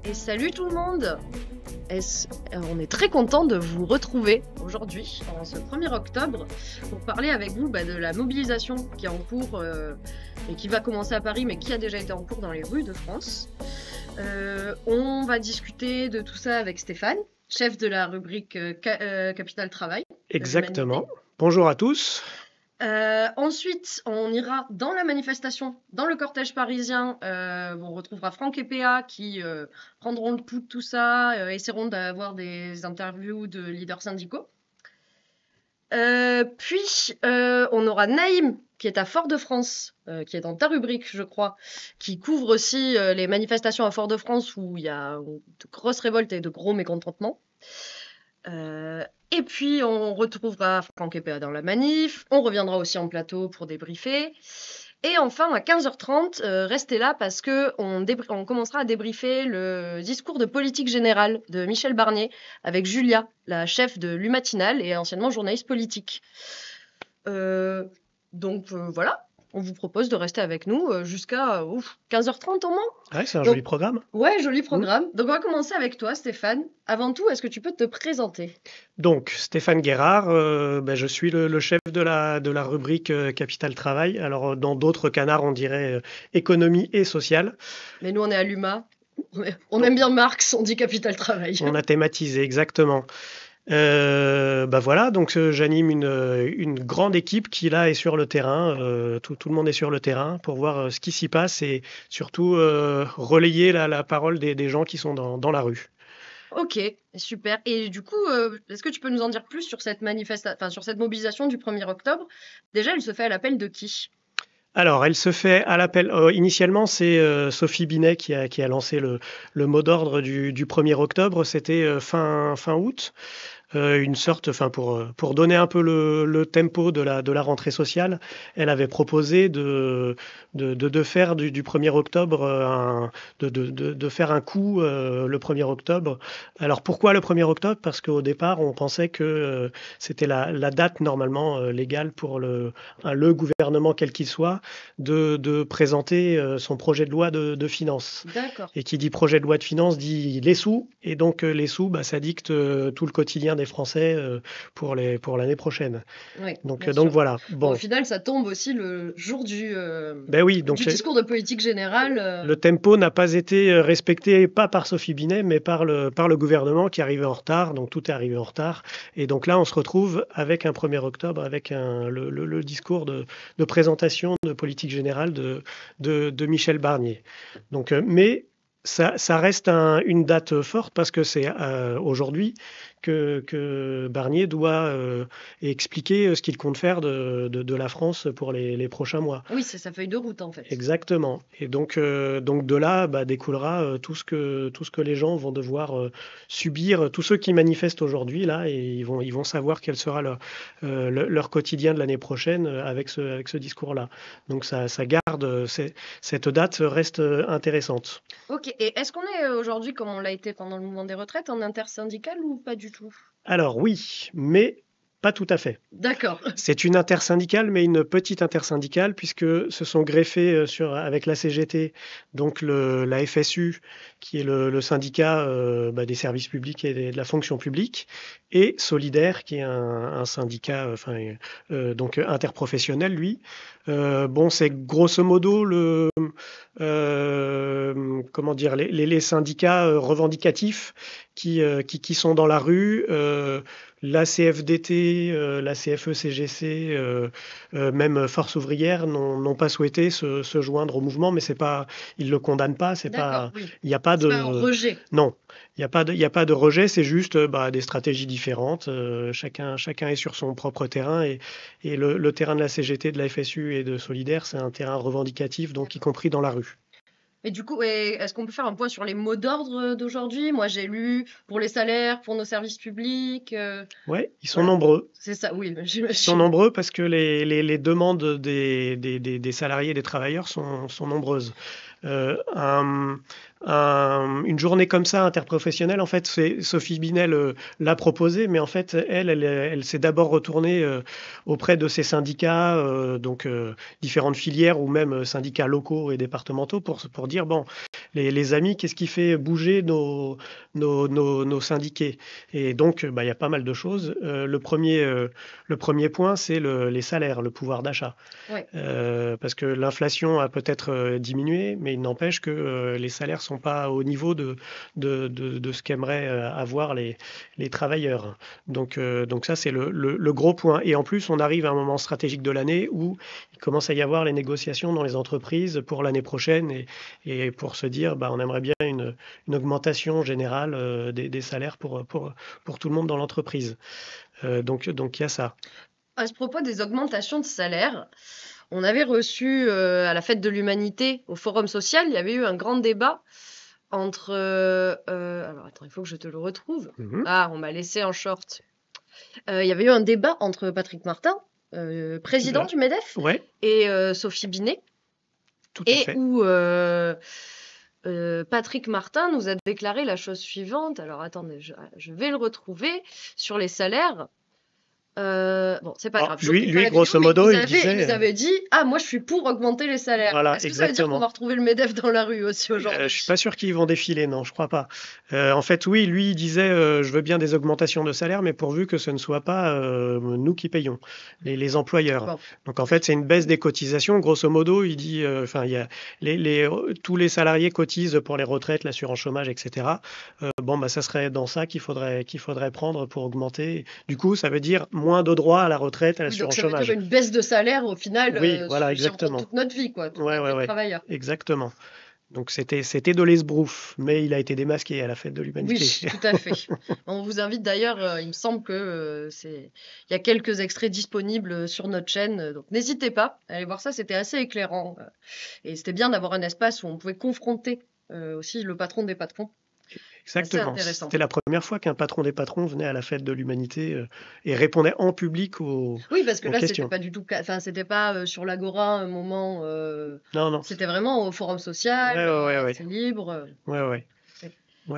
Et salut tout le monde! On est très content de vous retrouver aujourd'hui, en ce 1er octobre, pour parler avec vous de la mobilisation qui est en cours et qui va commencer à Paris, mais qui a déjà été en cours dans les rues de France. On va discuter de tout ça avec Stéphane, chef de la rubrique Capital Travail. Exactement. Bonjour à tous. Ensuite, on ira dans la manifestation, dans le cortège parisien. On retrouvera Franck et PA qui prendront le pouls de tout ça, essaieront d'avoir des interviews de leaders syndicaux. Puis, on aura Naïm qui est à Fort-de-France, qui est dans ta rubrique, je crois, qui couvre aussi les manifestations à Fort-de-France où il y a de grosses révoltes et de gros mécontentements. Et puis, on retrouvera Franck et PA dans la manif. On reviendra aussi en plateau pour débriefer. Et enfin, à 15h30, restez là parce qu'on commencera à débriefer le discours de politique générale de Michel Barnier avec Julia, la chef de l'U-Matinale et anciennement journaliste politique. Voilà. On vous propose de rester avec nous jusqu'à 15h30 au moins. Ouais, c'est un joli programme. Ouais, joli programme. Donc, on va commencer avec toi, Stéphane. Avant tout, est-ce que tu peux te présenter? Donc, Stéphane Guérard, je suis le chef de la rubrique Capital Travail. Alors, dans d'autres canards, on dirait économie et sociale. Mais nous, on est à l'UMA. On aime bien Marx, on dit Capital Travail. On a thématisé, exactement. Voilà, donc j'anime une grande équipe qui là est sur le terrain, tout le monde est sur le terrain pour voir ce qui s'y passe et surtout relayer la parole des gens qui sont dans la rue. Ok, super. Et du coup, est-ce que tu peux nous en dire plus sur cette sur cette mobilisation du 1er octobre? Déjà, elle se fait à l'appel de qui? Alors, elle se fait à l'appel. Initialement, c'est Sophie Binet qui a lancé le mot d'ordre du 1er octobre. C'était fin août. Une sorte, pour donner un peu le tempo de la rentrée sociale, elle avait proposé de faire du 1er octobre de faire un coup le 1er octobre. Alors pourquoi le 1er octobre? Parce qu'au départ, on pensait que c'était la date normalement légale pour le gouvernement, quel qu'il soit, de présenter son projet de loi de finances. D'accord. Et qui dit projet de loi de finances dit les sous, et donc les sous, ça dicte tout le quotidien des Français pour l'année prochaine. Oui, donc voilà. Bon. Au final, ça tombe aussi le jour du discours de politique générale. Le tempo n'a pas été respecté, pas par Sophie Binet, mais par le gouvernement qui arrivait en retard. Donc tout est arrivé en retard. Et donc là, on se retrouve avec un 1er octobre, avec le discours de présentation de politique générale de Michel Barnier. Donc, mais ça reste une date forte parce que c'est aujourd'hui que Barnier doit expliquer ce qu'il compte faire de la France pour les prochains mois. Oui, c'est sa feuille de route en fait. Exactement. Et donc de là découlera tout ce que les gens vont devoir subir, tous ceux qui manifestent aujourd'hui là, et ils vont savoir quel sera leur quotidien de l'année prochaine avec ce discours-là. Donc ça garde, cette date reste intéressante. Ok, et est-ce qu'on est aujourd'hui, comme on l'a été pendant le mouvement des retraites, en intersyndical ou pas du tout? Alors oui, mais pas tout à fait. D'accord. C'est une intersyndicale, mais une petite intersyndicale, puisque se sont greffés avec la CGT, donc la FSU, qui est le syndicat des services publics et de la fonction publique, et Solidaire, qui est un syndicat donc interprofessionnel, lui. C'est grosso modo les syndicats revendicatifs qui sont dans la rue. La CFDT, la CFE-CGC, même Force ouvrière n'ont pas souhaité se joindre au mouvement, mais ils le condamnent pas. Il n'y a pas de rejet. Non, il n'y a pas de rejet. C'est juste des stratégies différentes. Chacun est sur son propre terrain et le terrain de la CGT, de la FSU et de Solidaire, c'est un terrain revendicatif, donc y compris dans la rue. Et du coup, est-ce qu'on peut faire un point sur les mots d'ordre d'aujourd'hui? Moi, j'ai lu pour les salaires, pour nos services publics. Oui, ils sont nombreux. C'est ça, oui. Ils sont nombreux parce que les demandes des salariés et des travailleurs sont nombreuses. Un une journée comme ça interprofessionnelle, en fait, c'est Sophie Binet l'a proposée, mais en fait, elle s'est d'abord retournée auprès de ses syndicats, donc différentes filières ou même syndicats locaux et départementaux pour dire, bon, les amis, qu'est-ce qui fait bouger nos syndiqués? Et donc, bah, il y a pas mal de choses. Le premier point, c'est les salaires, le pouvoir d'achat. Ouais. Parce que l'inflation a peut-être diminué, mais il n'empêche que les salaires sont pas au niveau de ce qu'aimeraient avoir les travailleurs. Donc ça, c'est le gros point. Et en plus, on arrive à un moment stratégique de l'année où il commence à y avoir les négociations dans les entreprises pour l'année prochaine et pour se dire, bah, on aimerait bien une augmentation générale des salaires pour tout le monde dans l'entreprise. Donc il y a ça. À ce propos des augmentations de salaire, on avait reçu à la Fête de l'Humanité, au Forum social, il y avait eu un grand débat entre... alors attends, il faut que je te le retrouve. Ah, on m'a laissé en short. Il y avait eu un débat entre Patrick Martin, président du MEDEF, Ouais, et Sophie Binet, tout à fait. où Patrick Martin nous a déclaré la chose suivante. Alors attendez, je vais le retrouver sur les salaires. Bon, c'est pas grave. Lui, grosso modo, il ils avaient dit, ah, moi, je suis pour augmenter les salaires. Voilà, Est-ce que ça veut dire qu'on va retrouver le MEDEF dans la rue aussi aujourd'hui? Je suis pas sûr qu'ils vont défiler, non, je crois pas. En fait, oui, lui, il disait, je veux bien des augmentations de salaire, mais pourvu que ce ne soit pas nous qui payons, les employeurs. Bon. Donc en fait, c'est une baisse des cotisations. Grosso modo, il dit, enfin, il y a tous les salariés cotisent pour les retraites, l'assurance chômage, etc. Bon, bah, ça serait dans ça qu'il faudrait prendre pour augmenter. Du coup, ça veut dire moins de droits à la retraite, à l'assurance chômage. Donc ça veut dire une baisse de salaire au final oui, voilà, exactement. sur toute notre vie, quoi, toute notre vie de travailleur. Exactement. Donc c'était de l'esbrouf, mais il a été démasqué à la Fête de l'Humanité. Oui, tout à fait. On vous invite d'ailleurs, il me semble que il y a quelques extraits disponibles sur notre chaîne, donc n'hésitez pas à aller voir ça, c'était assez éclairant. Et c'était bien d'avoir un espace où on pouvait confronter aussi le patron des patrons. Exactement. C'était la première fois qu'un patron des patrons venait à la Fête de l'Humanité et répondait en public aux questions. Oui, parce que là, c'était pas du tout, enfin, c'était pas sur l'Agora un moment. Non. C'était vraiment au Forum social, c'est libre. Ouais.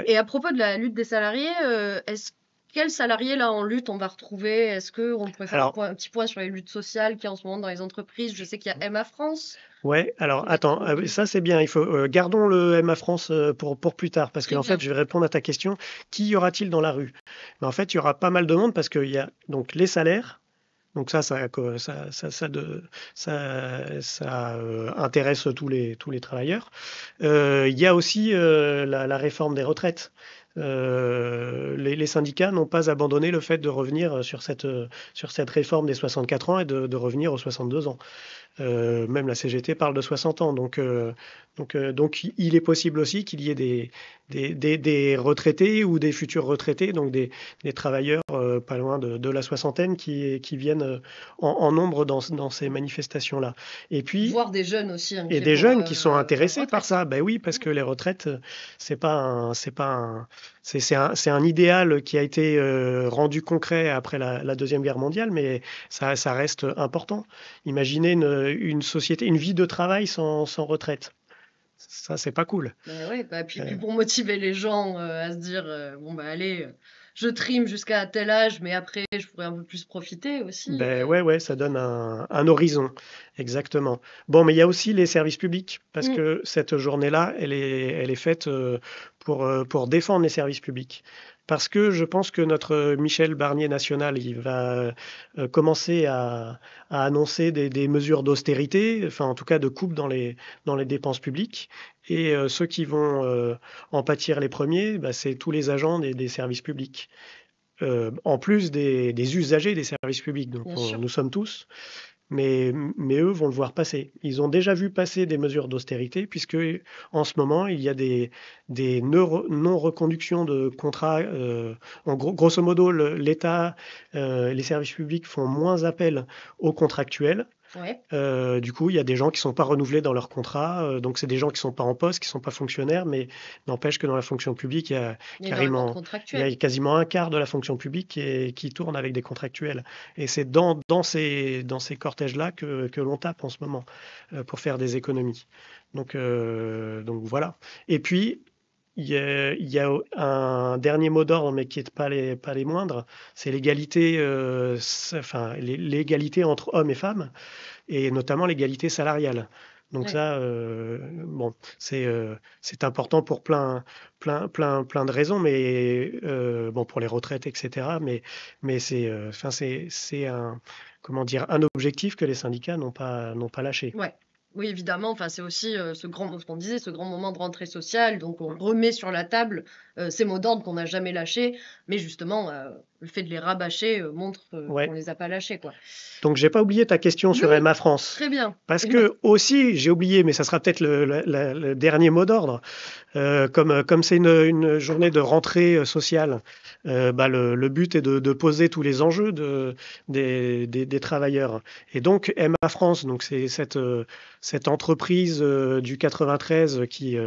Et à propos de la lutte des salariés, quels salariés là en lutte on va retrouver? Est-ce qu'on pourrait faire un petit point sur les luttes sociales qu'il y a en ce moment dans les entreprises? Je sais qu'il y a Emma France. Ouais, alors attends, ça c'est bien. Il faut gardons le MA France pour plus tard, parce qu'en fait, je vais répondre à ta question. Qui y aura-t-il dans la rue? Mais en fait, il y aura pas mal de monde parce qu'il y a donc les salaires. Donc ça intéresse tous les travailleurs. Il y a aussi la réforme des retraites. Les syndicats n'ont pas abandonné le fait de revenir sur cette réforme des 64 ans et de revenir aux 62 ans. Même la CGT parle de 60 ans. Donc il est possible aussi qu'il y ait des retraités ou des futurs retraités, donc des travailleurs pas loin de la soixantaine qui viennent en nombre dans ces manifestations-là. Et puis, voire des jeunes aussi. Et des jeunes qui sont intéressés par ça. Ben oui, parce que les retraites, c'est un idéal qui a été rendu concret après la Deuxième Guerre mondiale, mais ça reste important. Imaginez une société, une vie de travail sans retraite. Ça, c'est pas cool. Oui, puis pour motiver les gens à se dire, bon, bah allez, je trime jusqu'à tel âge, mais après, je pourrais un peu plus profiter aussi. Ouais, ça donne un horizon, exactement. Bon, mais il y a aussi les services publics, parce que cette journée-là, elle est faite pour défendre les services publics. Parce que je pense que notre Michel Barnier national, il va commencer à annoncer des mesures d'austérité, enfin en tout cas de coupe dans les dépenses publiques. Et ceux qui vont en pâtir les premiers, bah, c'est tous les agents des services publics. En plus des usagers des services publics, donc nous sommes tous, mais eux vont le voir passer. Ils ont déjà vu passer des mesures d'austérité, puisque en ce moment, il y a des non-reconductions de contrats. Grosso modo, l'État, les services publics font moins appel aux contractuels. Ouais. Du coup, il y a des gens qui ne sont pas renouvelés dans leur contrat. Donc, c'est des gens qui ne sont pas en poste, qui ne sont pas fonctionnaires, mais n'empêche que dans la fonction publique, il y a quasiment un quart de la fonction publique qui tourne avec des contractuels. Et c'est dans ces cortèges-là que l'on tape en ce moment pour faire des économies. Donc voilà. Et puis, il y a un dernier mot d'ordre, mais qui n'est pas les moindres, c'est l'égalité, enfin, l'égalité entre hommes et femmes, et notamment l'égalité salariale. Donc Ouais. ça, bon, c'est important pour plein de raisons, mais bon, pour les retraites, etc. Mais enfin, c'est un, comment dire, un objectif que les syndicats n'ont pas lâché. Ouais. Oui, évidemment, enfin, c'est aussi ce qu'on disait, ce grand moment de rentrée sociale. Donc, on remet sur la table ces mots d'ordre qu'on n'a jamais lâchés. Mais justement, le fait de les rabâcher montre qu'on Ouais. les a pas lâchés, quoi. Donc, j'ai pas oublié ta question Oui, sur oui, Emma France. très bien. Parce Et ma- que aussi, j'ai oublié, mais ça sera peut-être le dernier mot d'ordre. Comme c'est une journée de rentrée sociale, bah, le but est de poser tous les enjeux des travailleurs. Et donc, Emma France, donc c'est cette entreprise du 93 qui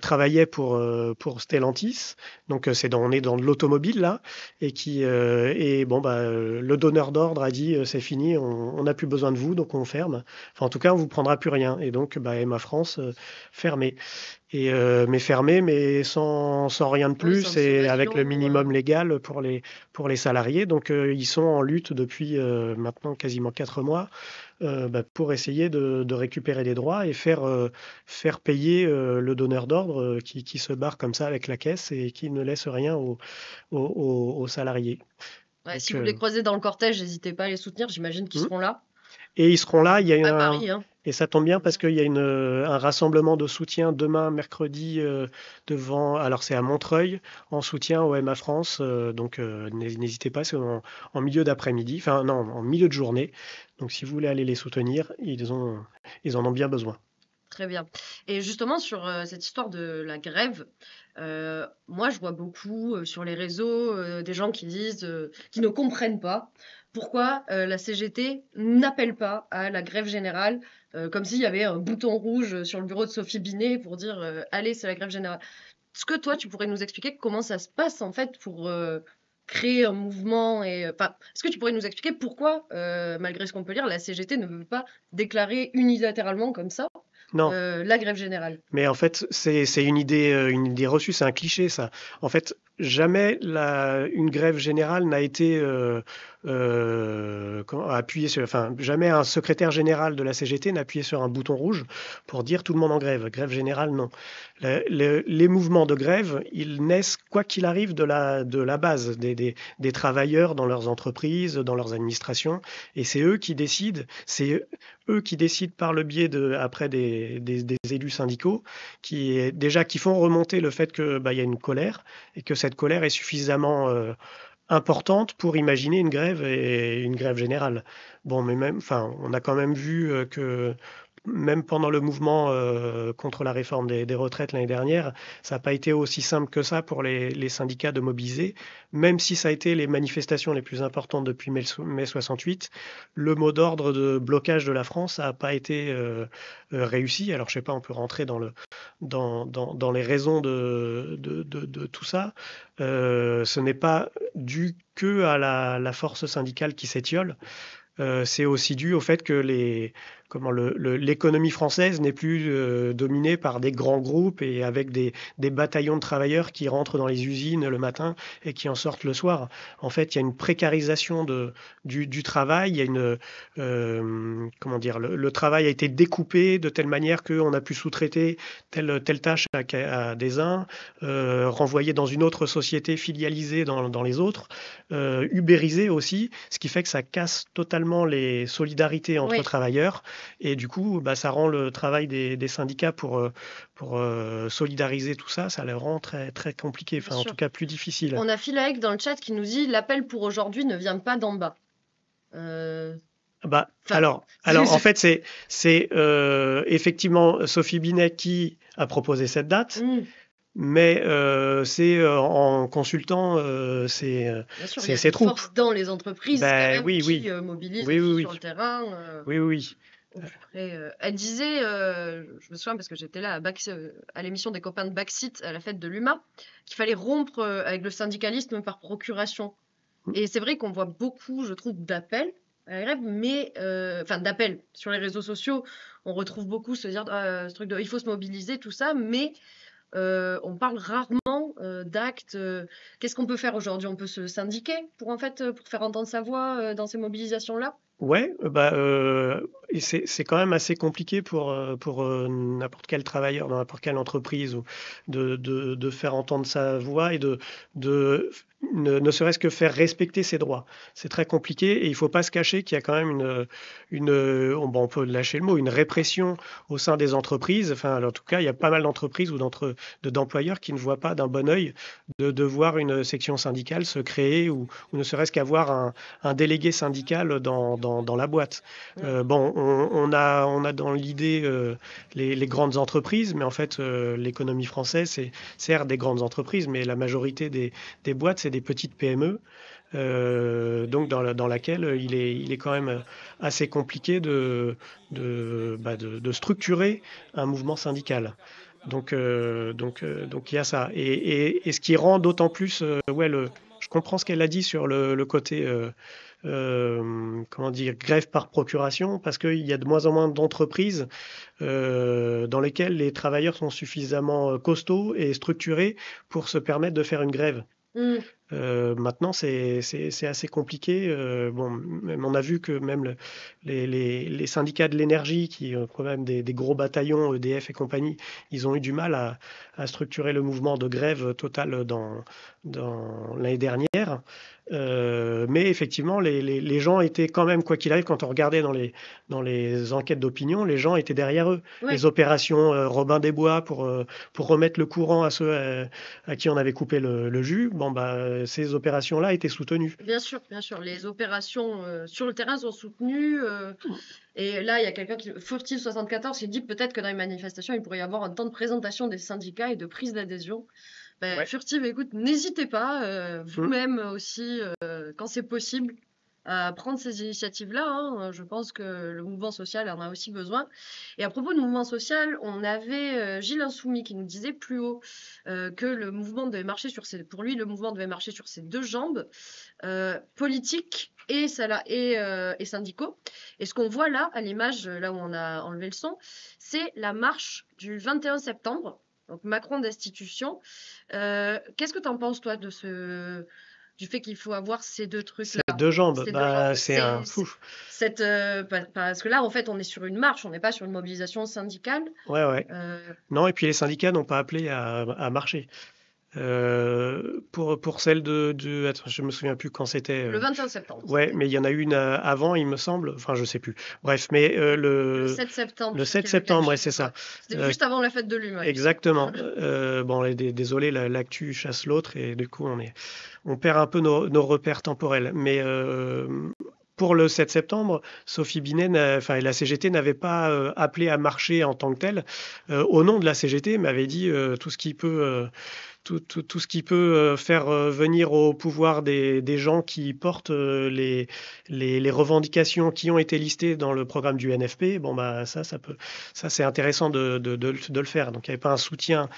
travaillait pour Stellantis. Donc, on est dans de l'automobile là, et bon, bah, le donneur d'ordre a dit c'est fini, on n'a plus besoin de vous, donc on ferme. Enfin, en tout cas, on vous prendra plus rien. Et donc, bah, Emma France fermée. Mais fermé, mais sans rien de Oui, sans plus, et avec le sommation. minimum légal pour les salariés. Donc, ils sont en lutte depuis maintenant quasiment 4 mois, bah, pour essayer de récupérer des droits et faire payer le donneur d'ordre qui se barre comme ça avec la caisse et qui ne laisse rien aux salariés. Ouais, si Donc, vous les croisez dans le cortège, n'hésitez pas à les soutenir. J'imagine qu'ils hmm. seront là. Et ils seront là. Il y À a Paris, hein. et ça tombe bien parce qu'il y a un rassemblement de soutien demain, mercredi, devant. Alors c'est à Montreuil, en soutien au MA France. Donc n'hésitez pas, c'est en milieu d'après-midi, enfin non, en milieu de journée. Donc si vous voulez aller les soutenir, ils en ont bien besoin. Très bien. Et justement, sur cette histoire de la grève, moi, je vois beaucoup sur les réseaux des gens qui disent, qui ne comprennent pas pourquoi la CGT n'appelle pas à la grève générale, comme s'il y avait un bouton rouge sur le bureau de Sophie Binet pour dire allez, c'est la grève générale. Est-ce que toi, tu pourrais nous expliquer comment ça se passe en fait pour créer un mouvement et enfin, est-ce que tu pourrais nous expliquer pourquoi, malgré ce qu'on peut lire, la CGT ne veut pas déclarer unilatéralement comme ça Non, la grève générale? mais en fait, c'est une idée reçue, c'est un cliché ça. En fait, jamais une grève générale n'a été appuyée sur, enfin, jamais un secrétaire général de la CGT n'a appuyé sur un bouton rouge pour dire tout le monde en grève. Grève générale, non. Les mouvements de grève, ils naissent quoi qu'il arrive de la base des travailleurs dans leurs entreprises, dans leurs administrations, et c'est eux qui décident. C'est eux qui décident par le biais après des élus syndicaux qui font remonter le fait que bah, il y a une colère et que cette colère est suffisamment importante pour imaginer une grève et une grève générale. Bon, mais même, enfin, on a quand même vu que même pendant le mouvement contre la réforme des retraites l'année dernière, ça n'a pas été aussi simple que ça pour les syndicats de mobiliser. Même si ça a été les manifestations les plus importantes depuis mai 68, le mot d'ordre de blocage de la France n'a pas été réussi. Alors, je sais pas, on peut rentrer dans les raisons de tout ça. Ce n'est pas dû que à la force syndicale qui s'étiole. C'est aussi dû au fait que l'économie française n'est plus dominée par des grands groupes et avec des bataillons de travailleurs qui rentrent dans les usines le matin et qui en sortent le soir. En fait, il y a une précarisation du travail. Il y a comment dire, le travail a été découpé de telle manière qu'on a pu sous-traiter telle tâche à des uns, renvoyer dans une autre société filialisée dans les autres, ubérisée aussi, ce qui fait que ça casse totalement les solidarités entre Oui, travailleurs et du coup, bah, ça rend le travail des syndicats pour solidariser tout ça, ça le rend très, très compliqué, bien enfin en tout sûr. cas plus difficile. On a Philaek dans le chat qui nous dit l'appel pour aujourd'hui ne vient pas d'en bas. Euh, Bah, Enfin, alors en fait, c'est effectivement Sophie Binet qui a proposé cette date, hmm, mais c'est en consultant bien sûr, il y a ses des troupes. forces dans les entreprises quand Ben même oui, qui oui, mobilisent oui, oui, aussi sur le oui, terrain. oui, oui, Au plus près. Elle disait, je me souviens parce que j'étais là à l'émission des copains de Backseat à la fête de l'UMA, qu'il fallait rompre avec le syndicalisme par procuration. oui. Et c'est vrai qu'on voit beaucoup, je trouve, d'appels à la grève, mais enfin d'appels sur les réseaux sociaux, on retrouve beaucoup se dire ce truc de il faut se mobiliser, tout ça, mais on parle rarement d'actes. Qu'est-ce qu'on peut faire aujourd'hui? On peut se syndiquer pour en fait pour faire entendre sa voix dans ces mobilisations-là? Ouais, et c'est quand même assez compliqué pour n'importe quel travailleur dans n'importe quelle entreprise ou de faire entendre sa voix et de ne serait-ce que faire respecter ses droits. C'est très compliqué et il faut pas se cacher qu'il y a quand même on peut lâcher le mot, une répression au sein des entreprises. Enfin, en tout cas, il y a pas mal d'entreprises ou d'employeurs qui ne voient pas d'un bon œil de voir une section syndicale se créer ou ne serait-ce qu'avoir un délégué syndical dans la boîte. Bon, on a dans l'idée les grandes entreprises, mais en fait, l'économie française, c'est certes des grandes entreprises, mais la majorité des boîtes, c'est des petites PME. Donc dans laquelle il est quand même assez compliqué de structurer un mouvement syndical. Donc il y a ça. Et ce qui rend d'autant plus, je comprends ce qu'elle a dit sur le côté, comment dire, grève par procuration, parce qu'il y a de moins en moins d'entreprises dans lesquelles les travailleurs sont suffisamment costauds et structurés pour se permettre de faire une grève. Mmh. Maintenant, c'est assez compliqué. Bon, même, on a vu que même les syndicats de l'énergie, qui ont quand même des gros bataillons, EDF et compagnie, ils ont eu du mal à structurer le mouvement de grève total dans l'année dernière. Mais effectivement, les gens étaient quand même, quoi qu'il arrive, quand on regardait dans les enquêtes d'opinion, les gens étaient derrière eux. Ouais. Les opérations Robin des Bois pour remettre le courant à ceux à qui on avait coupé le jus, ces opérations-là étaient soutenues. Bien sûr, bien sûr. Les opérations sur le terrain sont soutenues. Et là, il y a quelqu'un Furtive 74 qui dit peut-être que dans les manifestations, il pourrait y avoir un temps de présentation des syndicats et de prise d'adhésion. Ouais. Furtive, écoute, n'hésitez pas, vous-même aussi, quand c'est possible, à prendre ces initiatives-là, hein. Je pense que le mouvement social en a aussi besoin. Et à propos de mouvement social, on avait Gilles Insoumis qui nous disait plus haut que le mouvement devait marcher pour lui, le mouvement devait marcher sur ses deux jambes, politiques et syndicaux. Et ce qu'on voit là, à l'image, là où on a enlevé le son, c'est la marche du 21 septembre. Donc Macron destitution. Qu'est-ce que tu en penses, toi, du fait qu'il faut avoir ces deux trucs-là? Ces deux jambes, Ces deux jambes. c'est un fou. Parce que là, en fait, on est sur une marche, on n'est pas sur une mobilisation syndicale. Ouais. Non, et puis les syndicats n'ont pas appelé à marcher. Pour celle attends, je me souviens plus quand c'était. Le 21 septembre. Ouais, mais il y en a une avant, il me semble. Enfin, je sais plus. Bref, mais le 7 septembre. Le 7 septembre, ouais, c'est ça. C'était juste avant la fête de l'humain. Exactement. Désolé, l'actu chasse l'autre et du coup, on perd un peu nos repères temporels. Mais pour le 7 septembre, Sophie Binet, et la CGT n'avait pas appelé à marcher en tant que tel. Au nom de la CGT, m'avait dit tout ce qui peut. Tout ce qui peut faire venir au pouvoir des gens qui portent les revendications qui ont été listées dans le programme du NFP, ça c'est intéressant de le faire. Donc il n'y avait pas un soutien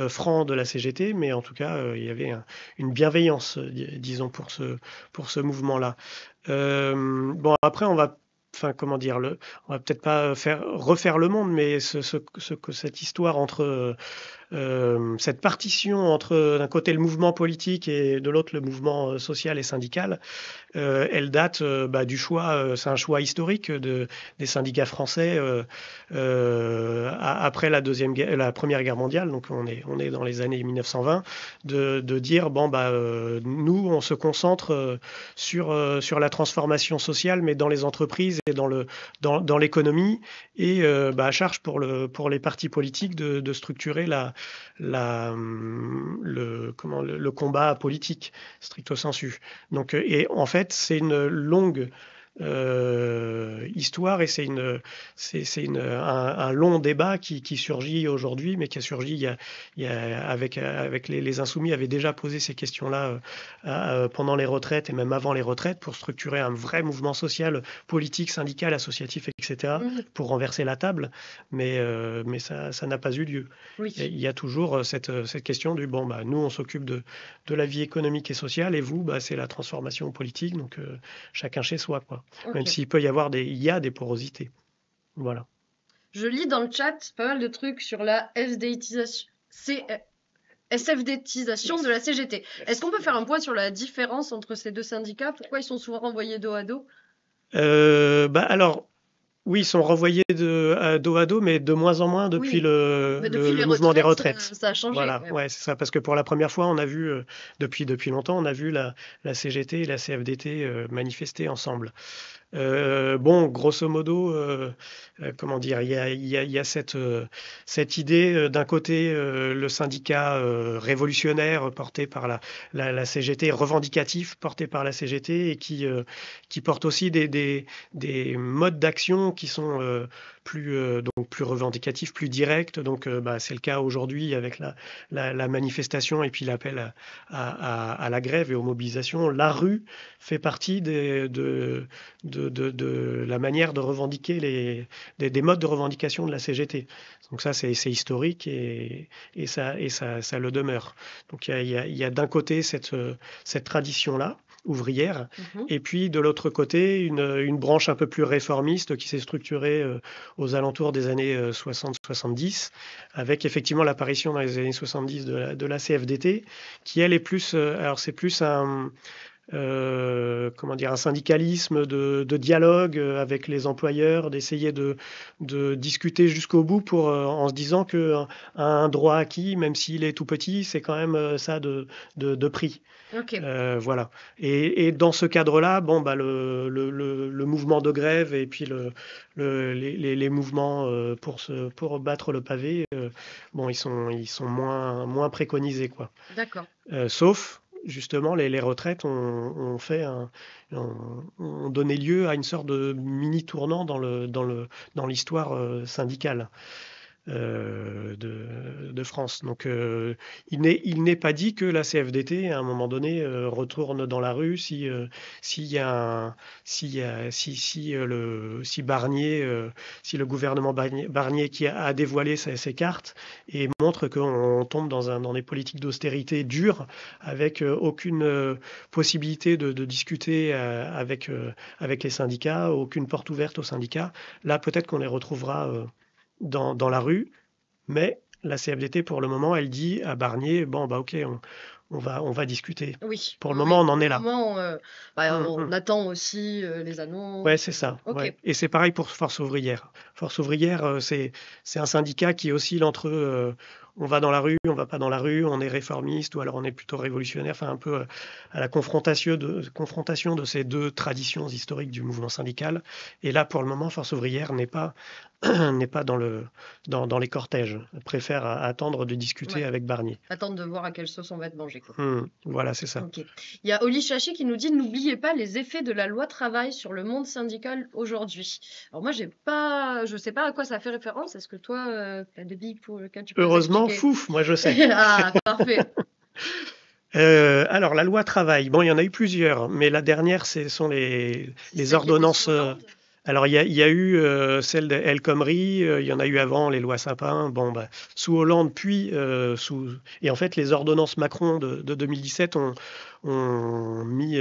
franc de la CGT, mais en tout cas il y avait une bienveillance, disons, pour ce mouvement-là. Après on va. Enfin, comment dire, on va peut-être pas refaire le monde, mais cette histoire entre cette partition entre d'un côté le mouvement politique et de l'autre le mouvement social et syndical, elle date du choix, c'est un choix historique des syndicats français après la Première Guerre mondiale, donc on est dans les années 1920, de dire nous on se concentre sur la transformation sociale, mais dans les entreprises et dans l'économie, et à charge pour les partis politiques de structurer le combat politique stricto sensu. Donc, et en fait, c'est une longue histoire et c'est un long débat qui surgit aujourd'hui, mais qui a surgi avec les Insoumis avaient déjà posé ces questions-là pendant les retraites et même avant les retraites pour structurer un vrai mouvement social, politique, syndical, associatif, etc. pour renverser la table, mais ça n'a pas eu lieu. Oui. Il y a toujours cette question du nous on s'occupe de la vie économique et sociale et vous c'est la transformation politique, donc chacun chez soi, quoi. Okay. Même s'il peut y avoir il y a des porosités. Voilà. Je lis dans le chat pas mal de trucs sur la FDItisation. SFDtisation de la CGT. Est-ce qu'on peut faire un point sur la différence entre ces deux syndicats? Pourquoi ils sont souvent renvoyés dos à dos? Alors, oui, ils sont renvoyés dos à dos, mais de moins en moins depuis Oui, mais depuis le les mouvement des retraites, retraites. ça a changé. Voilà, ouais, c'est ça. Parce que pour la première fois, on a vu, depuis longtemps, on a vu la CGT et la CFDT manifester ensemble. Bon, grosso modo, comment dire, il y a cette idée, d'un côté, le syndicat révolutionnaire porté par la CGT, revendicatif porté par la CGT, et qui porte aussi des modes d'action qui sont donc plus revendicatifs, plus directs. Donc, c'est le cas aujourd'hui avec la manifestation et puis l'appel à la grève et aux mobilisations. La rue fait partie de la manière de revendiquer des modes de revendication de la CGT. Donc ça, c'est historique et ça le demeure. Donc il y a d'un côté cette tradition-là, ouvrière, et puis de l'autre côté, une branche un peu plus réformiste qui s'est structurée aux alentours des années 60-70, avec effectivement l'apparition dans les années 70 de la CFDT, qui elle est plus, alors c'est plus comment dire, un syndicalisme de dialogue avec les employeurs, d'essayer de discuter jusqu'au bout en se disant que un droit acquis, même s'il est tout petit, c'est quand même ça de prix. Ok. Voilà. Et dans ce cadre-là, bon, le mouvement de grève et puis les mouvements pour battre le pavé, bon, ils sont moins préconisés, quoi. D'accord. Sauf, justement, les retraites ont donné lieu à une sorte de mini tournant dans l'histoire syndicale de France. Donc, il n'est pas dit que la CFDT, à un moment donné, retourne dans la rue si Barnier, si le gouvernement Barnier qui a dévoilé ses cartes et montre qu'on tombe dans des politiques d'austérité dures, avec aucune possibilité de discuter avec les syndicats, aucune porte ouverte aux syndicats. Là, peut-être qu'on les retrouvera dans la rue, mais la CFDT, pour le moment, elle dit à Barnier, bon, ok, on va discuter. Oui. Pour le Oui, moment, on en pour est le là. moment, on Hum. attend aussi les Ouais, annonces. c'est ça. Ok. Ouais. Et c'est pareil pour Force ouvrière. Force ouvrière, c'est un syndicat qui oscille entre on va dans la rue, on va pas dans la rue, on est réformiste ou alors on est plutôt révolutionnaire, enfin un peu à la confrontation de ces deux traditions historiques du mouvement syndical. Et là, pour le moment, Force ouvrière n'est pas n'est pas dans les cortèges. Elle préfère attendre de discuter Ouais. avec Barnier. Attendre de voir à quelle sauce on va être mangé, quoi. Voilà, c'est ça. Ok. Il y a Oli Chachi qui nous dit n'oubliez pas les effets de la loi travail sur le monde syndical aujourd'hui. Alors moi je sais pas à quoi ça fait référence. Est-ce que toi tu as des billes pour lequel tu peux nous Heureusement, expliquer? moi je sais. Ah, parfait. Alors, la loi travail, bon, il y en a eu plusieurs, mais la dernière, ce sont les Celle qui était ordonnances. sous Hollande. Alors, il y a eu celle de El Khomri, il y en a eu avant, les lois Sapin, bon, sous Hollande, puis Et en fait, les ordonnances Macron de 2017 ont mis,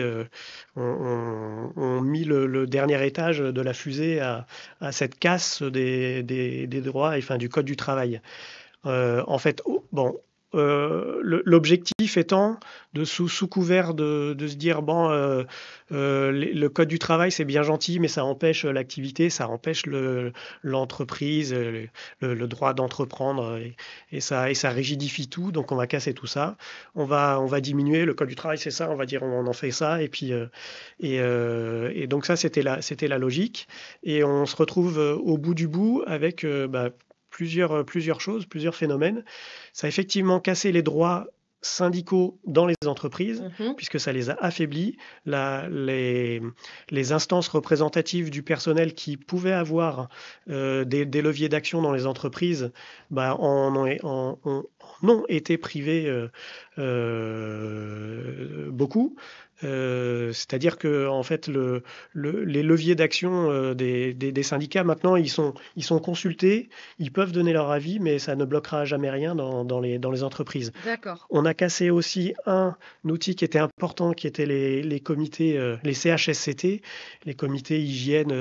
ont mis le dernier étage de la fusée à cette casse des droits, et enfin, du Code du travail. En fait, l'objectif étant de sous couvert de se dire bon, le code du travail c'est bien gentil, mais ça empêche l'activité, ça empêche l'entreprise, le droit d'entreprendre, et ça rigidifie tout. Donc on va casser tout ça, on va diminuer le code du travail, c'est ça, on va dire on en fait ça, et puis et donc ça c'était la logique, et on se retrouve au bout du bout avec plusieurs choses, plusieurs phénomènes. Ça a effectivement cassé les droits syndicaux dans les entreprises, puisque ça les a affaiblis. Les instances représentatives du personnel qui pouvaient avoir des leviers d'action dans les entreprises en ont été privées beaucoup. C'est-à-dire que en fait, les leviers d'action des syndicats, maintenant, ils sont consultés, ils peuvent donner leur avis, mais ça ne bloquera jamais rien dans les entreprises. D'accord. On a cassé aussi un outil qui était important, qui étaient les comités, les CHSCT, les comités hygiène,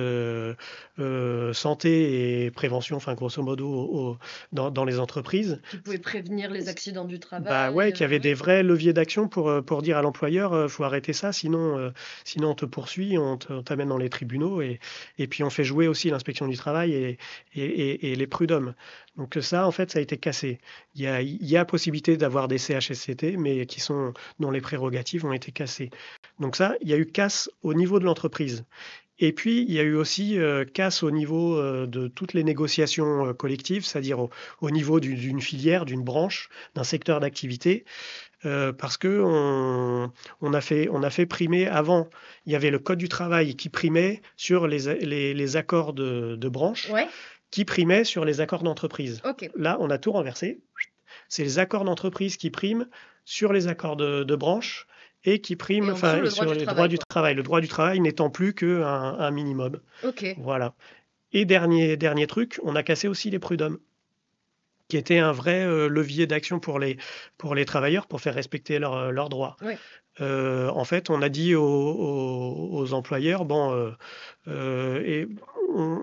santé et prévention, enfin grosso modo, dans les entreprises. Qui pouvait prévenir les accidents du Bah travail. ouais, qu'il y avait Oui. des vrais leviers d'action pour dire à l'employeur, faut arrêter ça, sinon on te poursuit, on t'amène dans les tribunaux et puis on fait jouer aussi l'inspection du travail et les prud'hommes. Donc ça, en fait, ça a été cassé. Il y a possibilité d'avoir des CHSCT, mais dont les prérogatives ont été cassées. Donc ça, il y a eu casse au niveau de l'entreprise. Et puis, il y a eu aussi casse au niveau de toutes les négociations collectives, c'est-à-dire au niveau d'une filière, d'une branche, d'un secteur d'activité, parce que on a fait primer avant. Il y avait le Code du travail qui primait sur les accords de branche, Ouais, qui primait sur les accords d'entreprise. ok. Là, on a tout renversé. C'est les accords d'entreprise qui priment sur les accords de branche et qui priment Et en dessous, le droit sur du les droits travail, du quoi. travail. Le droit du travail n'étant plus qu'un minimum. Ok. Voilà. Et dernier truc, on a cassé aussi les prud'hommes, qui était un vrai levier d'action pour les travailleurs pour faire respecter leurs droits. Oui. En fait, on a dit aux employeurs, bon, et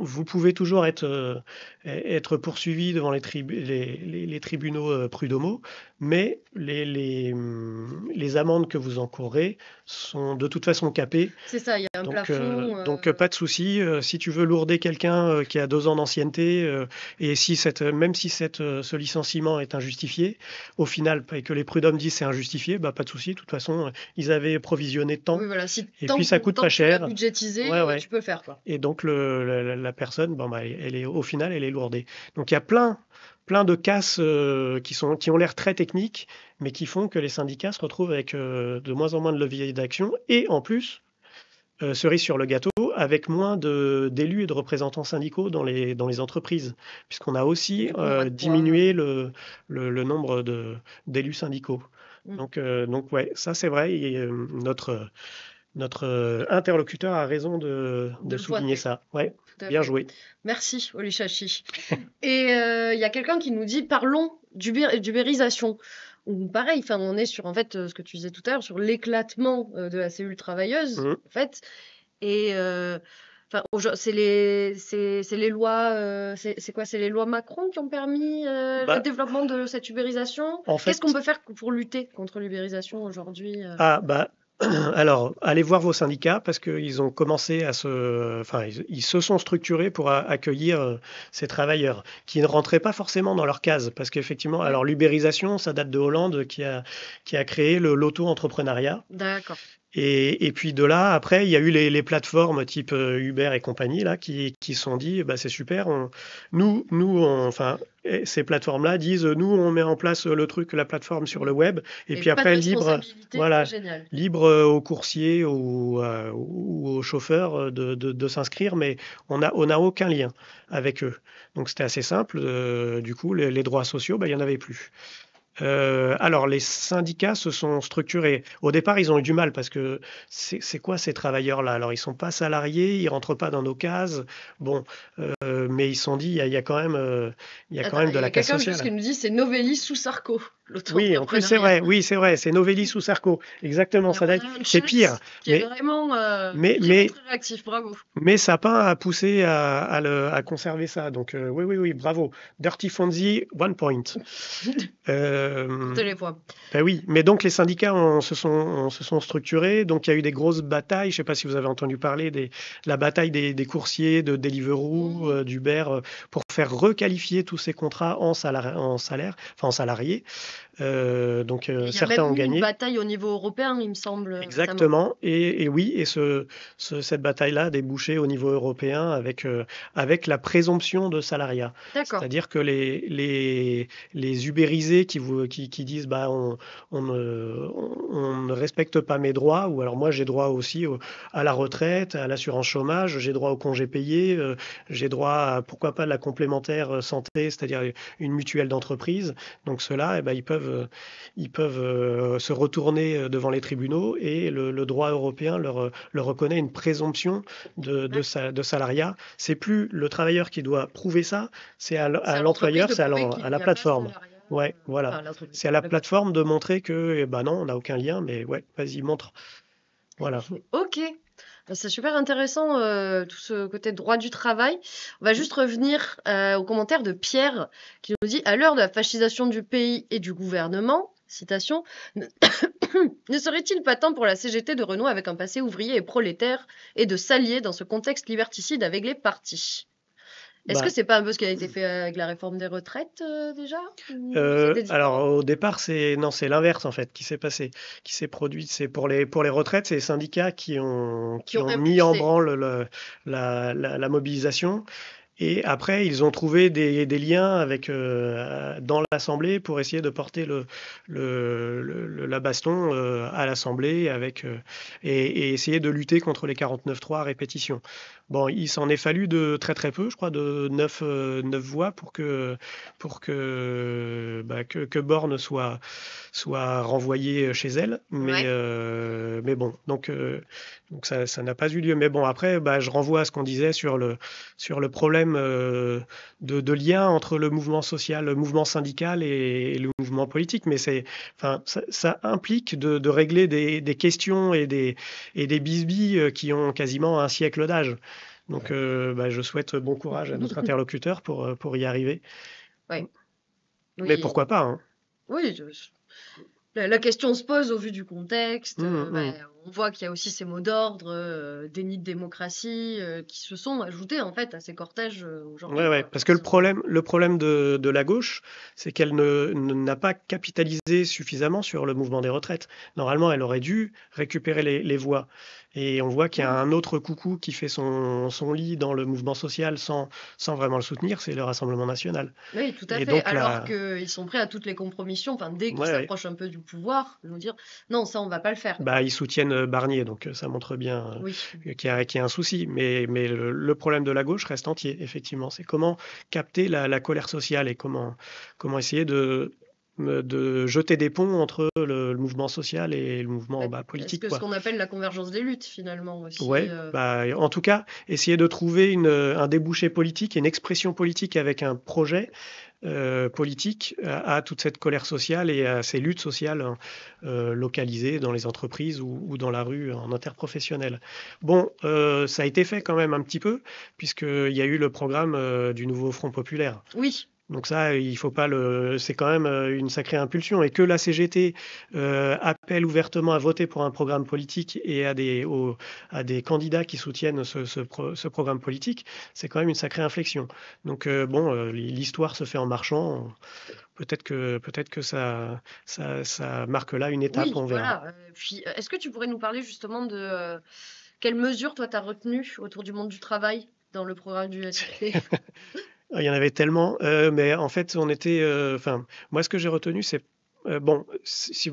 vous pouvez toujours être poursuivi devant les tribunaux prud'homaux, mais les amendes que vous encourrez sont de toute façon capées. C'est ça, il y a un plafond. Donc pas de souci. Si tu veux lourder quelqu'un qui a 2 ans d'ancienneté, et même si ce licenciement est injustifié, au final, et que les prud'hommes disent c'est injustifié, bah, pas de souci. De toute façon, ils avaient provisionné tant, Oui, voilà. et puis ça coûte Tant pas que tu l'as cher. budgétisé, Ouais, ouais. tu peux le faire, quoi. Et donc la personne, bon, bah, au final, elle est lourdée. Donc il y a plein de casses qui ont l'air très techniques, mais qui font que les syndicats se retrouvent avec de moins en moins de leviers d'action, et en plus, cerise sur le gâteau, avec moins d'élus et de représentants syndicaux dans les entreprises, puisqu'on a aussi Du coup, moins de poids. diminué le nombre d'élus syndicaux. Mm. Donc ouais, ça c'est vrai, et notre interlocuteur a raison de le souligner pointer. ça. Ouais, Tout à bien fait. joué. Merci, Olichachi. Et il y a quelqu'un qui nous dit parlons d'ubérisation. Ou pareil, enfin, on est sur en fait ce que tu disais tout à l'heure, sur l'éclatement de la cellule travailleuse, Mhm. en fait. Et enfin, c'est les lois, c'est quoi? C'est les lois Macron qui ont permis Bah, le développement de cette ubérisation. en Qu'est-ce qu'on fait, peut faire pour lutter contre l'ubérisation aujourd'hui bah, alors, allez voir vos syndicats parce qu'ils ont commencé enfin, ils se sont structurés pour accueillir ces travailleurs qui ne rentraient pas forcément dans leur case. Parce qu'effectivement, Ouais. alors l'ubérisation, ça date de Hollande qui a créé l'auto-entrepreneuriat. D'accord. Et puis de là, après, il y a eu les plateformes type Uber et compagnie là, qui se sont dit, bah, c'est super, enfin, ces plateformes-là disent, nous, on met en place le truc, la plateforme sur le web, et puis pas de après, libre, responsabilité, voilà, c'est génial. libre aux coursiers ou aux chauffeurs de s'inscrire, mais on n'a aucun lien avec eux. Donc c'était assez simple. Du coup, les droits sociaux, bah, il n'y en avait plus. Alors, les syndicats se sont structurés. Au départ, ils ont eu du mal parce que c'est quoi ces travailleurs-là? Alors, ils sont pas salariés, ils rentrent pas dans nos cases. Bon, mais ils se sont dit, il y a quand même, il y a quand Attends, même il de y la a casse quelqu'un en plus qui sociale. nous dit c'est Novelli sous Sarko, Oui, en plus, c'est l'auto-entrepreneuriat. vrai. Oui, c'est vrai. C'est Novelli sous Sarko. Exactement. Alors, on a un C'est chat pire. qui est Mais, vraiment, mais, vraiment mais, très réactif, bravo. mais Sapin a poussé à conserver ça. Donc, oui, bravo. Dirty Fonzie, 1 point. Euh, Comptez les points. Ben oui, mais donc les syndicats se sont structurés, donc il y a eu des grosses batailles, je ne sais pas si vous avez entendu parler la bataille des coursiers de Deliveroo, d'Uber, pour faire requalifier tous ces contrats en salaire, enfin en salariés. Donc Il y a certains même ont eu une gagné. bataille au niveau européen, il me semble, récemment. Exactement, et oui, et cette bataille-là a débouché au niveau européen avec la présomption de salariat. D'accord. C'est-à-dire que les ubérisés qui disent bah on ne respecte pas mes droits, ou alors moi j'ai droit aussi à la retraite, à l'assurance chômage, j'ai droit au congé payé, j'ai droit à, pourquoi pas, de la complémentaire santé, c'est-à-dire une mutuelle d'entreprise. Donc ceux-là, ils peuvent se retourner devant les tribunaux, et le droit européen leur reconnaît une présomption de salariat. C'est plus le travailleur qui doit prouver ça, c'est à C'est à l'entreprise l'employeur, de c'est prouver à qu'il la n'y a pas de plateforme. salariat. Ouais, voilà. Enfin, l'entreprise. C'est à la D'accord. plateforme de montrer que, eh ben non, on n'a aucun lien, mais ouais, vas-y, montre. Voilà. Ok. C'est super intéressant, tout ce côté droit du travail. On va juste revenir au commentaire de Pierre qui nous dit: à l'heure de la fascisation du pays et du gouvernement, citation, ne, ne serait-il pas temps pour la CGT de renouer avec un passé ouvrier et prolétaire et de s'allier dans ce contexte liberticide avec les partis? Est-ce que Bah, c'est pas un peu ce qui a été fait avec la réforme des retraites déjà? Ou c'était différent? alors au départ, c'est l'inverse en fait qui s'est passé, qui s'est produit. C'est pour les retraites, c'est les syndicats Qui qui ont ont mis en impulsé. branle la mobilisation. Et après, ils ont trouvé des liens dans l'Assemblée pour essayer de porter la baston à l'Assemblée et essayer de lutter contre les 49.3 à répétition. Bon, il s'en est fallu de très très peu, je crois, de 9 voix pour que Borne soit renvoyée chez elle. Mais, Ouais. mais bon, donc ça n'a pas eu lieu. Mais bon, après, je renvoie à ce qu'on disait sur le problème de lien entre le mouvement social, le mouvement syndical et le mouvement politique. Mais ça implique de régler des questions et des bisbilles qui ont quasiment un siècle d'âge. Donc, je souhaite bon courage à notre interlocuteur pour y arriver. Ouais. Mais Oui. pourquoi pas, hein. Oui, la question se pose au vu du contexte. Mmh. On voit qu'il y a aussi ces mots d'ordre, déni de démocratie, qui se sont ajoutés en fait à ces cortèges aujourd'hui, Ouais, ouais, quoi. parce que le problème de la gauche, c'est qu'elle n'a pas capitalisé suffisamment sur le mouvement des retraites. Normalement, elle aurait dû récupérer les voix. Et on voit qu'il y a un autre coucou qui fait son lit dans le mouvement social sans vraiment le soutenir, c'est le Rassemblement national. Oui, tout à Et fait. donc Alors là, qu'ils sont prêts à toutes les compromissions, enfin, dès qu'ils ouais, ouais. s'approchent un peu du pouvoir, ils vont dire non, ça, on va pas le faire, quoi. Ils soutiennent Barnier, donc ça montre bien Oui. qu'il y a un souci. Mais le problème de la gauche reste entier, effectivement. C'est comment capter la colère sociale et comment essayer de jeter des ponts entre le mouvement social et le mouvement Est-ce politique, que ce quoi. qu'on appelle la convergence des luttes, finalement, aussi. Ouais, en tout cas, essayer de trouver un débouché politique et une expression politique avec un projet politique à toute cette colère sociale et à ces luttes sociales, hein, localisées dans les entreprises ou dans la rue en interprofessionnel. Bon, ça a été fait quand même un petit peu, puisqu'il y a eu le programme du nouveau Front populaire. Oui, Donc ça, il faut pas c'est quand même une sacrée impulsion. Et que la CGT appelle ouvertement à voter pour un programme politique et à des candidats qui soutiennent ce programme politique, c'est quand même une sacrée inflexion. Donc l'histoire se fait en marchant. Peut-être que ça marque là une étape, oui, on verra. voilà. Puis, est-ce que tu pourrais nous parler justement de quelles mesures, toi, tu as retenues autour du monde du travail dans le programme du NFP? Il y en avait tellement, mais en fait, moi, ce que j'ai retenu, c'est bon,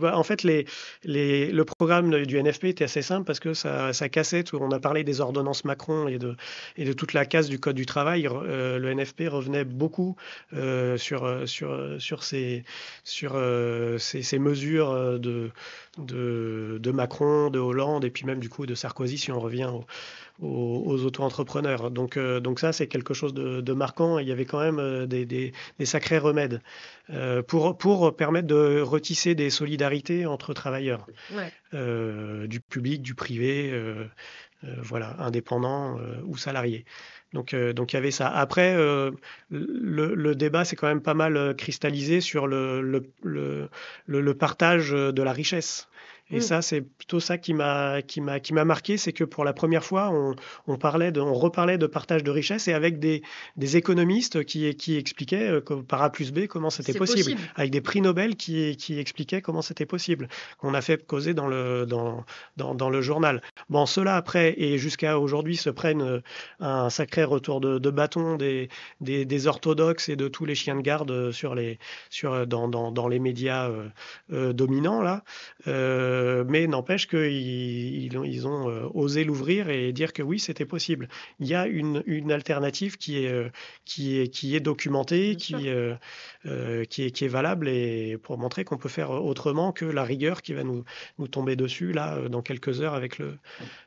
en fait, le programme du NFP était assez simple parce que ça cassait tout. On a parlé des ordonnances Macron et de toute la casse du Code du travail. Le NFP revenait beaucoup sur ces mesures de Macron, de Hollande et puis même du coup de Sarkozy si on revient aux auto-entrepreneurs. Donc ça, c'est quelque chose de marquant. Il y avait quand même des sacrés remèdes pour permettre de retisser des solidarités entre travailleurs, Ouais. du public, du privé, voilà, indépendants ou salariés. Donc il y avait ça. Après, le débat s'est quand même pas mal cristallisé sur le partage de la richesse. Et ça, c'est plutôt ça qui m'a marqué, c'est que pour la première fois, on reparlait de partage de richesse et avec des économistes qui expliquaient par A plus B comment c'était C'est possible, possible. avec des prix Nobel qui expliquaient comment c'était possible, qu'on a fait causer dans le journal. Bon, ceux-là, après, et jusqu'à aujourd'hui, se prennent un sacré retour de bâton des orthodoxes et de tous les chiens de garde dans les médias dominants, là. Mais n'empêche qu'ils ont osé l'ouvrir et dire que oui, c'était possible. Il y a une alternative qui est documentée, Bien sûr. qui est valable et pour montrer qu'on peut faire autrement que la rigueur qui va nous tomber dessus là dans quelques heures avec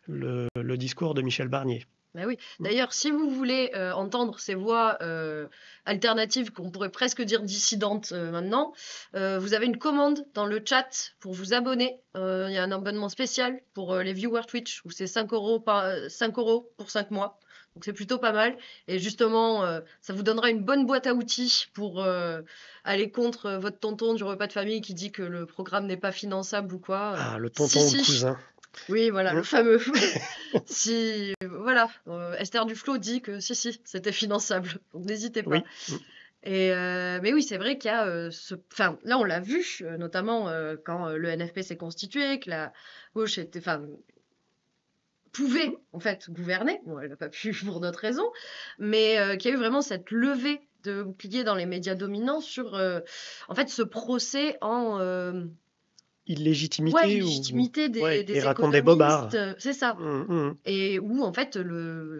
le discours de Michel Barnier. Bah oui. D'ailleurs, si vous voulez entendre ces voix alternatives, qu'on pourrait presque dire dissidentes maintenant, vous avez une commande dans le chat pour vous abonner. Il y a un abonnement spécial pour les viewers Twitch où c'est 5 euros, 5 euros pour 5 mois. Donc c'est plutôt pas mal. Et justement, ça vous donnera une bonne boîte à outils pour aller contre votre tonton du repas de famille qui dit que le programme n'est pas finançable ou quoi. Ah, le Si, tonton ou le si. cousin. Oui, voilà, le Hein. fameux. Si, voilà, Esther Duflo dit que si, c'était finançable. Donc n'hésitez pas. Oui. Et mais oui, c'est vrai qu'il y a enfin, là on l'a vu, notamment quand le NFP s'est constitué, que la gauche était, enfin, pouvait en fait gouverner. Bon, elle n'a pas pu pour d'autres raisons, mais qu'il y a eu vraiment cette levée de bouclier dans les médias dominants sur, en fait, ce procès en Illégitimité illégitimité ouais, des et raconte des bobards. économistes, c'est ça. Hum. Et où en fait,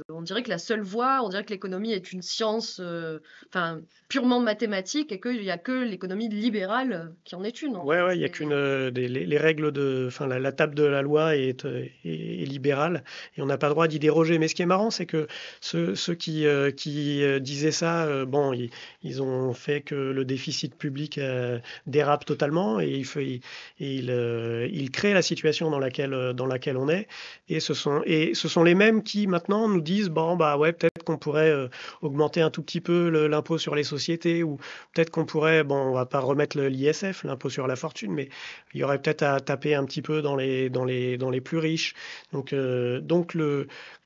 on dirait que la seule voie, on dirait que l'économie est une science enfin, purement mathématique et qu'il n'y a que l'économie libérale qui en est une. En Ouais, fait. il y a qu'une les règles enfin la table de la loi est libérale et on n'a pas le droit d'y déroger. Mais ce qui est marrant, c'est que ceux qui disaient ça, bon, ils ont fait que le déficit public dérape totalement et ils créent la situation dans laquelle on est. Et ce sont les mêmes qui maintenant nous disent bon bah ouais peut-être qu'on pourrait augmenter un tout petit peu l'impôt sur les sociétés ou peut-être qu'on pourrait, bon, on va pas remettre l'ISF, l'impôt sur la fortune, mais il y aurait peut-être à taper un petit peu dans les plus riches. Donc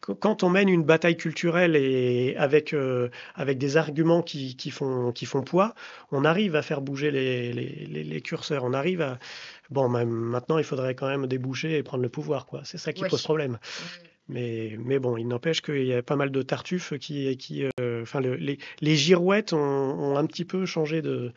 quand on mène une bataille culturelle et avec des arguments qui font poids, on arrive à faire bouger les curseurs. On arrive à. Bon, même maintenant, il faudrait quand même déboucher et prendre le pouvoir, quoi. C'est ça qui Ouais. pose problème. Mais bon, il n'empêche qu'il y a pas mal de tartuffes enfin, les girouettes ont un petit peu changé de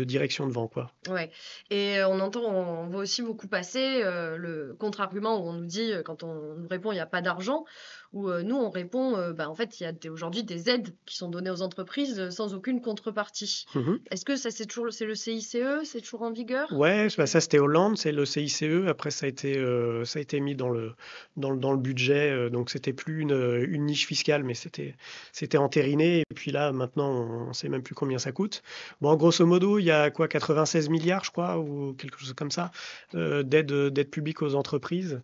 direction de vent, quoi. Ouais. Et on voit aussi beaucoup passer le contre-argument où on nous dit, quand on nous répond il n'y a pas d'argent, où nous on répond, bah, en fait il y a aujourd'hui des aides qui sont données aux entreprises sans aucune contrepartie. Mhm. Est-ce que ça c'est le CICE, c'est toujours en vigueur? Ouais, bah ça c'était Hollande, c'est le CICE. Après ça a été mis dans le budget, donc c'était plus une niche fiscale, mais c'était entériné. Et puis là maintenant on sait même plus combien ça coûte. Bon, grosso modo il y a quoi 96 milliards je crois ou quelque chose comme ça d'aide publique aux entreprises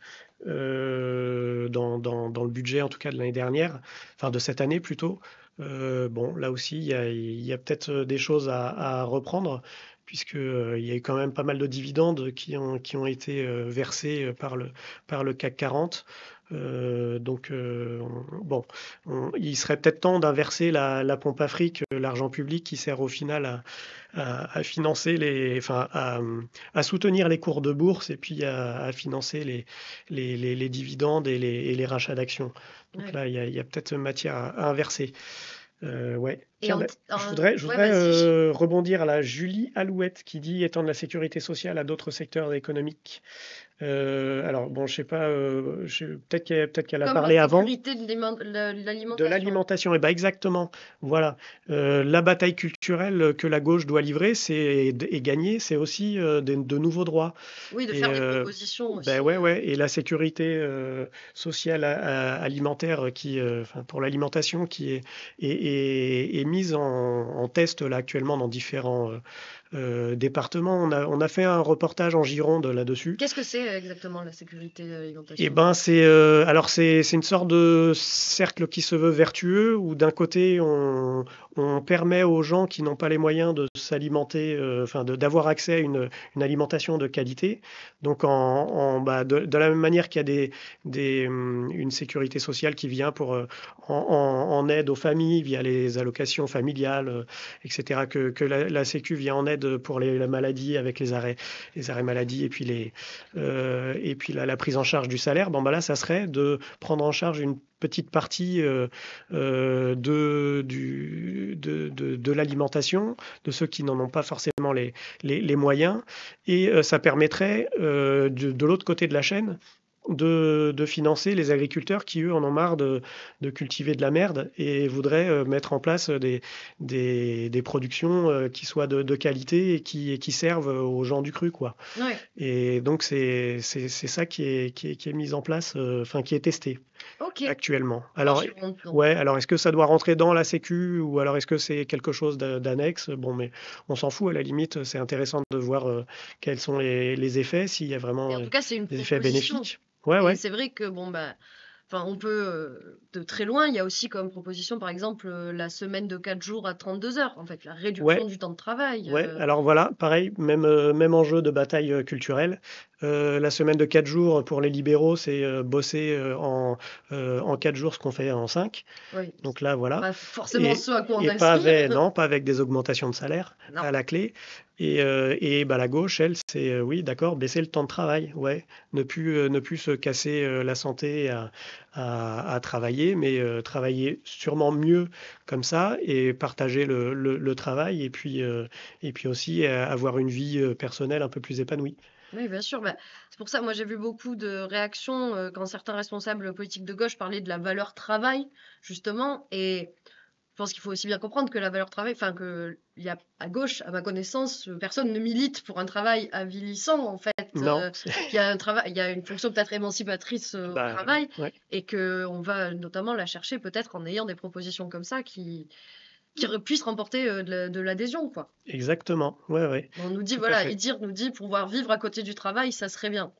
dans le budget en tout cas de l'année dernière, enfin de cette année plutôt. Bon, là aussi, il y a peut-être des choses à reprendre, puisqu'il y a eu quand même pas mal de dividendes qui ont été versés par le CAC 40. Donc, bon, il serait peut-être temps d'inverser la pompe Afrique, l'argent public qui sert au final à financer enfin, à soutenir les cours de bourse et puis à financer les dividendes et les rachats d'actions. Donc Ouais. là, il y a peut-être matière à inverser. Ouais. Et Tiens, je voudrais vas-y. rebondir à la Julie Alouette qui dit étendre la sécurité sociale à d'autres secteurs économiques. Alors, bon, je sais pas, peut-être qu'elle a Comme la parlé avant. sécurité de De l'alimentation. l'alimentation, et ben exactement. Voilà. La bataille culturelle que la gauche doit livrer, et gagner, c'est aussi de nouveaux droits. Oui, de Et faire des propositions aussi. ben ouais. Et la sécurité sociale alimentaire enfin, pour l'alimentation qui est mise en test là actuellement dans départements. On a fait un reportage en Gironde là-dessus. Qu'est-ce que c'est exactement la sécurité Eh alimentation? ben, c'est une sorte de cercle qui se veut vertueux, où d'un côté, on permet aux gens qui n'ont pas les moyens de s'alimenter, enfin, d'avoir accès à une alimentation de qualité. Donc, de la même manière qu'il y a une sécurité sociale qui vient en aide aux familles via les allocations familiales, etc., que la Sécu vient en aide pour la maladie avec les arrêts maladie, et puis la prise en charge du salaire. Bon, bah là, ça serait de prendre en charge une petite partie de l'alimentation, de ceux qui n'en ont pas forcément les moyens. Et ça permettrait, de l'autre côté de la chaîne, de financer les agriculteurs qui, eux, en ont marre de cultiver de la merde et voudraient mettre en place des productions qui soient de qualité et qui servent aux gens du cru, quoi. Ouais. Et donc, c'est ça qui est mis en place, enfin, qui est testé Ok. actuellement. En Alors, Gironde, donc. ouais, alors est-ce que ça doit rentrer dans la Sécu ou alors est-ce que c'est quelque chose d'annexe? Bon, mais on s'en fout à la limite. C'est intéressant de voir quels sont les effets, s'il y a Et vraiment en tout cas, c'est une des effets proposition. bénéfiques. Ouais, Et ouais. c'est vrai que bon bah, enfin on peut de très loin. Il y a aussi comme proposition par exemple la semaine de 4 jours à 32 heures. En fait, la réduction Ouais, du temps de travail. ouais. Alors voilà, pareil, même enjeu de bataille culturelle. La semaine de 4 jours pour les libéraux, c'est bosser en 4 jours ce qu'on fait en 5. Oui. Donc là, voilà. Pas forcément ce à quoi on Et pas aspire. non, pas avec des augmentations de salaire Non. à la clé. Et bah, la gauche, elle, c'est oui, d'accord, baisser le temps de travail, ouais. Ne plus se casser la santé à travailler, mais travailler sûrement mieux comme ça et partager le travail et puis aussi avoir une vie personnelle un peu plus épanouie. Oui, bien sûr. Bah, c'est pour ça, moi, j'ai vu beaucoup de réactions quand certains responsables politiques de gauche parlaient de la valeur travail, justement. Et je pense qu'il faut aussi bien comprendre que la valeur travail, enfin, que il y a à gauche, à ma connaissance, personne ne milite pour un travail avilissant, en fait. Non, Il y a un travail, il y a une fonction peut-être émancipatrice au bah, travail, ouais, et que on va notamment la chercher peut-être en ayant des propositions comme ça qui puissent remporter de l'adhésion, quoi. exactement, ouais, ouais, On nous dit, tout à voilà, fait. Idir nous dit pouvoir vivre à côté du travail, ça serait bien.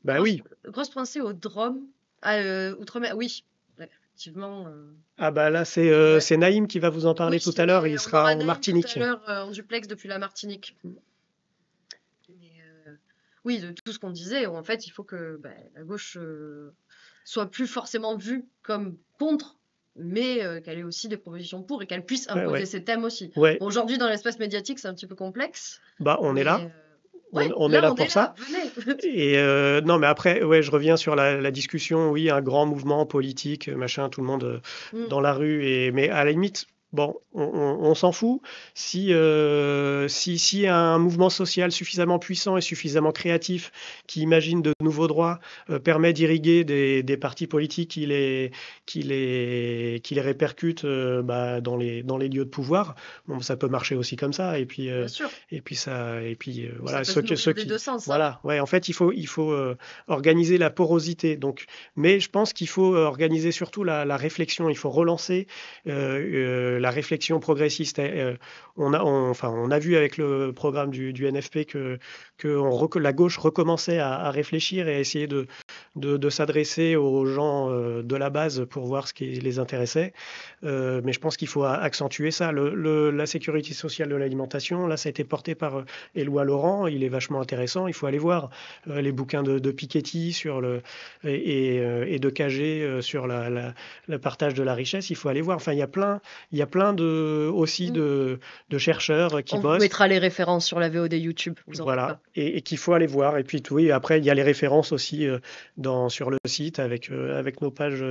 Bah oui. Grosse pensée au Drôme. Ah, Outre-mer, oui. Ouais, effectivement. Ah bah là, Ouais. c'est Naïm qui va vous en parler Oui, tout à l'heure. Il on sera aura en Naïm tout à Martinique. l'heure en duplex depuis la Martinique. Mais, oui, de tout ce qu'on disait, en fait, il faut que la gauche soit plus forcément vue comme contre, mais qu'elle ait aussi des propositions pour et qu'elle puisse Ouais, imposer ouais, ses thèmes aussi. ouais. Bon, aujourd'hui, dans l'espace médiatique, c'est un petit peu complexe, Bah on est mais là. ouais, On est là, là on est pour ça. là, venez. Et non, mais après, ouais, je reviens sur la discussion. Oui, un grand mouvement politique, machin, tout le monde Mm. dans la rue. Mais à la limite, bon, on s'en fout. Si un mouvement social suffisamment puissant et suffisamment créatif qui imagine de nouveaux droits permet d'irriguer des partis politiques qui les répercutent bah, dans les lieux de pouvoir, bon, ça peut marcher aussi comme ça. Bien sûr. Ça Voilà, peut se ceux nourrir des qui, deux sens, hein. voilà, ouais, en fait, il faut organiser la porosité. Donc, mais je pense qu'il faut organiser surtout la réflexion. Il faut relancer la réflexion progressiste. Enfin, on a vu avec le programme du NFP que la gauche recommençait à réfléchir et à essayer de s'adresser aux gens de la base pour voir ce qui les intéressait. Mais je pense qu'il faut accentuer ça. La sécurité sociale de l'alimentation, là, ça a été porté par Éloi Laurent. Il est vachement intéressant. Il faut aller voir les bouquins de Piketty et de Cagé sur le partage de la richesse. Il faut aller voir. Enfin, il y a plein aussi Mm. de chercheurs qui On vous bossent. mettra les références sur la VOD YouTube, vous en faites Voilà, pas. et qu'il faut aller voir. Et puis, oui, après, il y a les références aussi sur le site avec nos pages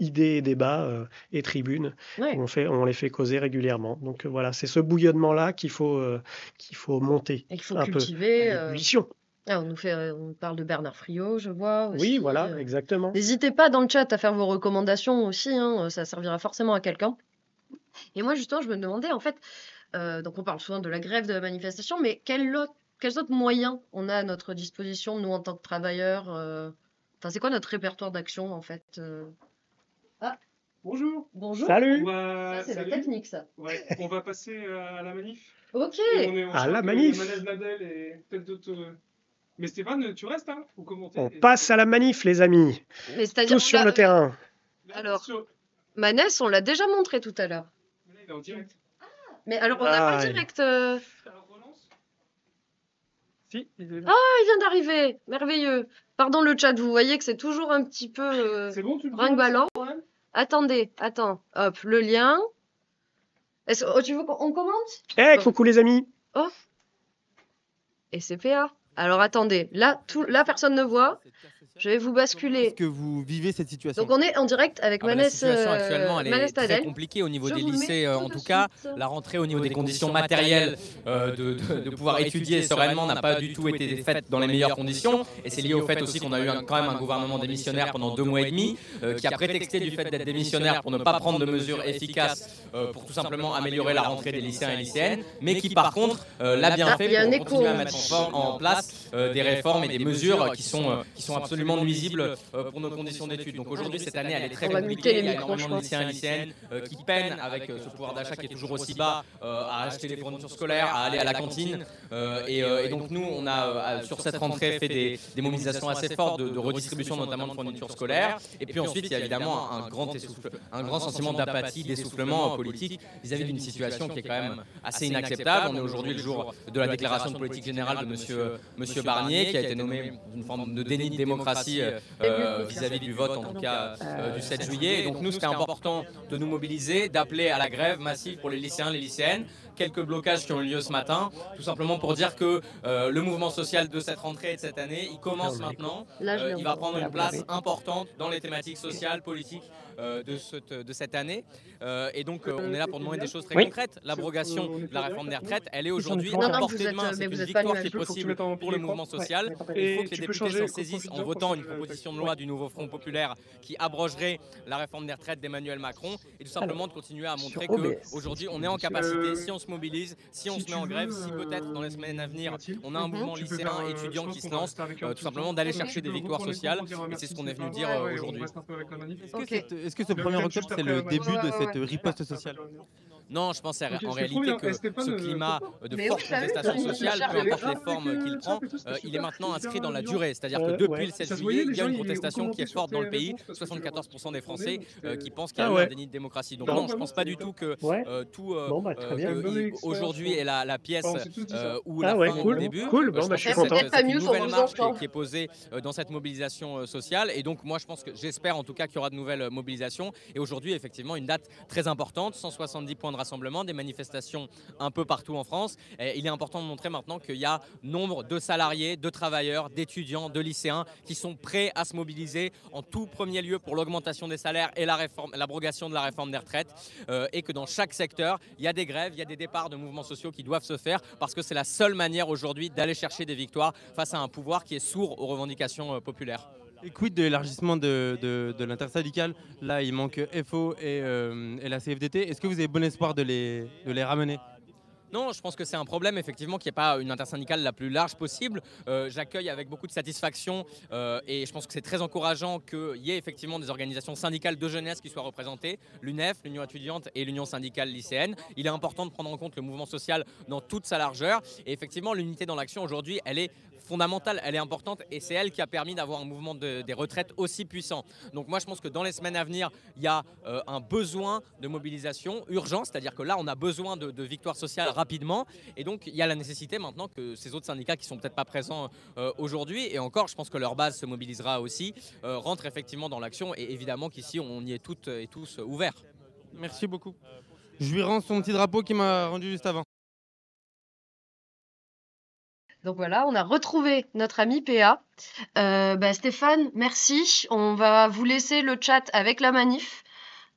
idées et débats et tribunes Ouais. où on les fait causer régulièrement. Donc voilà, c'est ce bouillonnement-là qu'il faut monter Et qu'il faut un peu à cultiver. l'ébullition. On parle de Bernard Friot, je vois Oui, aussi. voilà, exactement. N'hésitez pas dans le chat à faire vos recommandations aussi, hein, ça servira forcément à quelqu'un. Et moi, justement, je me demandais, en fait, donc on parle souvent de la grève, de la manifestation, mais quels autres moyens on a à notre disposition, nous, en tant que travailleurs Enfin, c'est quoi notre répertoire d'action, en fait Ah, Bonjour. bonjour. Salut! Ça, c'est des techniques, ça. Ouais, on va passer à la manif. Ok. Et on À choque, la manif. Manel Nadel et peut-être d'autres. Mais Stéphane, tu restes, hein, pour commenter. On passe à la manif, les amis. Mais c'est-à-dire, Tous sur le terrain. Alors, Manès, on l'a déjà montré tout à l'heure. Mais là, il est en direct. Mais alors, on n'a pas Ah, direct. Alors, relance. Si, il est là. Il vient d'arriver. Merveilleux. Pardon le chat, vous voyez que c'est toujours un petit peu C'est bon, tu le brinque-ballant. vois, ouais. Attendez, attends. Hop, le lien. Tu veux qu'on commente? Eh, coucou les amis. Et c'est PA. Alors attendez, là, personne ne voit. Je vais vous basculer. Est-ce que vous vivez cette situation? Donc on est en direct avec La Manès situation actuellement, elle Manès est très Tadel. compliquée au niveau Je des vous le mets lycées, tout en de tout cas. suite. La rentrée au niveau des conditions matérielles de pouvoir étudier sereinement n'a pas du tout été faite dans les meilleures conditions. Et c'est lié au fait aussi qu'on a eu quand même un gouvernement démissionnaire pendant 2 mois et demi, qui a prétexté du fait d'être démissionnaire pour ne pas prendre de mesures efficaces pour tout simplement améliorer la rentrée des lycéens et lycéennes, mais qui par contre l'a bien fait pour continuer à mettre en place des réformes et des mesures qui sont absolument nuisibles pour nos conditions d'études. Donc aujourd'hui, cette année, elle est très compliquée. Il y a énormément de lycéens et lycéennes qui peinent avec ce pouvoir d'achat qui est toujours aussi bas à acheter des fournitures scolaires, à aller à la cantine. Et donc nous, on a sur cette rentrée fait des mobilisations assez fortes de redistribution notamment de fournitures scolaires. Et puis ensuite, il y a évidemment un grand sentiment d'apathie, d'essoufflement politique vis-à-vis d'une situation qui est quand même assez inacceptable. On est aujourd'hui le jour de la déclaration de politique générale de monsieur Barnier, qui a été nommé d'une forme de déni de démocratie vis-à-vis du vote, en tout cas du 7 juillet. Et donc nous, c'était important de nous mobiliser, d'appeler à la grève massive pour les lycéens, les lycéennes. Quelques blocages qui ont eu lieu ce matin, tout simplement pour dire que le mouvement social de cette rentrée et de cette année, il commence maintenant. Il va prendre une place importante dans les thématiques sociales, politiques de cette année. Et donc on est là pour demander des choses très concrètes. L'abrogation de la réforme des retraites, elle est aujourd'hui à portée de main. C'est une victoire qui est possible pour le mouvement social. Il faut que les députés s'en saisissent en votant une proposition de loi du nouveau Front populaire qui abrogerait la réforme des retraites d'Emmanuel Macron, et tout simplement de continuer à montrer qu'aujourd'hui on est en capacité, si on se mobilise, si on se met en grève, si peut-être dans les semaines à venir on a un mouvement lycéen, étudiant qui se lance, tout simplement d'aller chercher des victoires sociales, et c'est ce qu'on est venu dire aujourd'hui. Est-ce que ce 1er octobre, c'est le début de cette riposte sociale? Non, je pense en réalité que ce climat de forte contestation sociale, peu importe les formes qu'il prend, il est maintenant inscrit dans la durée. C'est-à-dire que depuis le 7 juillet, il y a une contestation qui est forte dans le pays. 74% des Français qui pensent qu'il y a eu un déni de démocratie. Donc non, je ne pense pas du tout que aujourd'hui est la pièce où la fin au début. Je suis content. C'est une nouvelle marche qui est posée dans cette mobilisation sociale. Et donc moi, j'espère en tout cas qu'il y aura de nouvelles mobilisations. Et aujourd'hui, effectivement, une date très importante, 170 points de rassemblement, des manifestations un peu partout en France. Et il est important de montrer maintenant qu'il y a nombre de salariés, de travailleurs, d'étudiants, de lycéens qui sont prêts à se mobiliser en tout premier lieu pour l'augmentation des salaires et l'abrogation de la réforme des retraites, et que dans chaque secteur, il y a des grèves, il y a des départs de mouvements sociaux qui doivent se faire parce que c'est la seule manière aujourd'hui d'aller chercher des victoires face à un pouvoir qui est sourd aux revendications populaires. Et quid de l'élargissement de l'intersyndicale? Là, il manque FO et la CFDT. Est-ce que vous avez bon espoir de les ramener? Non, je pense que c'est un problème effectivement qu'il n'y ait pas une intersyndicale la plus large possible. J'accueille avec beaucoup de satisfaction et je pense que c'est très encourageant qu'il y ait effectivement des organisations syndicales de jeunesse qui soient représentées, l'UNEF, l'Union étudiante et l'Union syndicale lycéenne. Il est important de prendre en compte le mouvement social dans toute sa largeur, et effectivement l'unité dans l'action aujourd'hui, elle est fondamentale, elle est importante, et c'est elle qui a permis d'avoir un mouvement des retraites aussi puissant. Donc moi je pense que dans les semaines à venir, il y a un besoin de mobilisation urgent, c'est-à-dire que là on a besoin de victoires sociales rapidement, et donc il y a la nécessité maintenant que ces autres syndicats qui sont peut-être pas présents aujourd'hui, et encore je pense que leur base se mobilisera aussi, rentrent effectivement dans l'action, et évidemment qu'ici on y est toutes et tous ouverts. Merci beaucoup. Je lui rends son petit drapeau qu'il m'a rendu juste avant. Donc voilà, on a retrouvé notre ami PA. Stéphane, merci. On va vous laisser le chat avec la manif.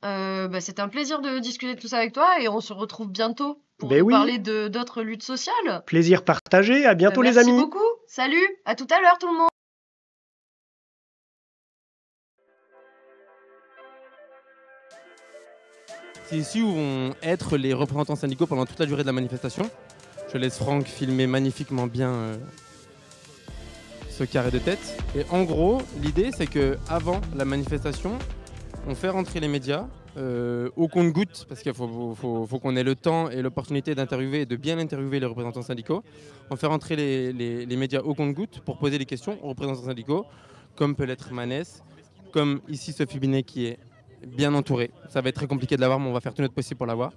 C'était un plaisir de discuter de tout ça avec toi, et on se retrouve bientôt pour nous parler d'autres luttes sociales. Plaisir partagé, à bientôt les amis. Merci beaucoup, salut, à tout à l'heure tout le monde. C'est ici où vont être les représentants syndicaux pendant toute la durée de la manifestation. Je laisse Franck filmer magnifiquement bien ce carré de tête. Et en gros, l'idée c'est que avant la manifestation, on fait rentrer les médias au compte-gouttes, parce qu'il faut qu'on ait le temps et l'opportunité d'interviewer et de bien interviewer les représentants syndicaux. On fait rentrer les médias au compte-gouttes pour poser des questions aux représentants syndicaux, comme peut l'être Manès, comme ici Sophie Binet qui est bien entourée. Ça va être très compliqué de l'avoir, mais on va faire tout notre possible pour l'avoir.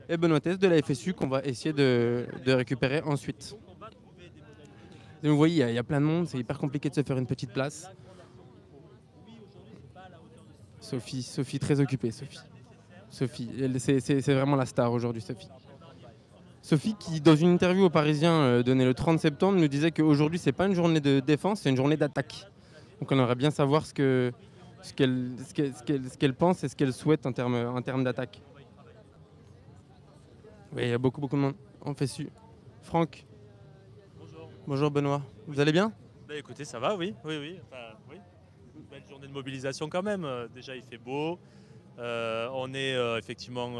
Et Benoît Tess de la FSU qu'on va essayer de récupérer ensuite. Et vous voyez, il y a plein de monde, c'est hyper compliqué de se faire une petite place. Sophie très occupée, Sophie, c'est vraiment la star aujourd'hui, Sophie. Sophie qui, dans une interview au Parisien donnée le 30 septembre, nous disait qu'aujourd'hui, c'est pas une journée de défense, c'est une journée d'attaque. Donc on aimerait bien savoir ce qu'elle pense et ce qu'elle souhaite en termes d'attaque. Oui, il y a beaucoup de monde. On fait su. Franck. Bonjour. Bonjour Benoît. Vous allez bien? Bah écoutez, ça va, oui. Enfin, oui. Belle journée de mobilisation quand même. Déjà, il fait beau. On est effectivement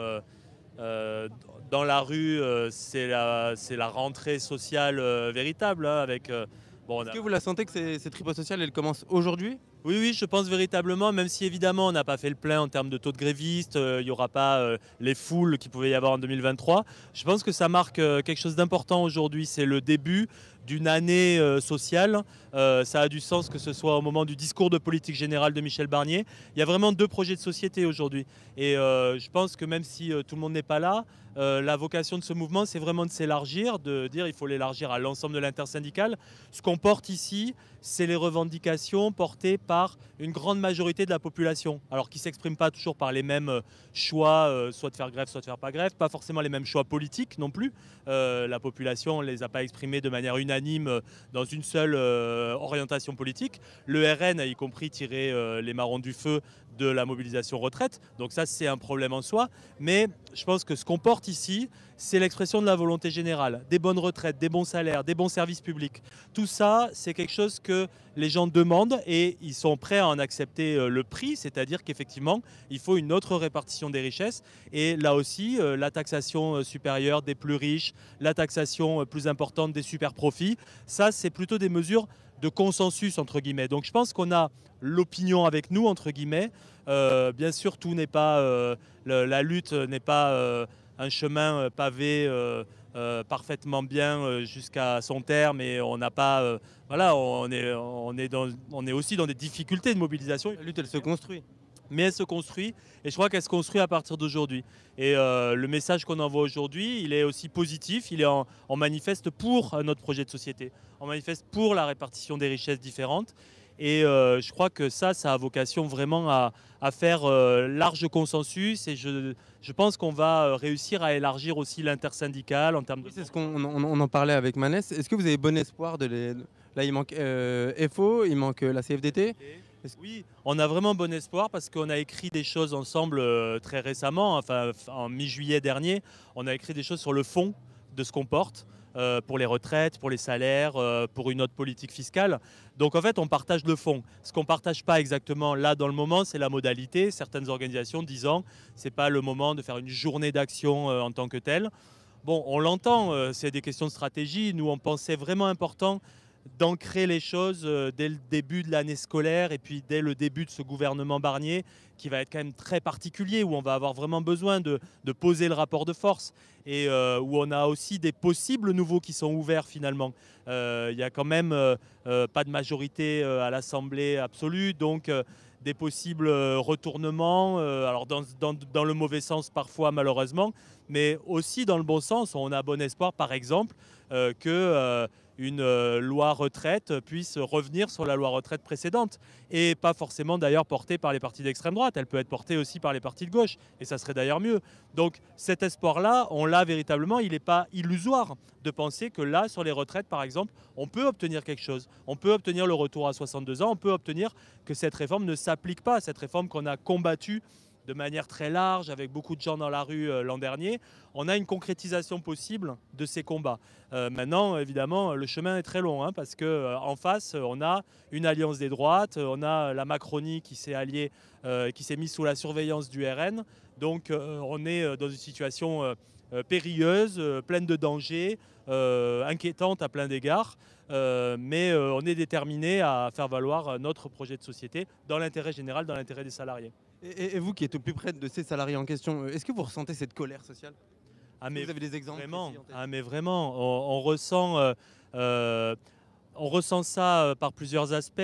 dans la rue. C'est la rentrée sociale véritable. Avec, Est-ce que vous la sentez que cette riposte sociale, elle commence aujourd'hui? Oui, je pense véritablement, même si évidemment on n'a pas fait le plein en termes de taux de grévistes, il n'y aura pas les foules qu'il pouvait y avoir en 2023. Je pense que ça marque quelque chose d'important aujourd'hui, c'est le début d'une année sociale. Ça a du sens que ce soit au moment du discours de politique générale de Michel Barnier. Il y a vraiment 2 projets de société aujourd'hui. Et je pense que même si tout le monde n'est pas là, la vocation de ce mouvement, c'est vraiment de s'élargir, de dire il faut l'élargir à l'ensemble de l'intersyndicale. Ce qu'on porte ici, c'est les revendications portées par une grande majorité de la population. Alors qui ne s'expriment pas toujours par les mêmes choix, soit de faire grève, soit de faire pas grève, pas forcément les mêmes choix politiques non plus. La population ne les a pas exprimés de manière unanime dans une seule orientation politique. Le RN a y compris tiré les marrons du feu de la mobilisation retraite. Donc ça, c'est un problème en soi. Mais je pense que ce qu'on porte ici, c'est l'expression de la volonté générale. Des bonnes retraites, des bons salaires, des bons services publics. Tout ça, c'est quelque chose que les gens demandent et ils sont prêts à en accepter le prix. C'est-à-dire qu'effectivement, il faut une autre répartition des richesses. Et là aussi, la taxation supérieure des plus riches, la taxation plus importante des super profits, ça, c'est plutôt des mesures de consensus, entre guillemets. Donc je pense qu'on a l'opinion avec nous, entre guillemets. Bien sûr, tout n'est pas... la lutte n'est pas un chemin pavé parfaitement bien jusqu'à son terme et on n'a pas... voilà, on est aussi dans des difficultés de mobilisation. La lutte, elle se construit. Mais elle se construit et je crois qu'elle se construit à partir d'aujourd'hui. Et le message qu'on envoie aujourd'hui, il est aussi positif, il est en manifeste pour notre projet de société, en manifeste pour la répartition des richesses différentes. Et je crois que ça a vocation vraiment à faire large consensus et je pense qu'on va réussir à élargir aussi l'intersyndicale en termes de... Oui, c'est ce qu'on en parlait avec Manès. Est-ce que vous avez bon espoir Là, il manque FO, il manque la CFDT. Oui, on a vraiment bon espoir parce qu'on a écrit des choses ensemble très récemment, enfin en mi-juillet dernier, on a écrit des choses sur le fond de ce qu'on porte pour les retraites, pour les salaires, pour une autre politique fiscale. Donc en fait, on partage le fond. Ce qu'on ne partage pas exactement là dans le moment, c'est la modalité. Certaines organisations disant c'est pas le moment de faire une journée d'action en tant que telle. Bon, on l'entend, c'est des questions de stratégie. Nous, on pensait vraiment important d'ancrer les choses dès le début de l'année scolaire et puis dès le début de ce gouvernement Barnier qui va être quand même très particulier, où on va avoir vraiment besoin de poser le rapport de force et où on a aussi des possibles nouveaux qui sont ouverts finalement. Il n'y a quand même pas de majorité à l'Assemblée absolue, donc des possibles retournements, alors dans le mauvais sens parfois malheureusement, mais aussi dans le bon sens. On a bon espoir par exemple que une loi retraite puisse revenir sur la loi retraite précédente et pas forcément d'ailleurs portée par les partis d'extrême droite, elle peut être portée aussi par les partis de gauche et ça serait d'ailleurs mieux. Donc cet espoir-là, on l'a véritablement, il n'est pas illusoire de penser que là, sur les retraites par exemple, on peut obtenir quelque chose. On peut obtenir le retour à 62 ans, on peut obtenir que cette réforme ne s'applique pas, cette réforme qu'on a combattue de manière très large, avec beaucoup de gens dans la rue l'an dernier. On a une concrétisation possible de ces combats. Maintenant, évidemment, le chemin est très long, hein, parce qu'en face, on a une alliance des droites, on a la Macronie qui s'est alliée, qui s'est mise sous la surveillance du RN. Donc on est dans une situation périlleuse, pleine de dangers, inquiétante à plein d'égards. Mais on est déterminé à faire valoir notre projet de société dans l'intérêt général, dans l'intérêt des salariés. Et vous qui êtes au plus près de ces salariés en question, est-ce que vous ressentez cette colère sociale? Ah, mais Vous avez des exemples vraiment, précis en tête? ah, mais vraiment, on ressent ça par plusieurs aspects.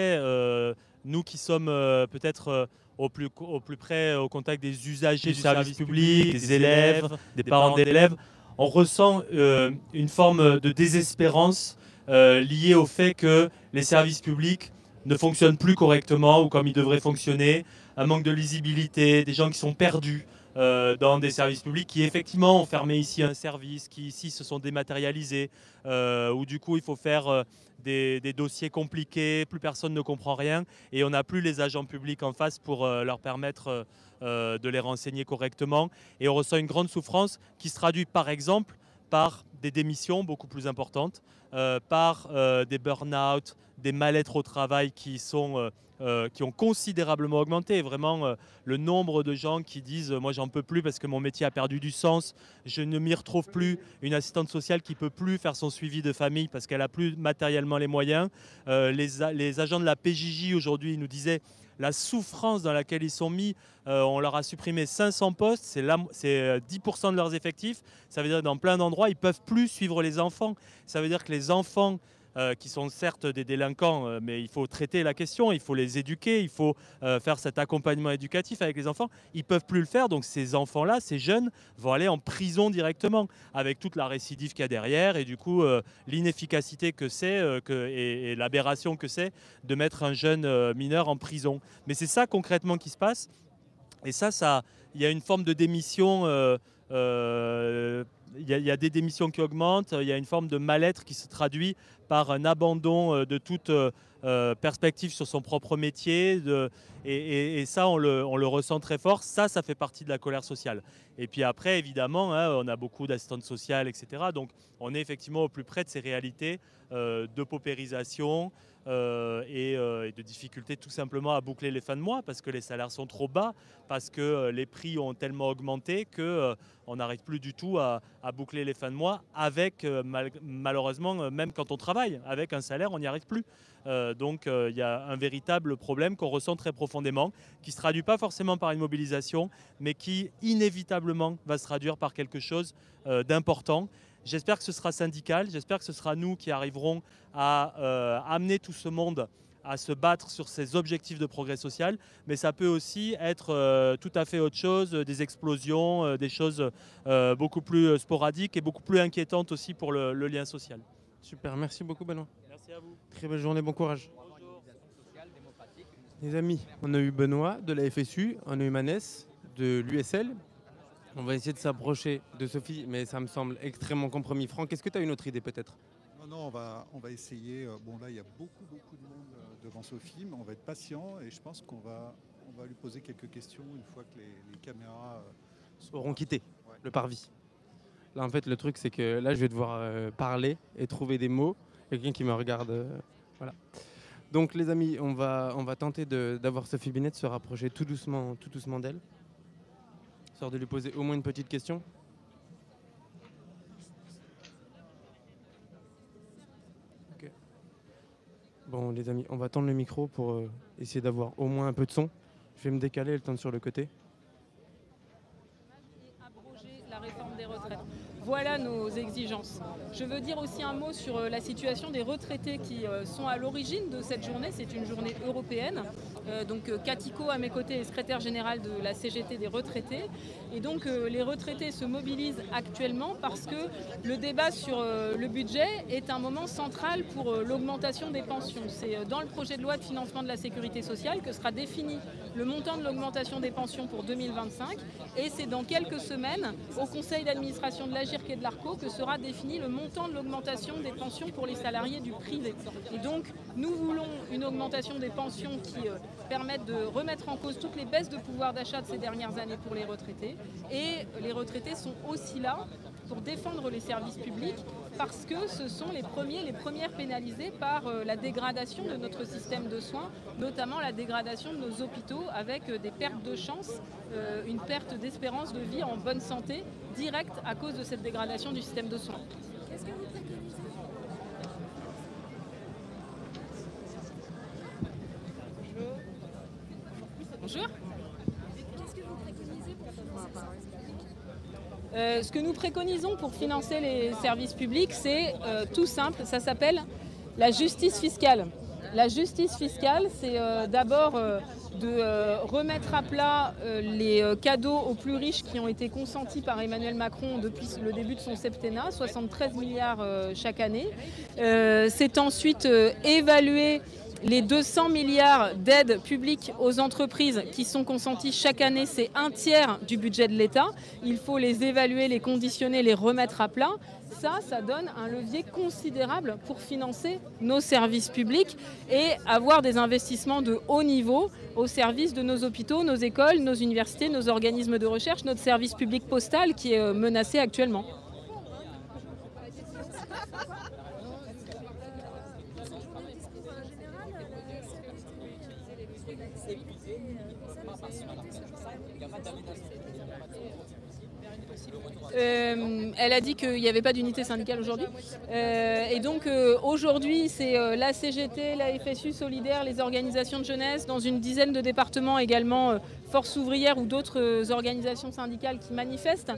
Nous qui sommes peut-être au plus près, au contact des usagers du service public, des élèves, des parents d'élèves, on ressent une forme de désespérance liée au fait que les services publics ne fonctionnent plus correctement ou comme ils devraient fonctionner, un manque de lisibilité, des gens qui sont perdus dans des services publics qui effectivement ont fermé ici un service, qui ici se sont dématérialisés, où du coup il faut faire des dossiers compliqués, plus personne ne comprend rien et on n'a plus les agents publics en face pour leur permettre de les renseigner correctement. Et on ressent une grande souffrance qui se traduit par exemple par des démissions beaucoup plus importantes, par des burn-out, des mal-être au travail qui ont considérablement augmenté. Vraiment, le nombre de gens qui disent moi j'en peux plus parce que mon métier a perdu du sens, je ne m'y retrouve plus. Une assistante sociale qui peut plus faire son suivi de famille parce qu'elle a plus matériellement les moyens. Les agents de la PJJ aujourd'hui nous disaient la souffrance dans laquelle ils sont mis. On leur a supprimé 500 postes, c'est 10% de leurs effectifs. Ça veut dire que dans plein d'endroits, ils ne peuvent plus suivre les enfants. Ça veut dire que les enfants qui sont certes des délinquants, mais il faut traiter la question, il faut les éduquer, il faut faire cet accompagnement éducatif avec les enfants. Ils ne peuvent plus le faire, donc ces enfants-là, ces jeunes, vont aller en prison directement, avec toute la récidive qu'il y a derrière, et du coup, l'inefficacité que c'est et l'aberration que c'est de mettre un jeune mineur en prison. Mais c'est ça concrètement qui se passe, et ça il y a une forme de démission. Il y a des démissions qui augmentent, il y a une forme de mal-être qui se traduit par un abandon de toute perspective sur son propre métier. Et ça, on le ressent très fort. Ça fait partie de la colère sociale. Et puis après, évidemment, on a beaucoup d'assistantes sociales, etc. Donc on est effectivement au plus près de ces réalités de paupérisation et de difficultés tout simplement à boucler les fins de mois parce que les salaires sont trop bas, parce que les prix ont tellement augmenté que on n'arrive plus du tout à boucler les fins de mois avec, malheureusement, même quand on travaille, avec un salaire, on n'y arrive plus. Donc il y a un véritable problème qu'on ressent très profondément, qui ne se traduit pas forcément par une mobilisation, mais qui inévitablement va se traduire par quelque chose d'important. J'espère que ce sera syndical, j'espère que ce sera nous qui arriverons à amener tout ce monde à se battre sur ces objectifs de progrès social, mais ça peut aussi être tout à fait autre chose, des explosions, des choses beaucoup plus sporadiques et beaucoup plus inquiétantes aussi pour le lien social. Super, merci beaucoup Benoît. Merci à vous. Très belle journée, bon courage. Bonjour. Les amis, on a eu Benoît de la FSU, on a eu Manès de l'USL. On va essayer de s'approcher de Sophie, mais ça me semble extrêmement compromis. Franck, est-ce que tu as une autre idée peut-être? Non, on va essayer. Bon, là, il y a beaucoup de monde devant Sophie, mais on va être patient et je pense qu'on va lui poser quelques questions une fois que les caméras Auront quitté Ouais. le parvis. Là, en fait, le truc, c'est que là, je vais devoir parler et trouver des mots. Quelqu'un qui me regarde. Voilà. Donc, les amis, on va tenter d'avoir Sophie Binet se rapprocher tout doucement d'elle. Histoire de lui poser au moins une petite question. Ok. Bon, les amis, on va tendre le micro pour essayer d'avoir au moins un peu de son. Je vais me décaler et le tendre sur le côté. Abroger la réforme des retraites. Voilà nos exigences. Je veux dire aussi un mot sur la situation des retraités qui sont à l'origine de cette journée. C'est une journée européenne. Donc Catiko à mes côtés est secrétaire général de la CGT des retraités. Et donc les retraités se mobilisent actuellement parce que le débat sur le budget est un moment central pour l'augmentation des pensions. C'est dans le projet de loi de financement de la sécurité sociale que sera défini le montant de l'augmentation des pensions pour 2025. Et c'est dans quelques semaines au conseil d'administration de l'AGIRC et de l'ARCO que sera défini le montant de l'augmentation des pensions pour les salariés du privé. Et donc nous voulons une augmentation des pensions qui permettent de remettre en cause toutes les baisses de pouvoir d'achat de ces dernières années pour les retraités. Et les retraités sont aussi là pour défendre les services publics parce que ce sont les premières pénalisés par la dégradation de notre système de soins, notamment la dégradation de nos hôpitaux avec des pertes de chance, une perte d'espérance de vie en bonne santé directe à cause de cette dégradation du système de soins. Qu'est-ce que vous préconisez ? Bonjour. Ce que nous préconisons pour financer les services publics, c'est tout simple, ça s'appelle la justice fiscale. La justice fiscale, c'est d'abord de remettre à plat les cadeaux aux plus riches qui ont été consentis par Emmanuel Macron depuis le début de son septennat, 73 milliards chaque année. C'est ensuite évaluer les 200 milliards d'aides publiques aux entreprises qui sont consenties chaque année, c'est 1/3 du budget de l'État. Il faut les évaluer, les conditionner, les remettre à plat. Ça donne un levier considérable pour financer nos services publics et avoir des investissements de haut niveau au service de nos hôpitaux, nos écoles, nos universités, nos organismes de recherche, notre service public postal qui est menacé actuellement. Elle a dit qu'il n'y avait pas d'unité syndicale aujourd'hui. Et donc aujourd'hui, c'est la CGT, la FSU Solidaire, les organisations de jeunesse, dans une dizaine de départements également, Force ouvrière ou d'autres organisations syndicales qui manifestent.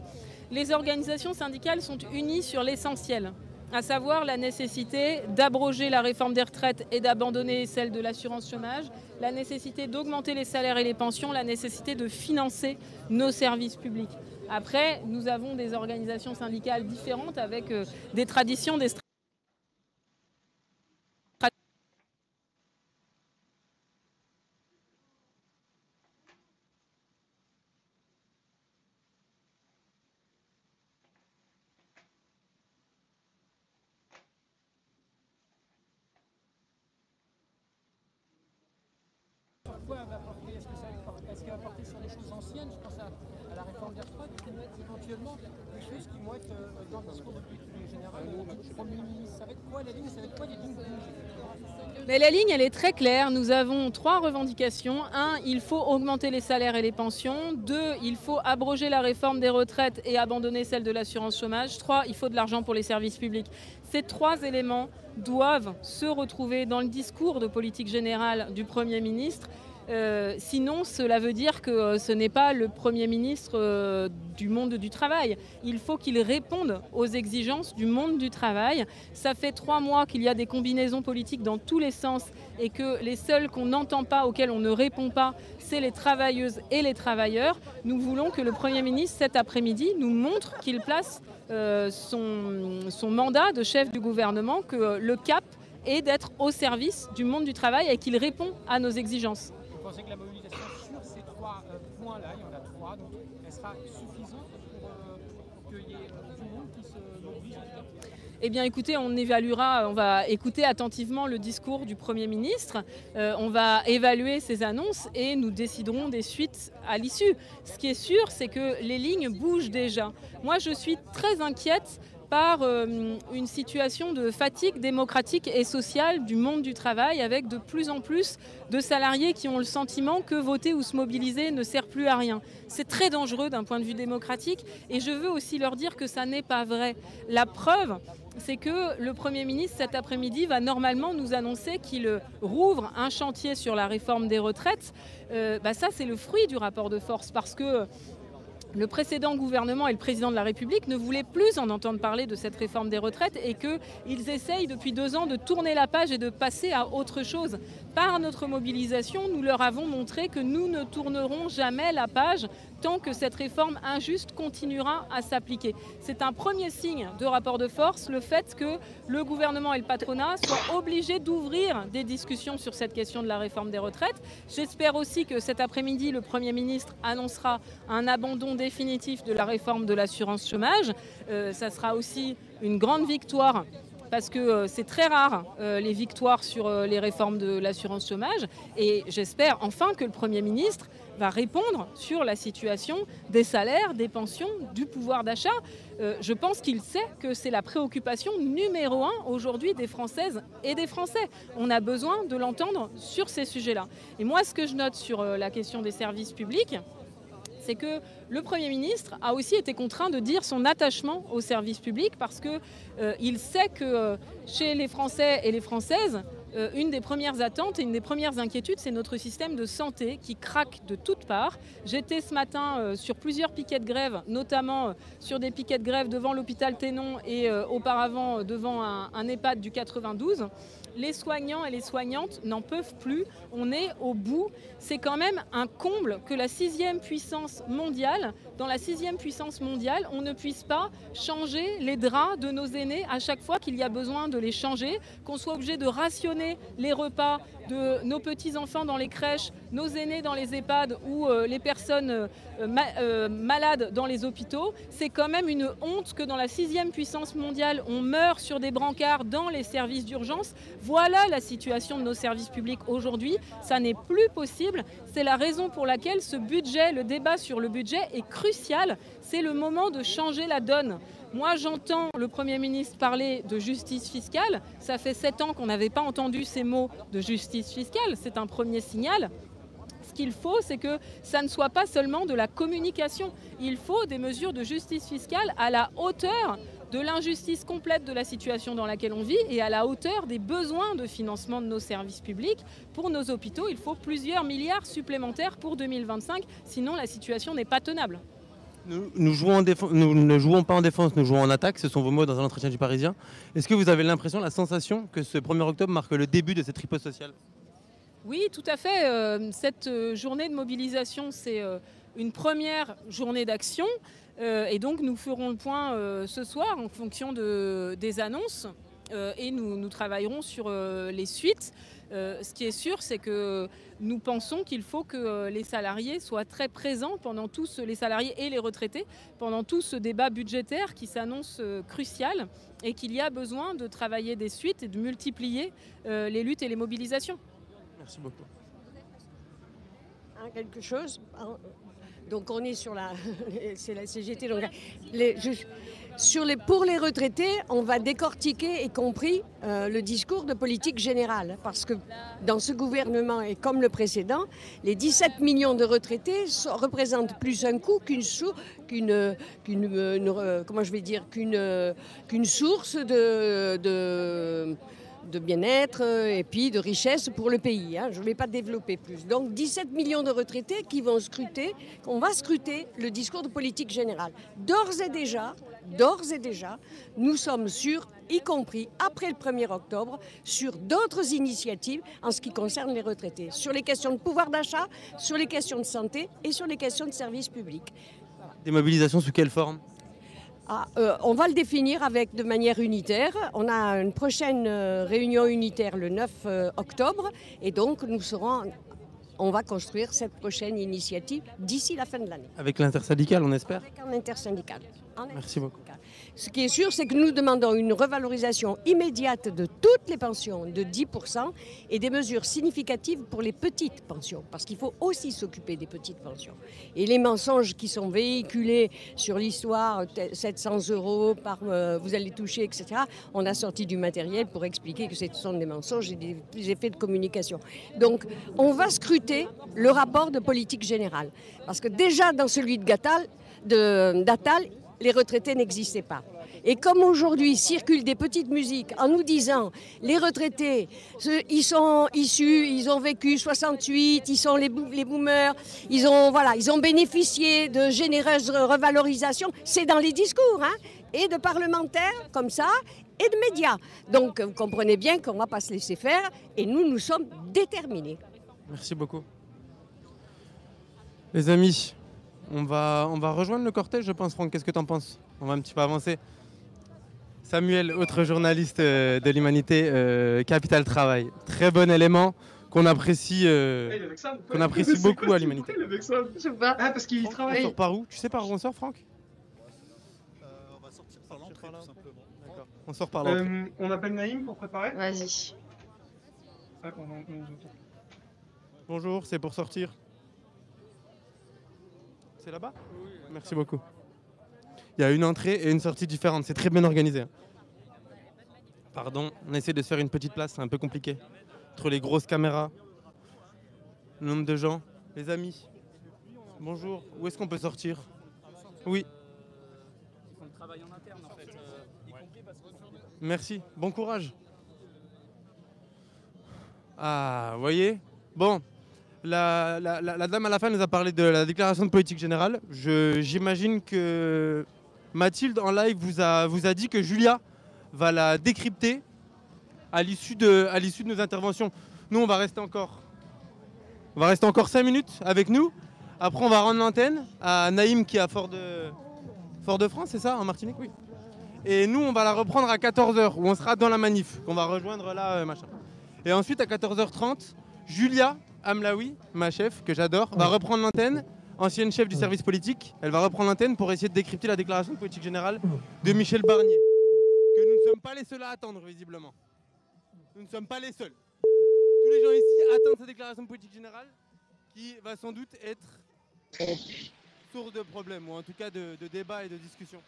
Les organisations syndicales sont unies sur l'essentiel, à savoir la nécessité d'abroger la réforme des retraites et d'abandonner celle de l'assurance chômage, la nécessité d'augmenter les salaires et les pensions, la nécessité de financer nos services publics. Après, nous avons des organisations syndicales différentes avec des traditions, des stratégies. Est-ce qu'elle va porter sur des choses anciennes? Je pense à la réforme des retraites, éventuellement des choses qui vont être dans le discours de politique générale du Premier ministre. Ça va être quoi la ligne? Ça va être quoi les lignes rouges? Mais la ligne, elle est très claire. Nous avons 3 revendications. 1, il faut augmenter les salaires et les pensions. 2, il faut abroger la réforme des retraites et abandonner celle de l'assurance chômage. 3, il faut de l'argent pour les services publics. Ces 3 éléments doivent se retrouver dans le discours de politique générale du Premier ministre. Sinon, cela veut dire que ce n'est pas le Premier ministre du monde du travail. Il faut qu'il réponde aux exigences du monde du travail. Ça fait 3 mois qu'il y a des combinaisons politiques dans tous les sens et que les seuls qu'on n'entend pas, auxquels on ne répond pas, c'est les travailleuses et les travailleurs. Nous voulons que le Premier ministre, cet après-midi, nous montre qu'il place son mandat de chef du gouvernement, que le cap est d'être au service du monde du travail et qu'il répond à nos exigences. Vous pensez que la mobilisation sur ces 3 points-là, il y en a 3, donc elle sera suffisante pour qu'il y ait du monde qui se mobilise? Eh bien écoutez, on va écouter attentivement le discours du Premier ministre, on va évaluer ses annonces et nous déciderons des suites à l'issue. Ce qui est sûr, c'est que les lignes bougent déjà. Moi, je suis très inquiète par une situation de fatigue démocratique et sociale du monde du travail, avec de plus en plus de salariés qui ont le sentiment que voter ou se mobiliser ne sert plus à rien. C'est très dangereux d'un point de vue démocratique et je veux aussi leur dire que ça n'est pas vrai. La preuve, c'est que le Premier ministre, cet après-midi, va normalement nous annoncer qu'il rouvre un chantier sur la réforme des retraites. Ça, c'est le fruit du rapport de force, parce que le précédent gouvernement et le président de la République ne voulaient plus en entendre parler de cette réforme des retraites et qu'ils essayent depuis 2 ans de tourner la page et de passer à autre chose. Par notre mobilisation, nous leur avons montré que nous ne tournerons jamais la page tant que cette réforme injuste continuera à s'appliquer. C'est un premier signe de rapport de force, le fait que le gouvernement et le patronat soient obligés d'ouvrir des discussions sur cette question de la réforme des retraites. J'espère aussi que cet après-midi, le Premier ministre annoncera un abandon définitif de la réforme de l'assurance chômage. Ça sera aussi une grande victoire, parce que c'est très rare les victoires sur les réformes de l'assurance chômage. Et j'espère enfin que le Premier ministre va répondre sur la situation des salaires, des pensions, du pouvoir d'achat. Je pense qu'il sait que c'est la préoccupation numéro 1 aujourd'hui des Françaises et des Français. On a besoin de l'entendre sur ces sujets-là. Et moi, ce que je note sur la question des services publics, c'est que le Premier ministre a aussi été contraint de dire son attachement au service public, parce qu'il sait que chez les Français et les Françaises, une des premières attentes et une des premières inquiétudes, c'est notre système de santé qui craque de toutes parts. J'étais ce matin sur plusieurs piquets de grève, notamment sur des piquets de grève devant l'hôpital Ténon et auparavant devant un EHPAD du 92. Les soignants et les soignantes n'en peuvent plus. On est au bout. C'est quand même un comble que la 6e puissance mondiale, dans la 6e puissance mondiale, on ne puisse pas changer les draps de nos aînés à chaque fois qu'il y a besoin de les changer, qu'on soit obligé de rationner les repas de nos petits-enfants dans les crèches, nos aînés dans les EHPAD ou les personnes malades dans les hôpitaux. C'est quand même une honte que dans la 6e puissance mondiale, on meurt sur des brancards dans les services d'urgence. Voilà la situation de nos services publics aujourd'hui. Ça n'est plus possible. C'est la raison pour laquelle ce budget, le débat sur le budget est crucial. C'est le moment de changer la donne. Moi, j'entends le Premier ministre parler de justice fiscale. Ça fait 7 ans qu'on n'avait pas entendu ces mots de justice fiscale. C'est un premier signal. Ce qu'il faut, c'est que ça ne soit pas seulement de la communication. Il faut des mesures de justice fiscale à la hauteur de l'injustice complète de la situation dans laquelle on vit et à la hauteur des besoins de financement de nos services publics. Pour nos hôpitaux, il faut plusieurs milliards supplémentaires pour 2025, sinon la situation n'est pas tenable. Nous ne jouons pas en défense, nous jouons en attaque. Ce sont vos mots dans un entretien du Parisien. Est-ce que vous avez l'impression, la sensation que ce 1er octobre marque le début de cette riposte sociale ? Oui, tout à fait. Cette journée de mobilisation, c'est une première journée d'action. Et donc, nous ferons le point ce soir en fonction des annonces. Et nous travaillerons sur les suites. Ce qui est sûr, c'est que nous pensons qu'il faut que les salariés soient très présents pendant les salariés et les retraités, pendant tout ce débat budgétaire qui s'annonce crucial et qu'il y a besoin de travailler des suites et de multiplier les luttes et les mobilisations. Merci beaucoup. Quelque chose. Donc on est sur c'est la CGT. Donc pour les retraités, on va décortiquer, y compris le discours de politique générale. Parce que dans ce gouvernement, et comme le précédent, les 17 millions de retraités représentent plus un coût qu'une source de bien-être et puis de richesse pour le pays. Je ne vais pas développer plus. Donc 17 millions de retraités qui vont scruter, on va scruter le discours de politique générale. D'ores et déjà, nous sommes sûrs, y compris après le 1er octobre, sur d'autres initiatives en ce qui concerne les retraités, sur les questions de pouvoir d'achat, sur les questions de santé et sur les questions de services publics. Voilà. Des mobilisations sous quelle forme ? On va le définir de manière unitaire. On a une prochaine réunion unitaire le 9 octobre et donc on va construire cette prochaine initiative d'ici la fin de l'année. Avec l'intersyndicale, on espère ? Avec un intersyndicale. Merci beaucoup. Ce qui est sûr, c'est que nous demandons une revalorisation immédiate de toutes les pensions de 10% et des mesures significatives pour les petites pensions, parce qu'il faut aussi s'occuper des petites pensions. Et les mensonges qui sont véhiculés sur l'histoire, 700 € vous allez toucher, etc., on a sorti du matériel pour expliquer que ce sont des mensonges et des effets de communication. Donc, on va scruter le rapport de politique générale, parce que déjà dans celui d'Attal, les retraités n'existaient pas. Et comme aujourd'hui circulent des petites musiques en nous disant les retraités, ils ont vécu 68, ils sont les boomers, ils ont bénéficié de généreuses revalorisations, c'est dans les discours, et de parlementaires comme ça, et de médias. Donc vous comprenez bien qu'on ne va pas se laisser faire, et nous sommes déterminés. Merci beaucoup. Les amis, on va rejoindre le cortège, je pense. Franck, qu'est-ce que tu en penses ? On va un petit peu avancer. Samuel, autre journaliste de l'Humanité, Capital Travail. Très bon élément qu'on apprécie, beaucoup à l'Humanité. Parce qu'il travaille. On sort par où ? Tu sais par où on sort, Franck ? On va sortir par l'entrée, tout simplement. D'accord. On sort par l'entrée. On appelle Naïm pour préparer ? Vas-y. Bonjour, c'est pour sortir. C'est là-bas ? Oui. Merci beaucoup. Il y a une entrée et une sortie différentes. C'est très bien organisé. Pardon, on essaie de se faire une petite place. C'est un peu compliqué. Entre les grosses caméras, le nombre de gens. Les amis, bonjour. Où est-ce qu'on peut sortir ? Oui. On travaille en interne en fait. Y compris parce que... Merci. Bon courage. Ah, vous voyez. Bon, la dame à la fin nous a parlé de la déclaration de politique générale. J'imagine que Mathilde en live vous a dit que Julia va la décrypter à l'issue de nos interventions. Nous, on va rester encore 5 minutes avec nous. Après, on va rendre l'antenne à Naïm qui est à Fort-de-France, c'est ça, en Martinique? Oui. Et nous, on va la reprendre à 14h, où on sera dans la manif, qu'on va rejoindre là, machin. Et ensuite, à 14h30, Julia Amlaoui, ma chef, que j'adore, va reprendre l'antenne, ancienne chef du service politique. Elle va reprendre l'antenne pour essayer de décrypter la déclaration de politique générale de Michel Barnier. Que nous ne sommes pas les seuls à attendre, visiblement. Nous ne sommes pas les seuls. Tous les gens ici attendent cette déclaration de politique générale qui va sans doute être source de problèmes, ou en tout cas de débats et de discussions.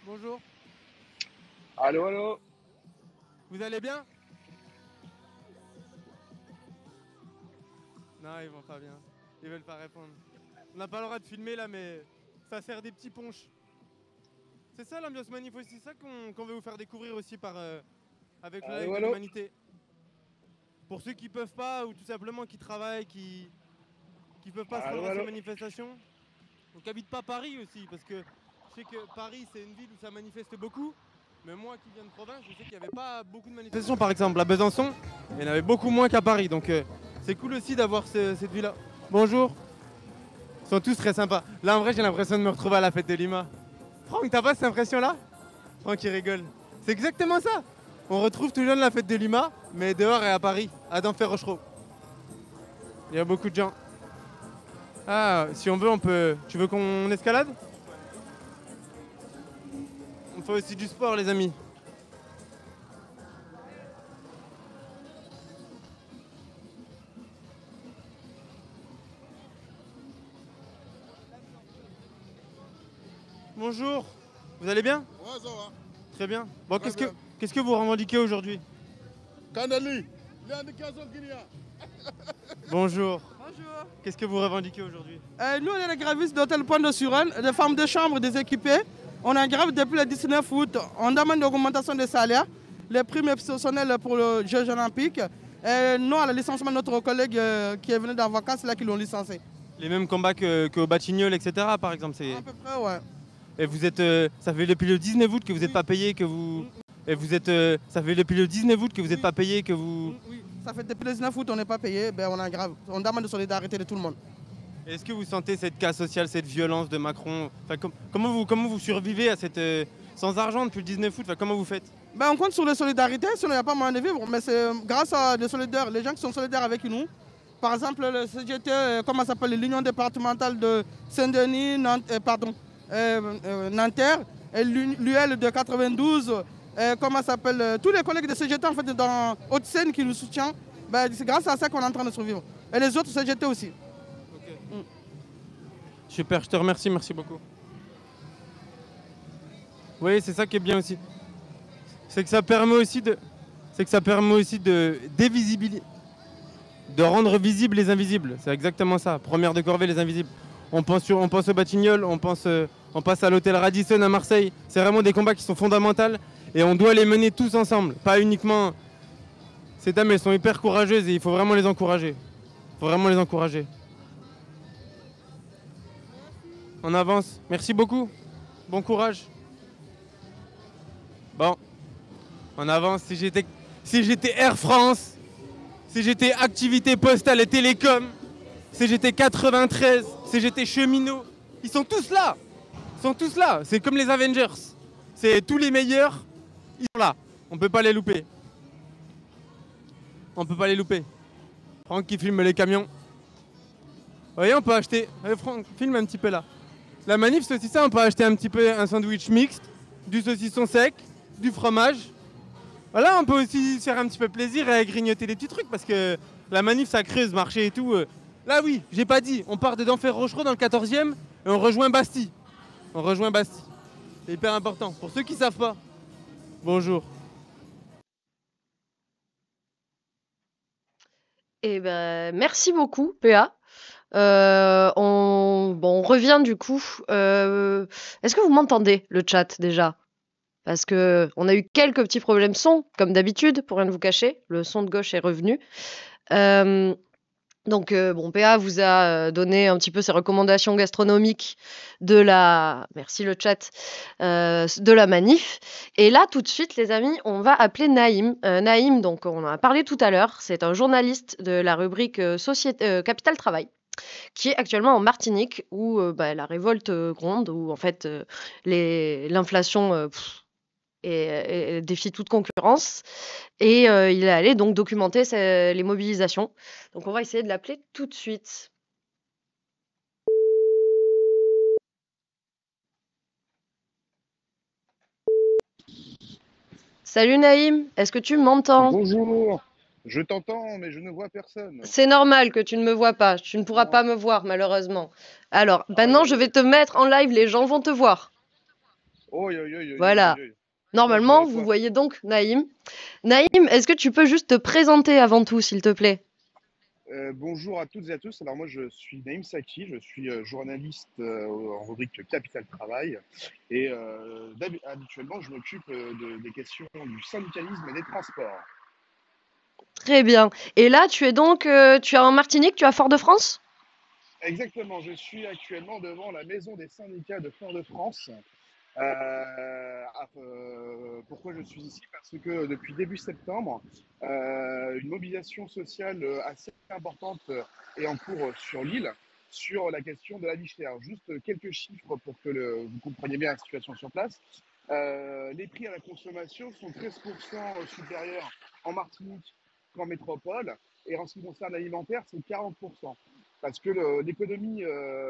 Bonjour. Allô, allô. Vous allez bien? Non, ils vont pas bien. Ils veulent pas répondre. On n'a pas le droit de filmer là, mais ça sert des petits punchs. C'est ça l'ambiance manif aussi, c'est ça qu'on veut vous faire découvrir aussi avec le live de l'humanité. Pour ceux qui peuvent pas, ou tout simplement qui travaillent, qui peuvent pas se rendre à ces manifestations. Donc habite pas Paris aussi, parce que je sais que Paris c'est une ville où ça manifeste beaucoup. Mais moi qui viens de province, je sais qu'il n'y avait pas beaucoup de manifestations. Par exemple, à Besançon, il y en avait beaucoup moins qu'à Paris. Donc c'est cool aussi d'avoir cette ville-là. Bonjour. Ils sont tous très sympas. Là, en vrai, j'ai l'impression de me retrouver à la fête de Lima. Franck, t'as pas cette impression-là? Franck, il rigole. C'est exactement ça. On retrouve toujours la fête de Lima, mais dehors et à Paris, à Denfert-Rochereau. Il y a beaucoup de gens. Ah, si on veut, on peut... Tu veux qu'on escalade? On fait aussi du sport, les amis. Bonjour, vous allez bien? Ouais, ça va. Très bien. Bon, qu'est-ce que vous revendiquez aujourd'hui? Kanali, l'indication guinéenne. Bonjour. Bonjour. Qu'est-ce que vous revendiquez aujourd'hui? Nous, on est les grévistes d'Hôtel Point de Suren, les femmes de chambre déséquipées. On est en grève depuis le 19 août. On demande une augmentation des salaires, les primes exceptionnelles pour le Jeux olympiques. Et non à le licenciement de notre collègue qui est venu en vacances, là, qui l'ont licencié. Les mêmes combats qu'au Batignolles, etc. par exemple. À peu près, ouais. Et vous êtes, ça fait depuis le 19 août que vous n'êtes pas payé, que vous... Et vous êtes, ça fait depuis le 19 août que vous n'êtes pas payé, que vous... Oui, ça fait depuis le 19 août on n'est pas payé, ben on est en grève. On demande de solidarité de tout le monde. Est-ce que vous sentez cette casse sociale, cette violence de Macron? Enfin, comment vous survivez à cette, sans argent depuis le 19 août? Enfin, comment vous faites? Ben, on compte sur la solidarité, sinon il n'y a pas moyen de vivre. Mais c'est grâce à des solidaires, les gens qui sont solidaires avec nous. Par exemple, le CGT, comment ça s'appelle, l'Union départementale de Saint-Denis, Nanterre, et l'UL de 92, comment ça s'appelle, tous les collègues de CGT en fait, dans Haute-Seine qui nous soutiennent. Ben, c'est grâce à ça qu'on est en train de survivre. Et les autres CGT aussi. Super, je te remercie, merci beaucoup. Oui, c'est ça qui est bien aussi. C'est que ça permet aussi de dévisibiliser, de rendre visibles les invisibles. C'est exactement ça. Première de corvée, les invisibles. On pense au Batignolles, on passe à l'hôtel Radisson à Marseille. C'est vraiment des combats qui sont fondamentaux et on doit les mener tous ensemble. Pas uniquement... Ces dames, elles sont hyper courageuses et il faut vraiment les encourager. Il faut vraiment les encourager. On avance. Merci beaucoup. Bon courage. Bon. On avance. Si j'étais Air France, si j'étais Activité Postale et Télécom, si j'étais 93, si j'étais cheminot, ils sont tous là. Ils sont tous là. C'est comme les Avengers. C'est tous les meilleurs. Ils sont là. On peut pas les louper. On peut pas les louper. Franck qui filme les camions. Vous voyez, on peut acheter... Franck, filme un petit peu là. La manif, c'est aussi ça. On peut acheter un petit peu un sandwich mixte, du saucisson sec, du fromage. Voilà, on peut aussi se faire un petit peu plaisir et grignoter des petits trucs parce que la manif, ça creuse, marché et tout. Là, oui, j'ai pas dit. On part de Denfert-Rochereau dans le 14e et on rejoint Bastille. On rejoint Bastille. C'est hyper important. Pour ceux qui savent pas. Bonjour. Eh ben, merci beaucoup, PA. On revient du coup. Est-ce que vous m'entendez, le chat, déjà? parce qu'on a eu quelques petits problèmes son, comme d'habitude, pour rien ne vous cacher. Le son de gauche est revenu. Donc, bon, PA vous a donné un petit peu ses recommandations gastronomiques merci le chat, de la manif. Et là, tout de suite, les amis, on va appeler Naïm. Naïm, donc, on en a parlé tout à l'heure, c'est un journaliste de la rubrique Capital Travail, qui est actuellement en Martinique, où la révolte gronde, où en fait, l'inflation défie toute concurrence. Et il est allé donc documenter les mobilisations. Donc on va essayer de l'appeler tout de suite. Salut Naïm, est-ce que tu m'entends? Bonjour, je t'entends, mais je ne vois personne. C'est normal que tu ne me vois pas. Tu ne pourras pas me voir, malheureusement. Alors, maintenant, je vais te mettre en live. Les gens vont te voir. Voilà. Normalement, vous voyez donc Naïm. Naïm, est-ce que tu peux juste te présenter avant tout, s'il te plaît? Bonjour à toutes et à tous. Alors moi, je suis Naïm Saki, je suis journaliste en rubrique Capital Travail. Et habituellement, je m'occupe des questions du syndicalisme et des transports. Très bien. Et là, tu es donc tu es en Martinique, tu es à Fort-de-France? Exactement, je suis actuellement devant la maison des syndicats de Fort-de-France. Pourquoi je suis ici? Parce que depuis début septembre, une mobilisation sociale assez importante est en cours sur l'île sur la question de la vie chère. Juste quelques chiffres pour que vous compreniez bien la situation sur place. Les prix à la consommation sont 13% supérieurs en Martinique qu'en métropole. Et en ce qui concerne l'alimentaire, c'est 40%. Parce que l'économie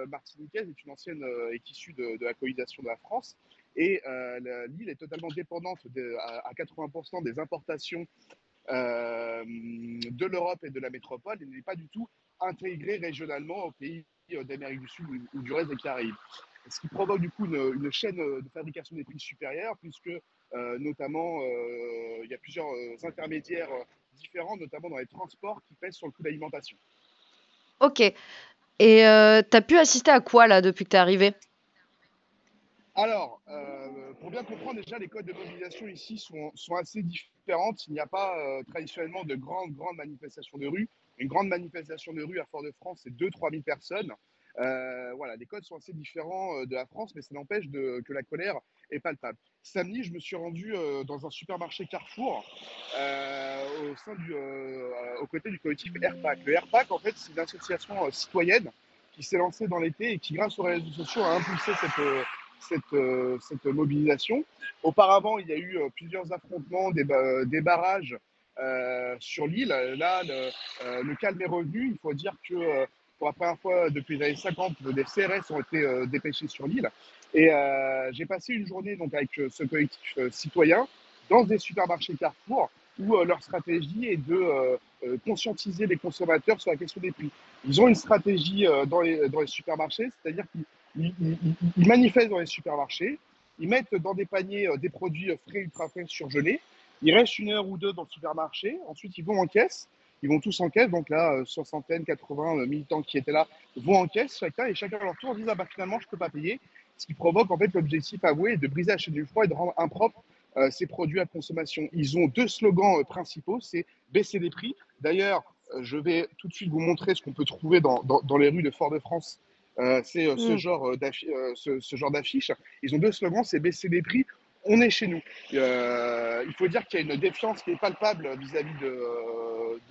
martiniquaise est issue de la colonisation de la France. Et l'île est totalement dépendante à 80% des importations de l'Europe et de la métropole. Et n'est pas du tout intégrée régionalement aux pays d'Amérique du Sud ou du reste des Caraïbes. Ce qui provoque du coup une chaîne de fabrication des prix supérieurs, puisque notamment il y a plusieurs intermédiaires différents, notamment dans les transports, qui pèsent sur le coût d'alimentation. Ok. Et tu as pu assister à quoi là depuis que tu es arrivé? Alors, pour bien comprendre, déjà, les codes de mobilisation ici sont assez différentes. Il n'y a pas traditionnellement de grandes manifestations de rue. Une grande manifestation de rue à Fort-de-France, c'est 2 000 à 3 000 personnes. Voilà, les codes sont assez différents de la France, mais ça n'empêche que la colère est palpable. Samedi, je me suis rendu dans un supermarché Carrefour aux côtés du collectif AirPack. Le AirPack, en fait, c'est une association citoyenne qui s'est lancée dans l'été et qui, grâce aux réseaux sociaux, a impulsé cette mobilisation. Auparavant, il y a eu plusieurs affrontements, des barrages sur l'île. Là, le calme est revenu. Il faut dire que pour la première fois depuis les années 50, des CRS ont été dépêchés sur l'île. Et j'ai passé une journée donc, avec ce collectif citoyen dans des supermarchés Carrefour où leur stratégie est de conscientiser les consommateurs sur la question des prix. Ils ont une stratégie dans les supermarchés, c'est-à-dire qu'ils manifestent dans les supermarchés, ils mettent dans des paniers des produits frais, ultra frais, surgelés, ils restent 1 heure ou 2 dans le supermarché, ensuite ils vont en caisse, ils vont tous en caisse, donc là, soixantaine, 80 militants qui étaient là vont en caisse chacun, et chacun à leur tour disent « Ah bah finalement, je ne peux pas payer », ce qui provoque en fait l'objectif avoué de briser la chaîne du froid et de rendre impropres ces produits à consommation. Ils ont 2 slogans principaux, c'est baisser les prix. D'ailleurs, je vais tout de suite vous montrer ce qu'on peut trouver dans les rues de Fort-de-France. C'est ce genre d'affiche. Ils ont 2 slogans, c'est baisser les prix, on est chez nous. Il faut dire qu'il y a une défiance qui est palpable vis-à-vis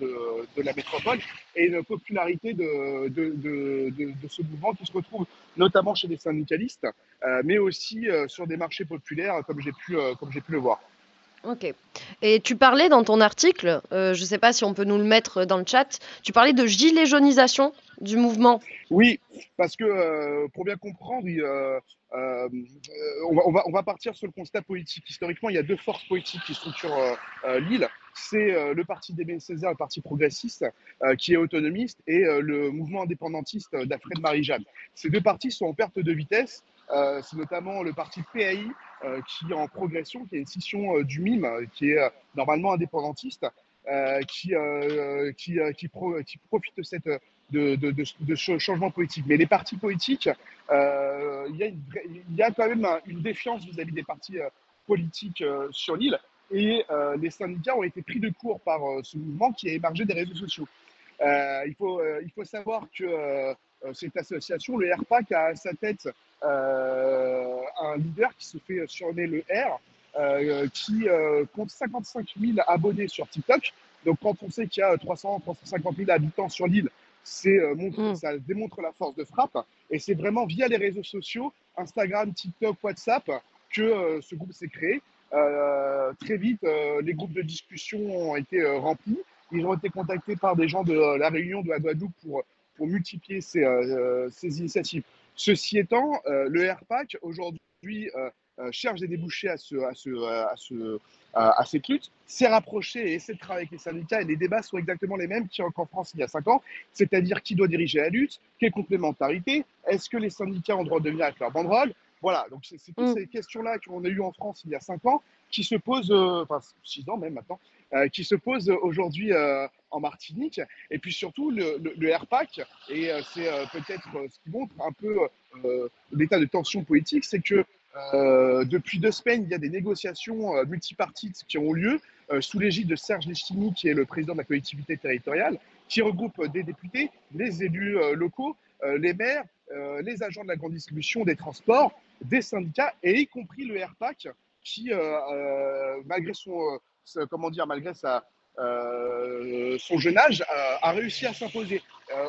de la métropole et une popularité de ce mouvement qui se retrouve notamment chez les syndicalistes, mais aussi sur des marchés populaires comme j'ai pu le voir. Ok. Et tu parlais dans ton article, je ne sais pas si on peut nous le mettre dans le chat, tu parlais de gilet jaunisation du mouvement. Oui, parce que pour bien comprendre, on va partir sur le constat politique. Historiquement, il y a 2 forces politiques qui structurent l'île. C'est le parti d'Aimé Césaire, le parti progressiste, qui est autonomiste, et le mouvement indépendantiste d'Alfred Marie-Jeanne. Ces 2 partis sont en perte de vitesse. C'est notamment le parti PAI qui est en progression, qui est une scission du MIM, qui est normalement indépendantiste, qui profite de ce changement politique. Mais les partis politiques, il y a quand même une défiance vis-à-vis des partis politique sur l'île. Et les syndicats ont été pris de court par ce mouvement qui a émergé des réseaux sociaux. Il faut savoir que cette association, le RPAC, a à sa tête un leader qui se fait surnommer le R, qui compte 55 000 abonnés sur TikTok. Donc quand on sait qu'il y a 350 000 habitants sur l'île, ça démontre la force de frappe. Et c'est vraiment via les réseaux sociaux, Instagram, TikTok, WhatsApp, que ce groupe s'est créé. Très vite, les groupes de discussion ont été remplis. Ils ont été contactés par des gens de la Réunion, de la Guadeloupe pour multiplier ces initiatives. Ceci étant, le RPAC aujourd'hui cherche des débouchés à cette lutte, s'est rapproché et essaie de travailler avec les syndicats, et les débats sont exactement les mêmes qu'en France il y a 5 ans, c'est-à-dire qui doit diriger la lutte, quelle complémentarité, est-ce que les syndicats ont le droit de venir avec leur banderole. Voilà, donc c'est toutes ces questions-là qu'on a eues en France il y a 5 ans qui se posent, enfin 6 ans même maintenant, qui se posent aujourd'hui en Martinique. Et puis surtout, le RPAC, et c'est peut-être ce qui montre un peu l'état de tension politique, c'est que depuis 2 semaines, il y a des négociations multipartites qui ont lieu sous l'égide de Serge Letchimy, qui est le président de la collectivité territoriale, qui regroupe des députés, les élus locaux, les maires, les agents de la grande distribution, des transports, des syndicats, et y compris le RPAC, qui, malgré son jeune âge, a réussi à s'imposer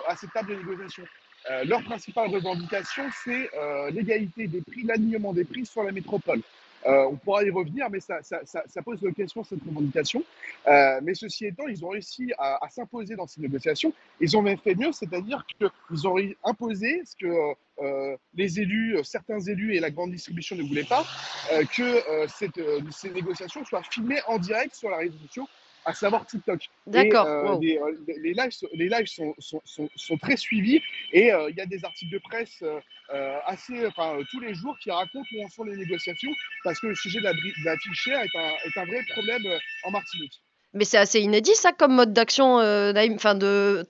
à cette table de négociation. Leur principale revendication, c'est l'égalité des prix, l'alignement des prix sur la métropole. On pourra y revenir, mais ça pose la question, cette revendication. Mais ceci étant, ils ont réussi à s'imposer dans ces négociations. Ils ont même fait mieux, c'est-à-dire qu'ils ont imposé ce que les élus, certains élus et la grande distribution ne voulaient pas, que ces négociations soient filmées en direct sur la réseaux sociaux, à savoir TikTok. D'accord. Et les lives sont très suivis, et il y a des articles de presse tous les jours qui racontent où en sont les négociations, parce que le sujet de la fichière est un vrai problème en Martinique. Mais c'est assez inédit ça comme mode d'action, Naïm, enfin de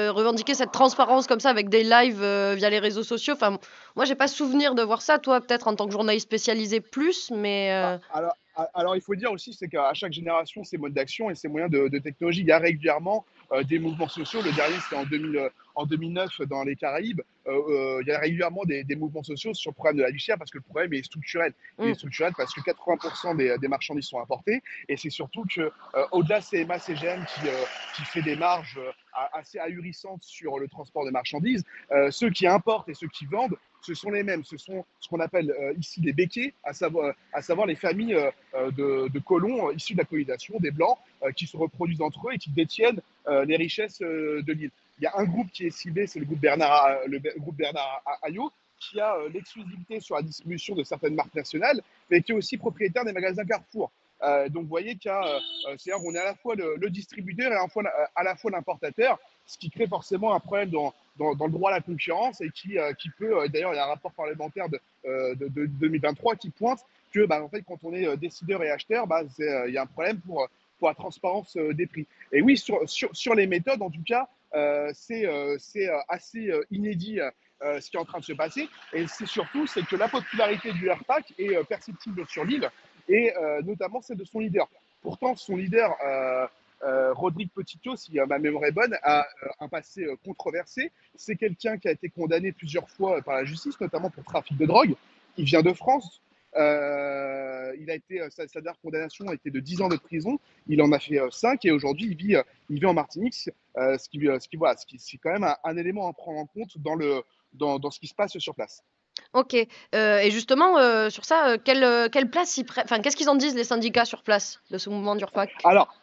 revendiquer cette transparence comme ça avec des lives via les réseaux sociaux. Enfin, moi j'ai pas souvenir de voir ça. Toi peut-être en tant que journaliste spécialisé plus, mais Alors, il faut dire aussi, c'est qu'à chaque génération, ses modes d'action et ses moyens de technologie, il y a régulièrement des mouvements sociaux. Le dernier, c'était en 2009 dans les Caraïbes. Il y a régulièrement des mouvements sociaux sur le problème de la vie chère, parce que le problème est structurel. Il est structurel parce que 80% des marchandises sont importées. Et c'est surtout qu'au-delà de CMA, CGM qui fait des marges assez ahurissantes sur le transport de marchandises, ceux qui importent et ceux qui vendent, ce sont les mêmes. Ce sont ce qu'on appelle ici les béquets, à savoir les familles de colons issus de la colonisation, des Blancs, qui se reproduisent entre eux et qui détiennent les richesses de l'île. Il y a un groupe qui est ciblé, c'est le groupe Bernard Ayot, qui a l'exclusivité sur la distribution de certaines marques nationales, mais qui est aussi propriétaire des magasins Carrefour. Donc vous voyez qu'on est à la fois le distributeur et à la fois l'importateur, ce qui crée forcément un problème dans le droit à la concurrence, et qui peut, d'ailleurs il y a un rapport parlementaire de 2023 qui pointe que en fait, quand on est décideur et acheteur, il y a un problème pour la transparence des prix. Et oui, sur les méthodes, en tout cas, c'est assez inédit ce qui est en train de se passer. Et c'est que la popularité du RPAC est perceptible sur l'île, et notamment celle de son leader. Pourtant, son leader, Rodrigue Petitot, si ma mémoire est bonne, a un passé controversé. C'est quelqu'un qui a été condamné plusieurs fois par la justice, notamment pour trafic de drogue. Il vient de France. Sa dernière condamnation a été de 10 ans de prison. Il en a fait 5, et aujourd'hui il vit en Martinique. C'est quand même un élément à prendre en compte dans ce qui se passe sur place. ok. Et justement sur ça, quelle place qu'est-ce qu'ils en disent les syndicats sur place de ce mouvement du RPAC? Alors,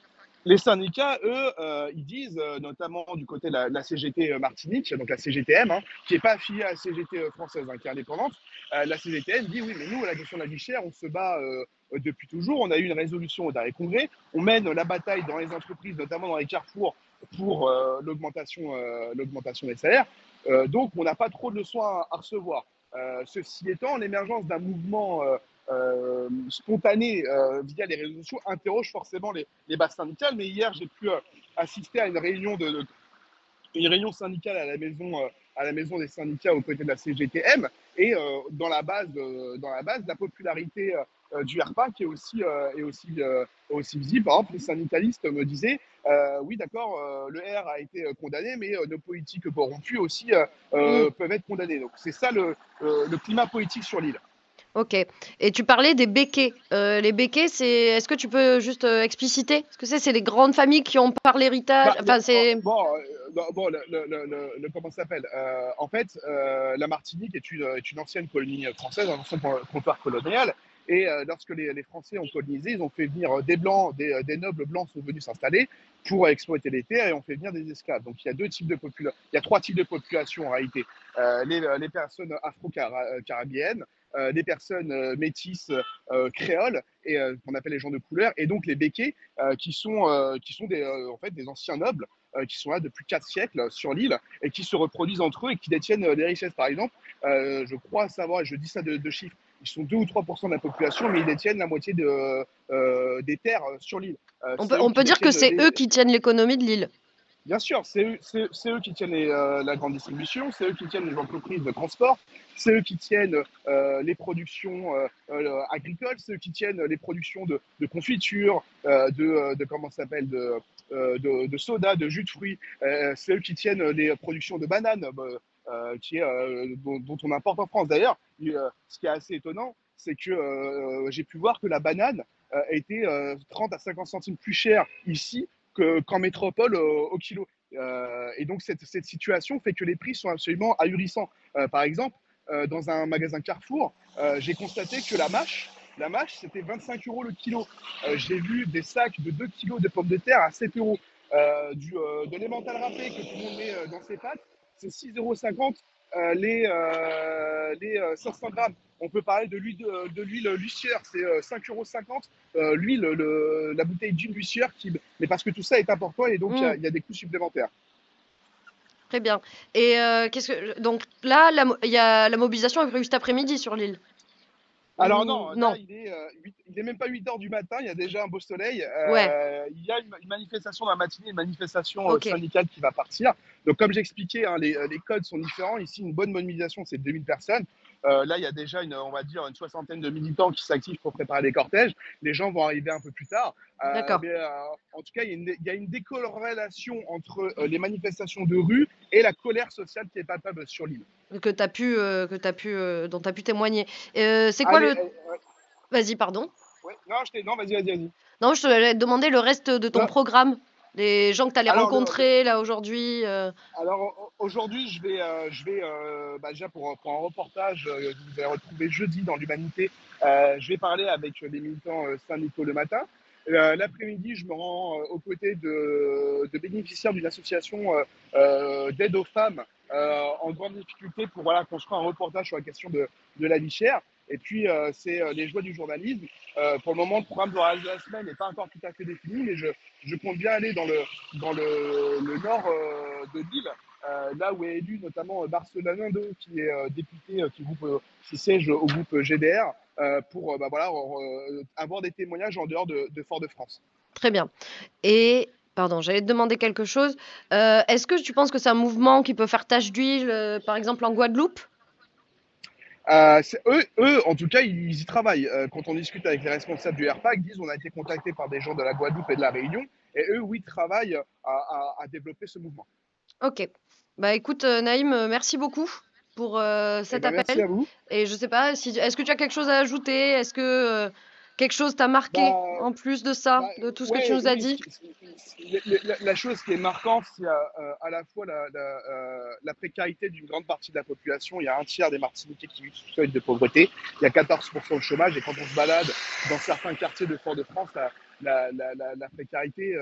les syndicats, eux, ils disent, notamment du côté de la CGT Martinique, donc la CGTM, qui n'est pas affiliée à la CGT française, qui est indépendante, la CGTM dit oui, mais nous, la question de la vie chère, on se bat depuis toujours. On a eu une résolution au dernier congrès. On mène la bataille dans les entreprises, notamment dans les carrefours, pour l'augmentation des salaires. Donc, on n'a pas trop de leçons à recevoir. Ceci étant, l'émergence d'un mouvement spontané via les réseaux sociaux interroge forcément les bases syndicales. Mais hier, j'ai pu assister à une réunion syndicale à la maison des syndicats aux côtés de la CGTM, et dans la base, la popularité du RPAC est aussi visible. Par exemple, les syndicalistes me disaient, oui, d'accord, le R a été condamné, mais nos politiques corrompus aussi peuvent être condamnés. Donc c'est ça le climat politique sur l'île. Ok. Et tu parlais des béquets. Les béquets, est-ce que tu peux juste expliciter ce que c'est? C'est les grandes familles qui ont par l'héritage. Enfin, c'est. Comment ça s'appelle? En fait, la Martinique est une ancienne colonie française, un ancien comptoir colonial. Et lorsque les Français ont colonisé, ils ont fait venir des blancs, des nobles blancs sont venus s'installer pour exploiter les terres et ont fait venir des esclaves. Donc il y a il y a trois types de populations en réalité. Les personnes afro-caribéennes, les personnes métisses créoles et qu'on appelle les gens de couleur, et donc les béquets qui sont en fait des anciens nobles qui sont là depuis 4 siècles sur l'île et qui se reproduisent entre eux et qui détiennent des richesses. Par exemple, je crois savoir, et je dis ça de chiffres, ils sont 2 ou 3% de la population, mais ils détiennent la moitié des terres sur l'île. On peut dire que c'est eux qui tiennent l'économie de l'île. Bien sûr, c'est eux qui tiennent la grande distribution, c'est eux qui tiennent les entreprises de transport, c'est eux qui tiennent les productions agricoles, c'est eux qui tiennent les productions de confiture, comment ça s'appelle, de soda, de jus de fruits, c'est eux qui tiennent les productions de bananes, dont on importe en France. D'ailleurs, ce qui est assez étonnant, c'est que j'ai pu voir que la banane était 30 à 50 centimes plus chère ici qu'en métropole au kilo. Et donc, cette situation fait que les prix sont absolument ahurissants. Par exemple, dans un magasin Carrefour, j'ai constaté que la mâche, c'était 25 € le kilo. J'ai vu des sacs de 2 kilos de pommes de terre à 7 €. De l'emmental râpé que tout le monde met dans ses pâtes, c'est 6,50 € les 500 grammes. On peut parler de l'huile Lucière, c'est 5,50 €. L'huile, la bouteille d'huile Lucière, mais parce que tout ça est important et donc il y a des coûts supplémentaires. Très bien. Et donc là, il y a la mobilisation est prévue cet après-midi sur l'île. Alors non. Là, il est même pas 8 h du matin, il y a déjà un beau soleil. Ouais. Il y a une manifestation dans la matinée, une manifestation syndicale qui va partir. Donc comme j'expliquais, hein, les codes sont différents. Ici, une bonne mobilisation, c'est 2000 personnes. Là, il y a déjà on va dire une soixantaine de militants qui s'activent pour préparer les cortèges. Les gens vont arriver un peu plus tard. D'accord. Mais en tout cas, il y a une décorrélation entre les manifestations de rue et la colère sociale qui est palpable sur l'île. Dont tu as pu témoigner. C'est quoi Vas-y, pardon. Ouais, non, vas-y. Non, je te demandais le reste de ton programme, les gens que tu allais rencontrer là aujourd'hui. Alors aujourd'hui, je vais déjà pour un reportage que vous allez retrouver jeudi dans l'Humanité. Je vais parler avec les militants syndicaux le matin. L'après-midi, je me rends aux côtés de bénéficiaires d'une association d'aide aux femmes en grande difficulté pour construire un reportage sur la question de la vie chère. Et puis, c'est les joies du journalisme. Pour le moment, le programme de la semaine n'est pas encore tout à fait défini, mais je compte bien aller dans le nord de l'île, là où est élu notamment Barcelone 2, qui est député qui siège au groupe GDR, pour avoir des témoignages en dehors de Fort-de-France. Très bien. Et pardon, j'allais te demander quelque chose. Est-ce que tu penses que c'est un mouvement qui peut faire tache d'huile, par exemple en Guadeloupe? Eux, en tout cas, ils y travaillent. Quand on discute avec les responsables du RPAC, ils disent on a été contactés par des gens de la Guadeloupe et de la Réunion, et eux, oui, travaillent à développer ce mouvement. Ok. Bah écoute, Naïm, merci beaucoup pour cet appel. Merci à vous. Et je sais pas, est-ce que tu as quelque chose à ajouter? Est-ce que quelque chose t'a marqué en plus de ça, de tout ce que tu nous as dit? La chose qui est marquante, c'est à la fois la précarité d'une grande partie de la population. Il y a un tiers des Martiniquais qui vivent sous le seuil de pauvreté. Il y a 14% de chômage. Et quand on se balade dans certains quartiers de Fort-de-France, la précarité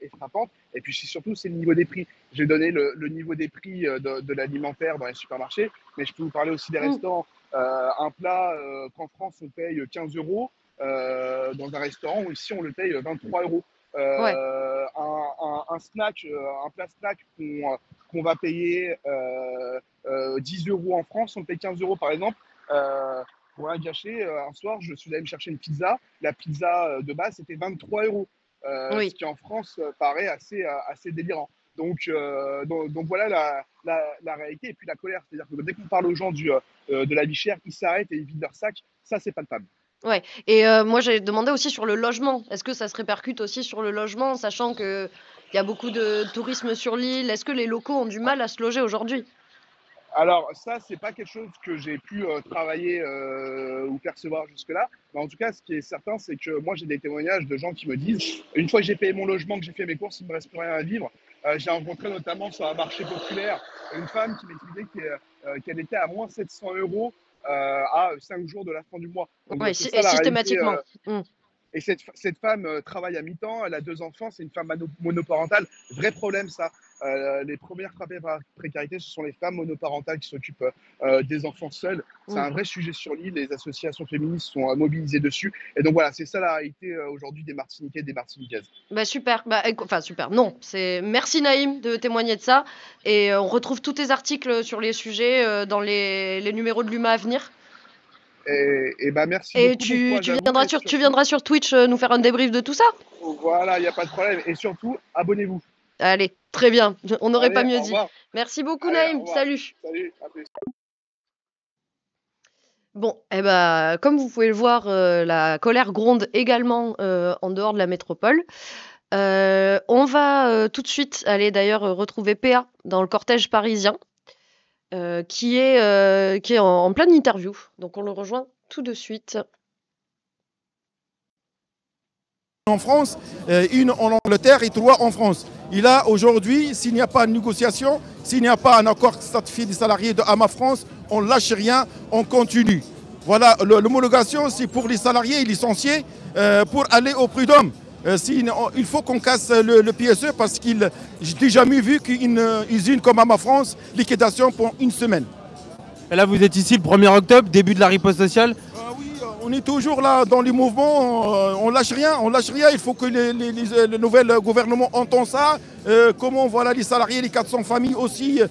est frappante. Et puis surtout, c'est le niveau des prix. J'ai donné le niveau des prix de l'alimentaire dans les supermarchés, mais je peux vous parler aussi des restaurants. Un plat qu'en France, on paye 15 € dans un restaurant, où ici, on le paye 23 €. Un snack, un plat snack qu'on va payer 10 € en France, on paye 15 € par exemple. Pour rien gâcher, un soir, je suis allé me chercher une pizza. La pizza de base, c'était 23 €. Ce qui en France paraît assez délirant. Donc voilà la réalité. Et puis la colère, c'est-à-dire que dès qu'on parle aux gens de la vie chère, ils s'arrêtent et ils vident leur sac. Ça, c'est palpable. Ouais. Et moi, j'ai demandé aussi sur le logement. Est-ce que ça se répercute aussi sur le logement, sachant qu'il y a beaucoup de tourisme sur l'île? Est-ce que les locaux ont du mal à se loger aujourd'hui? Alors ça, c'est pas quelque chose que j'ai pu travailler ou percevoir jusque-là. Mais en tout cas, ce qui est certain, c'est que moi, j'ai des témoignages de gens qui me disent, une fois que j'ai payé mon logement, que j'ai fait mes courses, il me reste plus rien à vivre. J'ai rencontré notamment sur un marché populaire une femme qui m'expliquait qu'elle était à moins 700 € à 5 jours de la fin du mois. Donc Ouais, c'est et ça la réalité. systématiquement. Mm. Et cette femme travaille à mi-temps, elle a 2 enfants, c'est une femme monoparentale. Vrai problème, ça. Les premières frappées par la précarité, ce sont les femmes monoparentales qui s'occupent des enfants seuls. C'est un vrai sujet sur l'île, les associations féministes sont mobilisées dessus. Et donc voilà, c'est ça la réalité aujourd'hui des Martiniquais et des Martiniquaises. Bah super, enfin super, non, merci Naïm de témoigner de ça, et on retrouve tous tes articles sur les sujets dans les numéros de l'UMA à venir. Et bah merci Et beaucoup. tu viendras sur Twitch nous faire un débrief de tout ça? Voilà, il n'y a pas de problème. Et surtout, abonnez-vous. Allez, très bien, on n'aurait pas mieux au dit. revoir. Merci beaucoup Allez, au Naïm, revoir. salut. Salut, à plus. Bon, comme vous pouvez le voir, la colère gronde également en dehors de la métropole. On va tout de suite aller d'ailleurs retrouver PA dans le cortège parisien, qui est en pleine interview. Donc on le rejoint tout de suite. En France, une en Angleterre et 3 en France. Et là, aujourd'hui, s'il n'y a pas de négociation, s'il n'y a pas un accord certifié des salariés de Hama France, on ne lâche rien, on continue. Voilà, l'homologation, c'est pour les salariés et licenciés pour aller au prud'homme. Il faut qu'on casse le PSE parce que j'ai déjà vu qu'une usine comme Hama France, liquidation pour une semaine. Et là, vous êtes ici le 1er octobre, début de la riposte sociale. On est toujours là dans les mouvements, on lâche rien, il faut que le nouvel gouvernement entende ça, comment voilà les salariés, les 400 familles aussi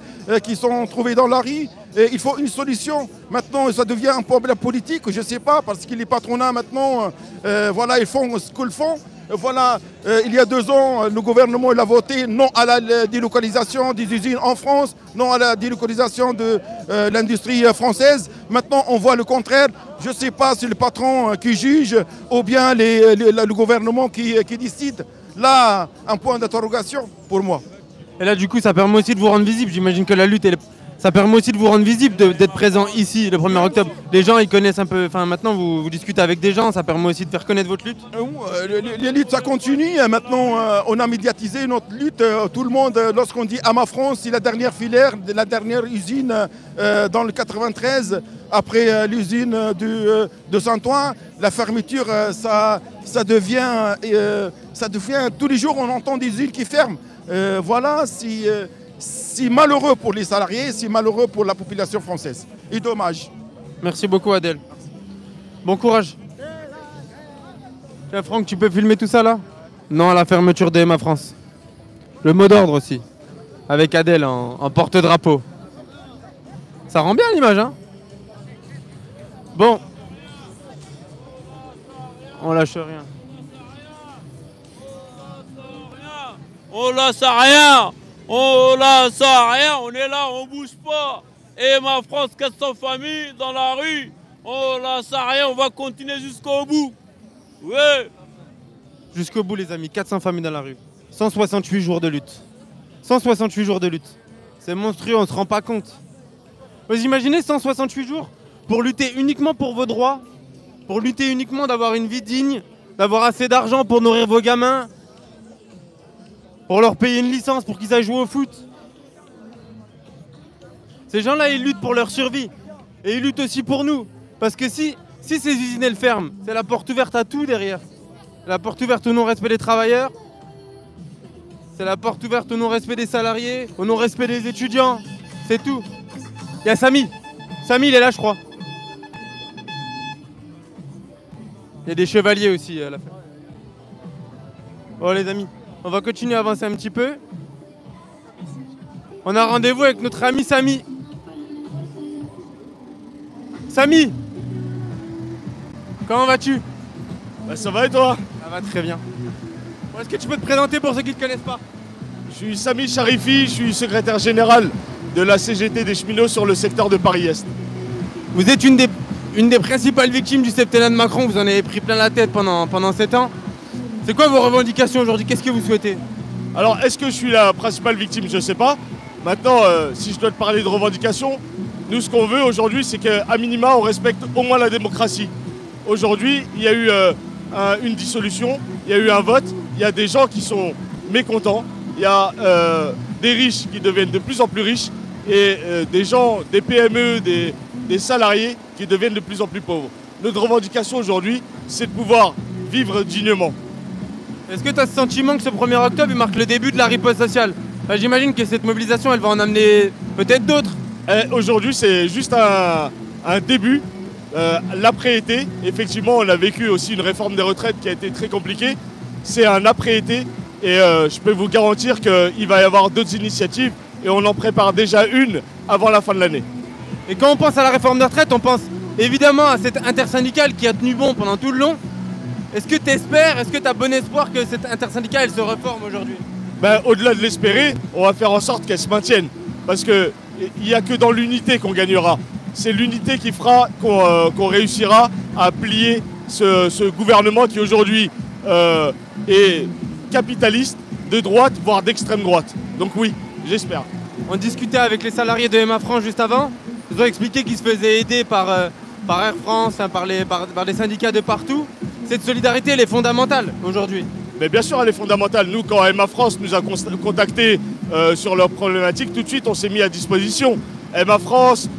qui sont trouvées dans la rue, il faut une solution. Maintenant ça devient un problème politique, je ne sais pas, parce que les patronats maintenant, voilà, ils font ce qu'ils font. Voilà, il y a 2 ans, le gouvernement il a voté non à la délocalisation des usines en France, non à la délocalisation de l'industrie française. Maintenant, on voit le contraire. Je ne sais pas si c'est le patron qui juge ou bien le gouvernement qui décide. Là, un point d'interrogation pour moi. Et là, du coup, ça permet aussi de vous rendre visible. J'imagine que la lutte, ça permet aussi de vous rendre visible, d'être présent ici le 1er octobre. Les gens, ils connaissent un peu. Enfin, maintenant, vous discutez avec des gens, ça permet aussi de faire connaître votre lutte. Les luttes, ça continue. Maintenant, on a médiatisé notre lutte. Tout le monde, lorsqu'on dit Hama France, c'est la dernière filière, la dernière usine dans le 93, après l'usine de Saint-Ouen. La fermeture, ça devient tous les jours, on entend des usines qui ferment. Voilà, c'est malheureux pour les salariés, c'est malheureux pour la population française. Et dommage. Merci beaucoup Adèle. Bon courage. Tiens Franck, tu peux filmer tout ça là? Non à la fermeture de Hama France. Le mot d'ordre aussi. Avec Adèle en porte-drapeau. Ça rend bien l'image, hein? Bon. On lâche rien. On lâche rien. On lâche rien, on est là, on bouge pas. Et Hama France, 400 familles dans la rue. On lâche rien, on va continuer jusqu'au bout. Ouais. Jusqu'au bout les amis, 400 familles dans la rue. 168 jours de lutte. 168 jours de lutte. C'est monstrueux, on ne se rend pas compte. Vous imaginez 168 jours pour lutter uniquement pour vos droits, pour lutter uniquement d'avoir une vie digne, d'avoir assez d'argent pour nourrir vos gamins, pour leur payer une licence pour qu'ils aillent jouer au foot. Ces gens-là, ils luttent pour leur survie. Et ils luttent aussi pour nous. Parce que si ces usines, elles ferment, c'est la porte ouverte à tout derrière. C'est la porte ouverte au non-respect des travailleurs. C'est la porte ouverte au non-respect des salariés, au non-respect des étudiants. C'est tout. Il y a Samy. Samy, il est là, je crois. Il y a des chevaliers aussi à la fin. Bon, les amis. On va continuer à avancer un petit peu. On a rendez-vous avec notre ami Samy. Samy, comment vas-tu? Bah ça va et toi? Ça va très bien. Bon, est-ce que tu peux te présenter pour ceux qui ne te connaissent pas? Je suis Samy Charifi, je suis secrétaire général de la CGT des cheminots sur le secteur de Paris-Est. Vous êtes une des une des principales victimes du septennat de Macron, vous en avez pris plein la tête pendant 7 ans. C'est quoi vos revendications aujourd'hui? Qu'est-ce que vous souhaitez? Alors, est-ce que je suis la principale victime? Je ne sais pas. Maintenant, si je dois te parler de revendications, nous, ce qu'on veut aujourd'hui, c'est qu'à minima, on respecte au moins la démocratie. Aujourd'hui, il y a eu une dissolution, il y a eu un vote, il y a des gens qui sont mécontents, il y a des riches qui deviennent de plus en plus riches et des gens, des PME, des salariés qui deviennent de plus en plus pauvres. Notre revendication aujourd'hui, c'est de pouvoir vivre dignement. Est-ce que tu as ce sentiment que ce 1er octobre il marque le début de la riposte sociale? J'imagine que cette mobilisation, elle va en amener peut-être d'autres. Aujourd'hui, c'est juste un début. L'après-été, effectivement, on a vécu aussi une réforme des retraites qui a été très compliquée. C'est un après-été et je peux vous garantir qu'il va y avoir d'autres initiatives et on en prépare déjà une avant la fin de l'année. Et quand on pense à la réforme des retraites, on pense évidemment à cette intersyndicale qui a tenu bon pendant tout le long. Est-ce que tu espères, est-ce que tu as bon espoir que cette intersyndicale elle se reforme aujourd'hui? Au-delà de l'espérer, on va faire en sorte qu'elle se maintienne. Parce qu'il n'y a que dans l'unité qu'on gagnera. C'est l'unité qui fera qu'on réussira à plier ce gouvernement qui aujourd'hui est capitaliste, de droite, voire d'extrême droite. Donc oui, j'espère. On discutait avec les salariés de MA France juste avant. Ils ont expliqué qu'ils se faisaient aider par Air France, par des syndicats de partout. Cette solidarité, elle est fondamentale aujourd'hui. Mais bien sûr, elle est fondamentale. Nous, quand MA France nous a contactés sur leurs problématiques, tout de suite, on s'est mis à disposition. MA France,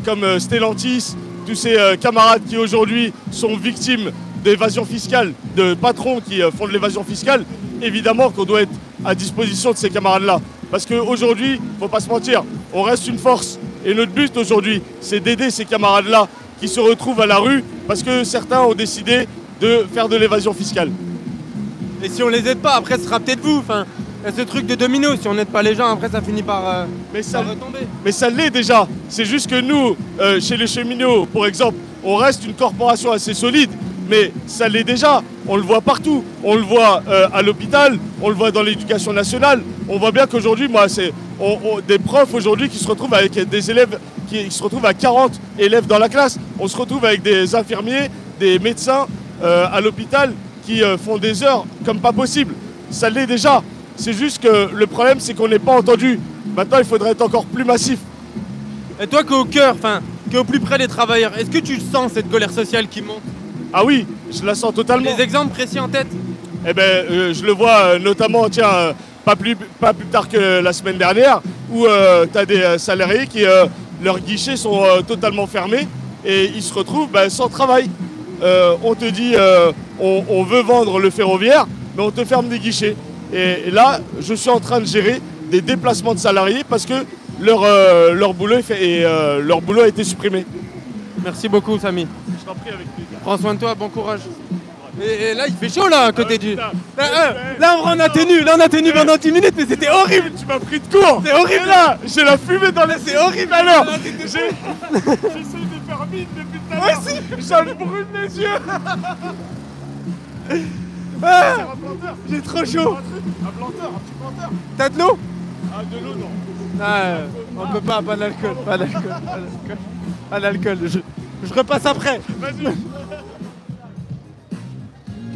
comme Stellantis, tous ces camarades qui aujourd'hui sont victimes d'évasion fiscale, de patrons qui font de l'évasion fiscale, évidemment qu'on doit être à disposition de ces camarades-là. Parce qu'aujourd'hui, il ne faut pas se mentir, on reste une force. Et notre but aujourd'hui, c'est d'aider ces camarades-là qui se retrouvent à la rue parce que certains ont décidé de faire de l'évasion fiscale. Et si on les aide pas, après ce sera peut-être vous. Enfin, il y a ce truc de domino, si on n'aide pas les gens, après ça finit par retomber. Mais ça l'est déjà. C'est juste que nous, chez les cheminots, par exemple, on reste une corporation assez solide, mais ça l'est déjà. On le voit partout. On le voit à l'hôpital, on le voit dans l'éducation nationale. On voit bien qu'aujourd'hui, moi, c'est des profs aujourd'hui qui se retrouvent avec des élèves, qui se retrouvent à 40 élèves dans la classe. On se retrouve avec des infirmiers, des médecins à l'hôpital qui font des heures comme pas possible. Ça l'est déjà. C'est juste que le problème, c'est qu'on n'est pas entendu. Maintenant, il faudrait être encore plus massif. Et toi, qui es au cœur, qui es au plus près des travailleurs, est-ce que tu sens cette colère sociale qui monte? Ah oui, je la sens totalement. Des exemples précis en tête? Eh ben, je le vois notamment, tiens, pas plus tard que la semaine dernière, où tu as des salariés qui, leurs guichets sont totalement fermés et ils se retrouvent sans travail. On te dit, on veut vendre le ferroviaire, mais on te ferme des guichets. Et là, je suis en train de gérer des déplacements de salariés parce que leur boulot a été supprimé. Merci beaucoup, Samy. Je t'en prie, avec plaisir. Prends soin de toi, bon courage. Et là, il fait chaud, là, à côté du... Là, on a tenu pendant 10 minutes, mais c'était horrible. Tu m'as pris de court. C'est horrible. Et là, j'ai la fumée dans les... C'est horrible. Alors, j'essaie de faire vite depuis tout à l'heure. Moi aussi. J'en brûle les yeux. J'ai trop chaud. Un planteur, un petit planteur. T'as de l'eau? Ah, de l'eau, non. Ah, on peut pas d'alcool, pas d'alcool. Je repasse après. Vas-y.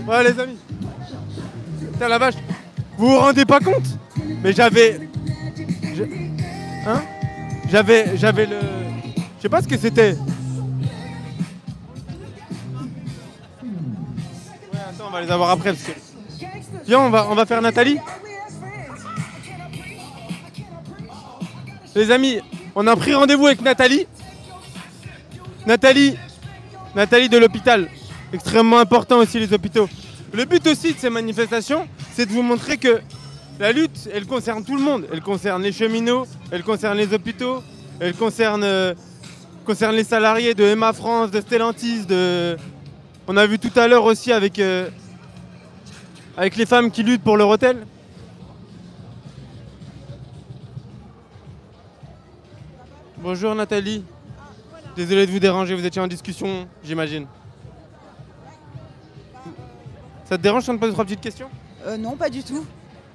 Ouais, les amis. Putain, la vache. Vous vous rendez pas compte? Mais j'avais le... Je sais pas ce que c'était. Ouais, attends, on va les avoir après parce que... Viens, on va faire Nathalie. Les amis, on a pris rendez-vous avec Nathalie. Nathalie de l'hôpital. Extrêmement important aussi les hôpitaux. Le but aussi de ces manifestations, c'est de vous montrer que la lutte, elle concerne tout le monde. Elle concerne les cheminots, elle concerne les hôpitaux, elle concerne les salariés de MA France, de Stellantis, On a vu tout à l'heure aussi avec les femmes qui luttent pour leur hôtel. Bonjour Nathalie. Désolé de vous déranger, vous étiez en discussion, j'imagine. Ça te dérange si on te pose 3 petites questions? Non, pas du tout.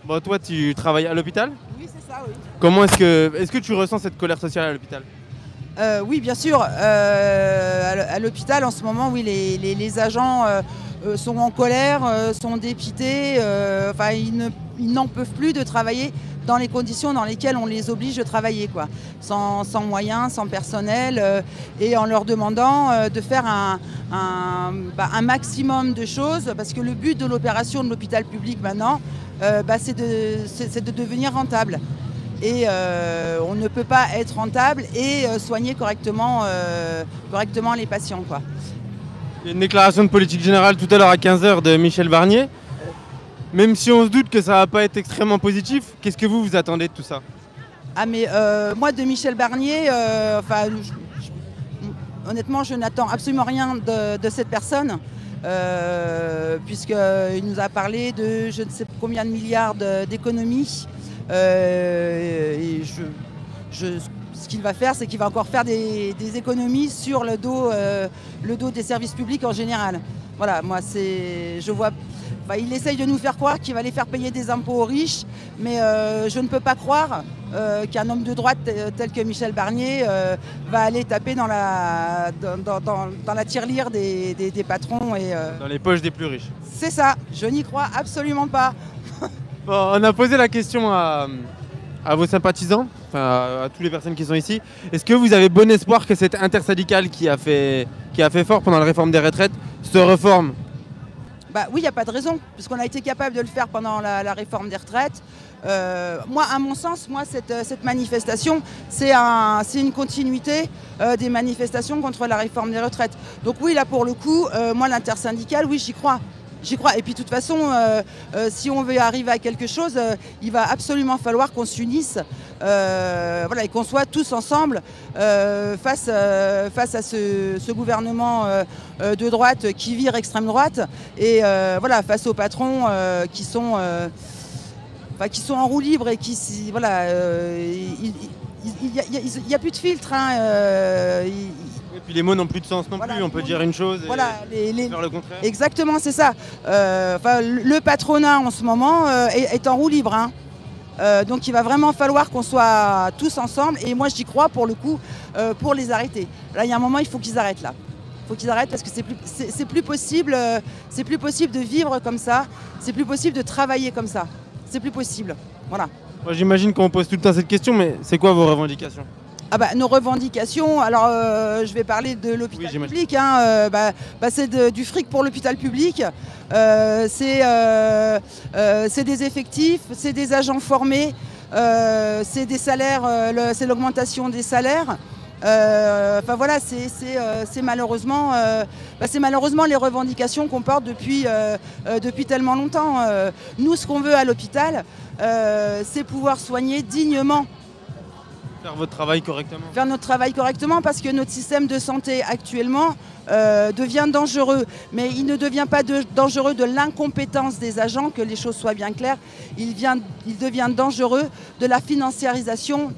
Bon, toi, tu travailles à l'hôpital? Oui, c'est ça, oui. Comment est-ce que tu ressens cette colère sociale à l'hôpital? Oui, bien sûr. À l'hôpital, en ce moment, oui, les agents sont en colère, sont dépités. Enfin, ils n'en peuvent plus de travailler dans les conditions dans lesquelles on les oblige de travailler, quoi. Sans moyens, sans personnel, et en leur demandant de faire un maximum de choses, parce que le but de l'opération de l'hôpital public maintenant, c'est de devenir rentable. Et on ne peut pas être rentable et soigner correctement les patients, quoi. Il y a une déclaration de politique générale tout à l'heure à 15h de Michel Barnier. Même si on se doute que ça va pas être extrêmement positif, qu'est-ce que vous attendez de tout ça? Ah mais moi de Michel Barnier, honnêtement je n'attends absolument rien de cette personne, puisqu'il nous a parlé de je ne sais combien de milliards d'économies. Ce qu'il va faire, c'est qu'il va encore faire des économies sur le dos des services publics en général. Voilà, moi je vois. Il essaye de nous faire croire qu'il va les faire payer des impôts aux riches, mais je ne peux pas croire qu'un homme de droite tel que Michel Barnier va aller taper dans la tirelire des patrons. Dans les poches des plus riches. C'est ça, je n'y crois absolument pas. Bon, on a posé la question à vos sympathisants, à toutes les personnes qui sont ici. Est-ce que vous avez bon espoir que cette intersyndicale qui a fait fort pendant la réforme des retraites se reforme? Oui, il n'y a pas de raison, puisqu'on a été capable de le faire pendant la réforme des retraites. Moi, à mon sens, cette manifestation, c'est une continuité des manifestations contre la réforme des retraites. Donc oui, là pour le coup, moi l'intersyndicale, oui, j'y crois. J'y crois. Et puis de toute façon, si on veut arriver à quelque chose, il va absolument falloir qu'on s'unisse et qu'on soit tous ensemble face à ce gouvernement de droite qui vire extrême droite et face aux patrons qui sont en roue libre et qui il n'y a plus de filtre. Et puis les mots n'ont plus de sens non plus, on peut dire une chose et faire le contraire. Exactement, c'est ça. Le patronat en ce moment est en roue libre. Donc il va vraiment falloir qu'on soit tous ensemble et moi j'y crois pour le coup pour les arrêter. Là il y a un moment il faut qu'ils arrêtent là. Il faut qu'ils arrêtent parce que c'est plus possible de vivre comme ça, c'est plus possible de travailler comme ça. C'est plus possible. Voilà. Moi j'imagine qu'on pose tout le temps cette question, mais c'est quoi vos revendications? Nos revendications, alors je vais parler de l'hôpital public, c'est du fric pour l'hôpital public, c'est des effectifs, c'est des agents formés, c'est des salaires, c'est l'augmentation des salaires. C'est malheureusement les revendications qu'on porte depuis tellement longtemps. Nous, ce qu'on veut à l'hôpital, c'est pouvoir soigner dignement. Faire votre travail correctement. Faire notre travail correctement parce que notre système de santé actuellement devient dangereux. Mais il ne devient pas dangereux de l'incompétence des agents, que les choses soient bien claires. Il devient dangereux de la financiarisation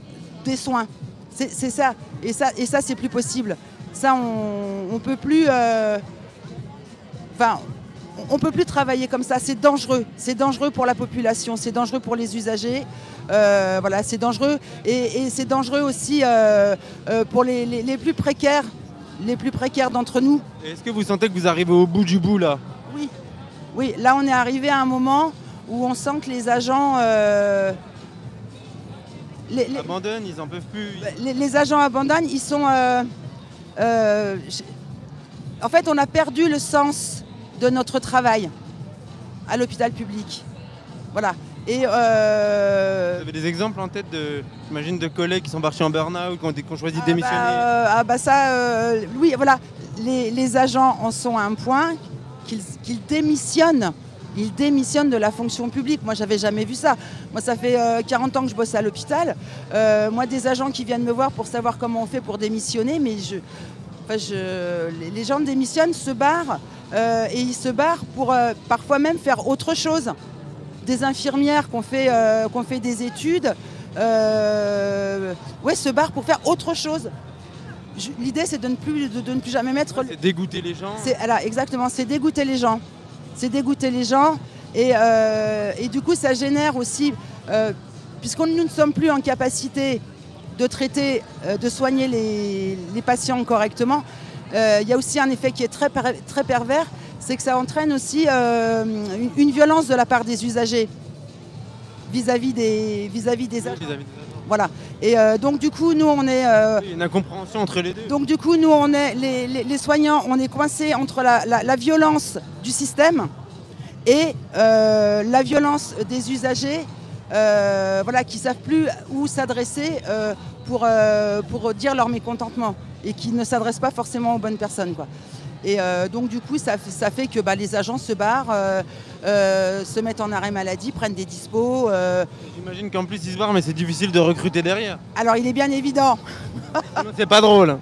des soins. C'est ça. Et ça, c'est plus possible. Ça, on peut plus... on peut plus travailler comme ça, c'est dangereux. C'est dangereux pour la population, c'est dangereux pour les usagers. C'est dangereux. Et c'est dangereux aussi pour les plus précaires d'entre nous. Est-ce que vous sentez que vous arrivez au bout du bout là? Oui, là on est arrivé à un moment où on sent que les agents... abandonnent, ils n'en peuvent plus. Les agents abandonnent, ils sont... en fait, on a perdu le sens de notre travail à l'hôpital public. Voilà. Et Vous avez des exemples en tête de collègues qui sont partis en burn-out, qui ont choisi de démissionner? Oui, voilà. Les agents en sont à un point qu'ils démissionnent. Ils démissionnent de la fonction publique. Moi, j'avais jamais vu ça. Moi, ça fait 40 ans que je bosse à l'hôpital. Moi, des agents qui viennent me voir pour savoir comment on fait pour démissionner, mais les gens démissionnent, se barrent, et ils se barrent pour parfois même faire autre chose. Des infirmières qui ont fait des études, se barrent pour faire autre chose. L'idée, c'est de ne plus jamais mettre... C'est dégoûter les gens. Exactement, c'est dégoûter les gens. C'est dégoûter les gens et du coup ça génère aussi, puisque nous ne sommes plus en capacité de traiter, de soigner les patients correctement, il y a aussi un effet qui est très pervers, c'est que ça entraîne aussi une violence de la part des usagers vis-à-vis des agents. Voilà. Et donc du coup, nous on est... une incompréhension entre les deux. Donc du coup, nous on est les soignants, on est coincés entre la violence du système et la violence des usagers, voilà, qui ne savent plus où s'adresser pour dire leur mécontentement et qui ne s'adressent pas forcément aux bonnes personnes, quoi. Et donc du coup, ça fait que les agents se barrent, se mettent en arrêt maladie, prennent des dispos. J'imagine qu'en plus ils se barrent, mais c'est difficile de recruter derrière. Alors il est bien évident. Sinon c'est pas drôle.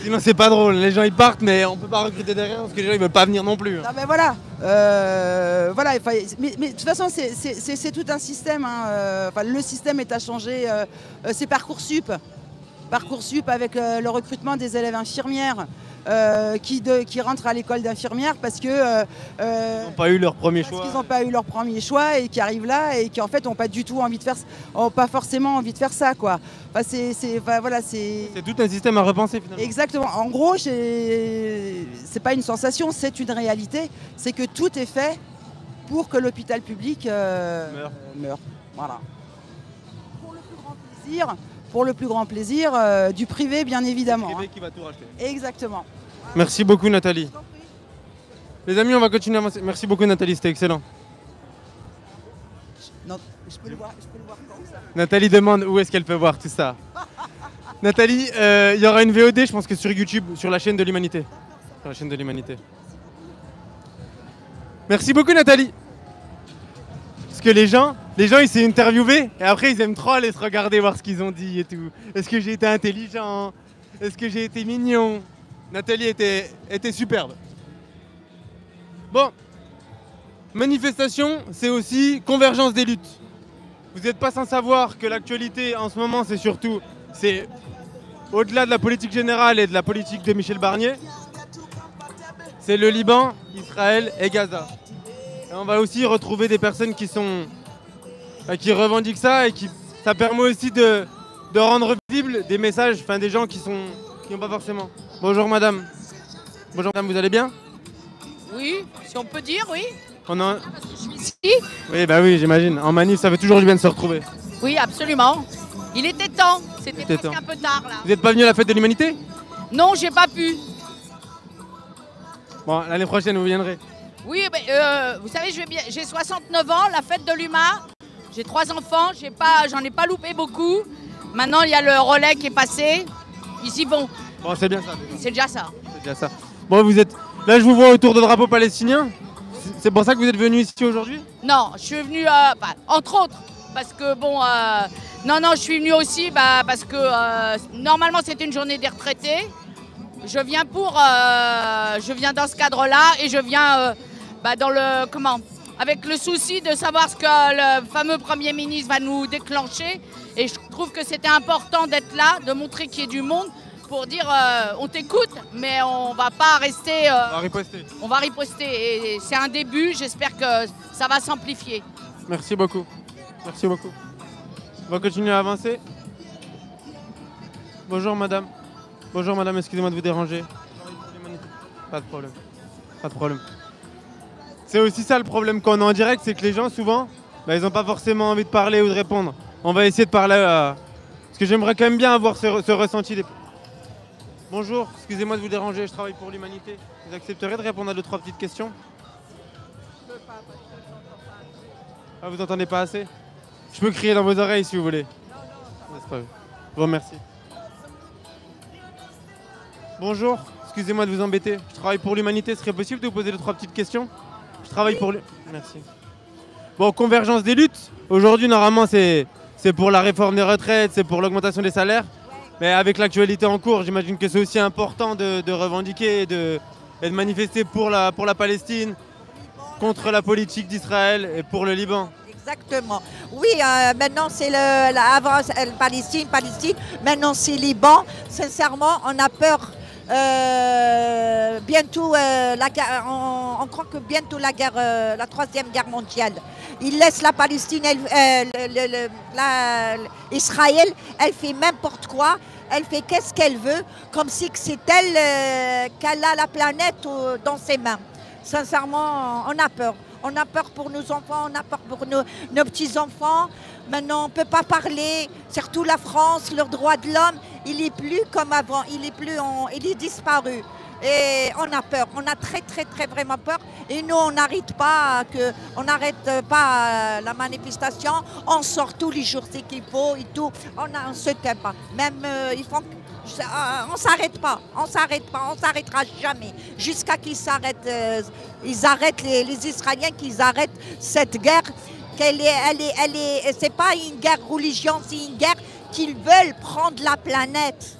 Sinon c'est pas drôle. Les gens ils partent, mais on peut pas recruter derrière parce que les gens ils veulent pas venir non plus. Non mais voilà. Voilà. Mais de toute façon c'est tout un système. Hein. Le système est à changer. C'est Parcoursup. Parcoursup avec le recrutement des élèves infirmières. Qui rentrent à l'école d'infirmière parce que ils n'ont pas eu leur premier choix. Qu'ils n'ont pas eu leur premier choix et qui arrivent là et qui en fait n'ont pas du tout envie de faire, ont pas forcément envie de faire ça, quoi. Enfin, c'est tout un système à repenser finalement. Exactement. En gros, c'est pas une sensation, c'est une réalité. C'est que tout est fait pour que l'hôpital public meure. Voilà. Pour le plus grand plaisir du privé, bien évidemment. Le privé qui va tout racheter. Exactement. Merci beaucoup Nathalie. Les amis, on va continuer à avancer. Merci beaucoup Nathalie, c'était excellent. Non, je peux le voir quand ça. Nathalie demande où est-ce qu'elle peut voir tout ça. Nathalie, il y aura une VOD, je pense que sur YouTube, sur la chaîne de l'Humanité. Sur la chaîne de l'Humanité. Merci beaucoup Nathalie. Parce que les gens ils s'est interviewés et après ils aiment trop aller se regarder, voir ce qu'ils ont dit et tout. Est-ce que j'ai été intelligent? Est-ce que j'ai été mignon? Nathalie était superbe. Bon, manifestation, c'est aussi convergence des luttes. Vous n'êtes pas sans savoir que l'actualité en ce moment, c'est au-delà de la politique générale et de la politique de Michel Barnier, c'est le Liban, Israël et Gaza. Et on va aussi retrouver des personnes qui revendiquent ça et ça permet aussi de rendre visibles des messages, des gens qui n'ont pas forcément. Bonjour madame. Bonjour madame, vous allez bien? Oui, si on peut dire, oui. Parce que je suis ici. Oui, oui, j'imagine. En manif, ça fait toujours du bien de se retrouver. Oui, absolument. Il était temps. C'était presque un peu tard là. Vous n'êtes pas venu à la fête de l'Humanité? Non, j'ai pas pu. Bon, l'année prochaine, vous viendrez. Oui, vous savez, j'ai 69 ans, la fête de l'UMA. J'ai 3 enfants, j'en ai pas loupé beaucoup. Maintenant, il y a le relais qui est passé. Ils y vont. Bon, c'est bien ça. C'est déjà ça. C'est déjà ça. Bon, là, je vous vois autour de drapeaux palestiniens. C'est pour ça que vous êtes venu ici aujourd'hui? Non, je suis venu, entre autres, parce que non, je suis venu aussi parce que normalement c'était une journée des retraités. Je viens dans ce cadre-là et je viens avec le souci de savoir ce que le fameux Premier ministre va nous déclencher. Et je trouve que c'était important d'être là, de montrer qu'il y a du monde pour dire on t'écoute, mais on va pas rester... on va riposter. On va riposter et c'est un début, j'espère que ça va s'amplifier. Merci beaucoup. Merci beaucoup. On va continuer à avancer. Bonjour madame. Bonjour madame, excusez-moi de vous déranger. Pas de problème. Pas de problème. C'est aussi ça le problème qu'on a en direct, c'est que les gens souvent, ils n'ont pas forcément envie de parler ou de répondre. On va essayer de parler parce que j'aimerais quand même bien avoir ce ressenti. Bonjour, excusez-moi de vous déranger, je travaille pour l'Humanité. Vous accepterez de répondre à 2-3 petites questions? Ah, vous n'entendez pas assez? Je peux crier dans vos oreilles si vous voulez. Non. Je vous remercie. Bonjour, excusez-moi de vous embêter. Je travaille pour l'Humanité, ce serait possible de vous poser 2-3 petites questions? Je travaille pour... Merci. Bon, convergence des luttes. Aujourd'hui, normalement, c'est pour la réforme des retraites, c'est pour l'augmentation des salaires. Mais avec l'actualité en cours, j'imagine que c'est aussi important de revendiquer et de manifester pour la Palestine, contre la politique d'Israël et pour le Liban. Exactement. Oui, maintenant c'est avant Palestine, maintenant c'est Liban. Sincèrement, on a peur. Bientôt, on croit que bientôt la 3e guerre mondiale. Ils laissent la Palestine, Israël, elle fait n'importe quoi. Elle fait qu'est-ce qu'elle veut, comme si c'est elle qu'elle a la planète dans ses mains. Sincèrement, on a peur. On a peur pour nos enfants, on a peur pour nos petits-enfants. Maintenant, on ne peut pas parler, surtout la France, le droit de l'homme, il n'est plus comme avant, il est disparu. Et on a peur, on a très vraiment peur. Et nous, on n'arrête pas la manifestation, on sort tous les jours ce qu'il faut et tout. On ne se tait pas. Même on s'arrête pas, on s'arrêtera jamais. Jusqu'à qu'ils s'arrêtent, ils arrêtent les Israéliens, qu'ils arrêtent cette guerre. C'est pas une guerre religion, c'est une guerre qu'ils veulent prendre la planète.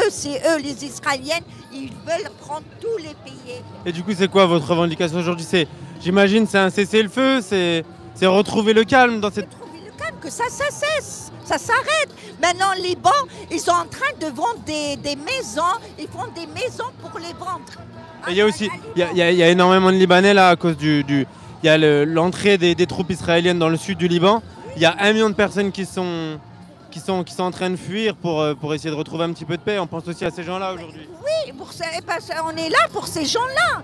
C'est eux, les Israéliens, ils veulent prendre tous les pays. Et du coup, c'est quoi votre revendication aujourd'hui? J'imagine, c'est un cessez-le-feu, c'est retrouver le calme dans cette... Retrouver le calme, que ça cesse, ça s'arrête. Maintenant, les bancs, ils sont en train de vendre des maisons, ils font des maisons pour les vendre. Et il y a aussi, il y a énormément de Libanais là à cause il y a l'entrée des troupes israéliennes dans le sud du Liban. Il y a 1 million de personnes qui sont en train de fuir pour essayer de retrouver un petit peu de paix. On pense aussi à ces gens-là aujourd'hui. Oui, on est là pour ces gens-là.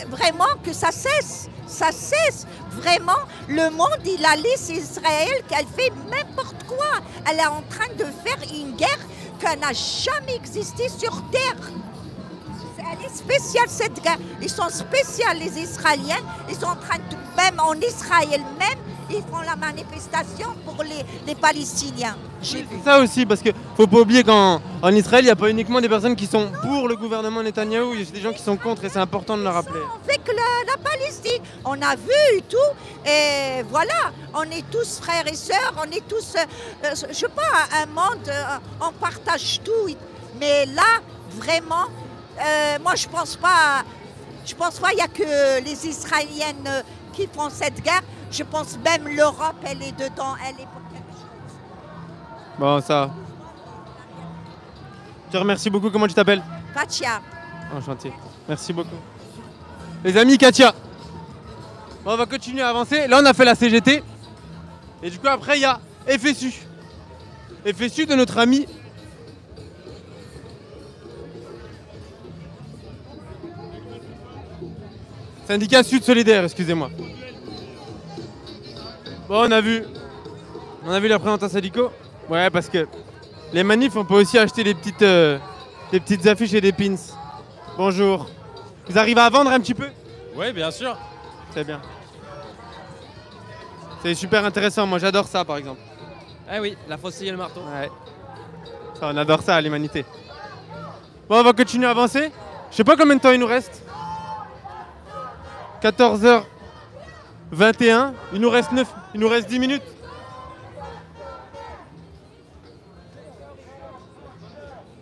Vraiment que ça cesse. Ça cesse. Vraiment, le monde, il a laissé Israël qu'elle fait n'importe quoi. Elle est en train de faire une guerre qui n'a jamais existé sur Terre. Elle est spéciale cette guerre. Ils sont spéciaux les Israéliens. Ils sont en train de, même en Israël même, ils font la manifestation pour les Palestiniens. J'ai vu. Ça aussi, parce qu'il ne faut pas oublier qu'en Israël, il n'y a pas uniquement des personnes qui sont pour le gouvernement Netanyahou, il y a des gens qui sont contre et c'est important de le rappeler. Avec la Palestine, on a vu et tout, et voilà, on est tous frères et sœurs, on est tous, je ne sais pas, un monde, on partage tout, mais là, vraiment, moi je pense pas, il n'y a que les Israéliennes qui font cette guerre. Je pense même l'Europe, elle est dedans, elle est pour quelque chose. Bon, ça. Je te remercie beaucoup. Comment tu t'appelles? Katia. Enchanté. Merci beaucoup. Les amis, Katia. Bon, on va continuer à avancer. Là, on a fait la CGT. Et du coup, après, il y a FSU. FSU de notre ami. Syndicat Sud Solidaire, excusez-moi. Bon, on a vu les représentants syndicaux. Ouais, parce que les manifs, on peut aussi acheter des petites affiches et des pins. Bonjour. Vous arrivez à vendre un petit peu? Oui, bien sûr. C'est bien. C'est super intéressant. Moi, j'adore ça, par exemple. Eh oui, la faucille et le marteau. Ouais. Ça, on adore ça, l'humanité. Bon, on va continuer à avancer. Je sais pas combien de temps il nous reste. 14h21. Il nous reste 10 minutes.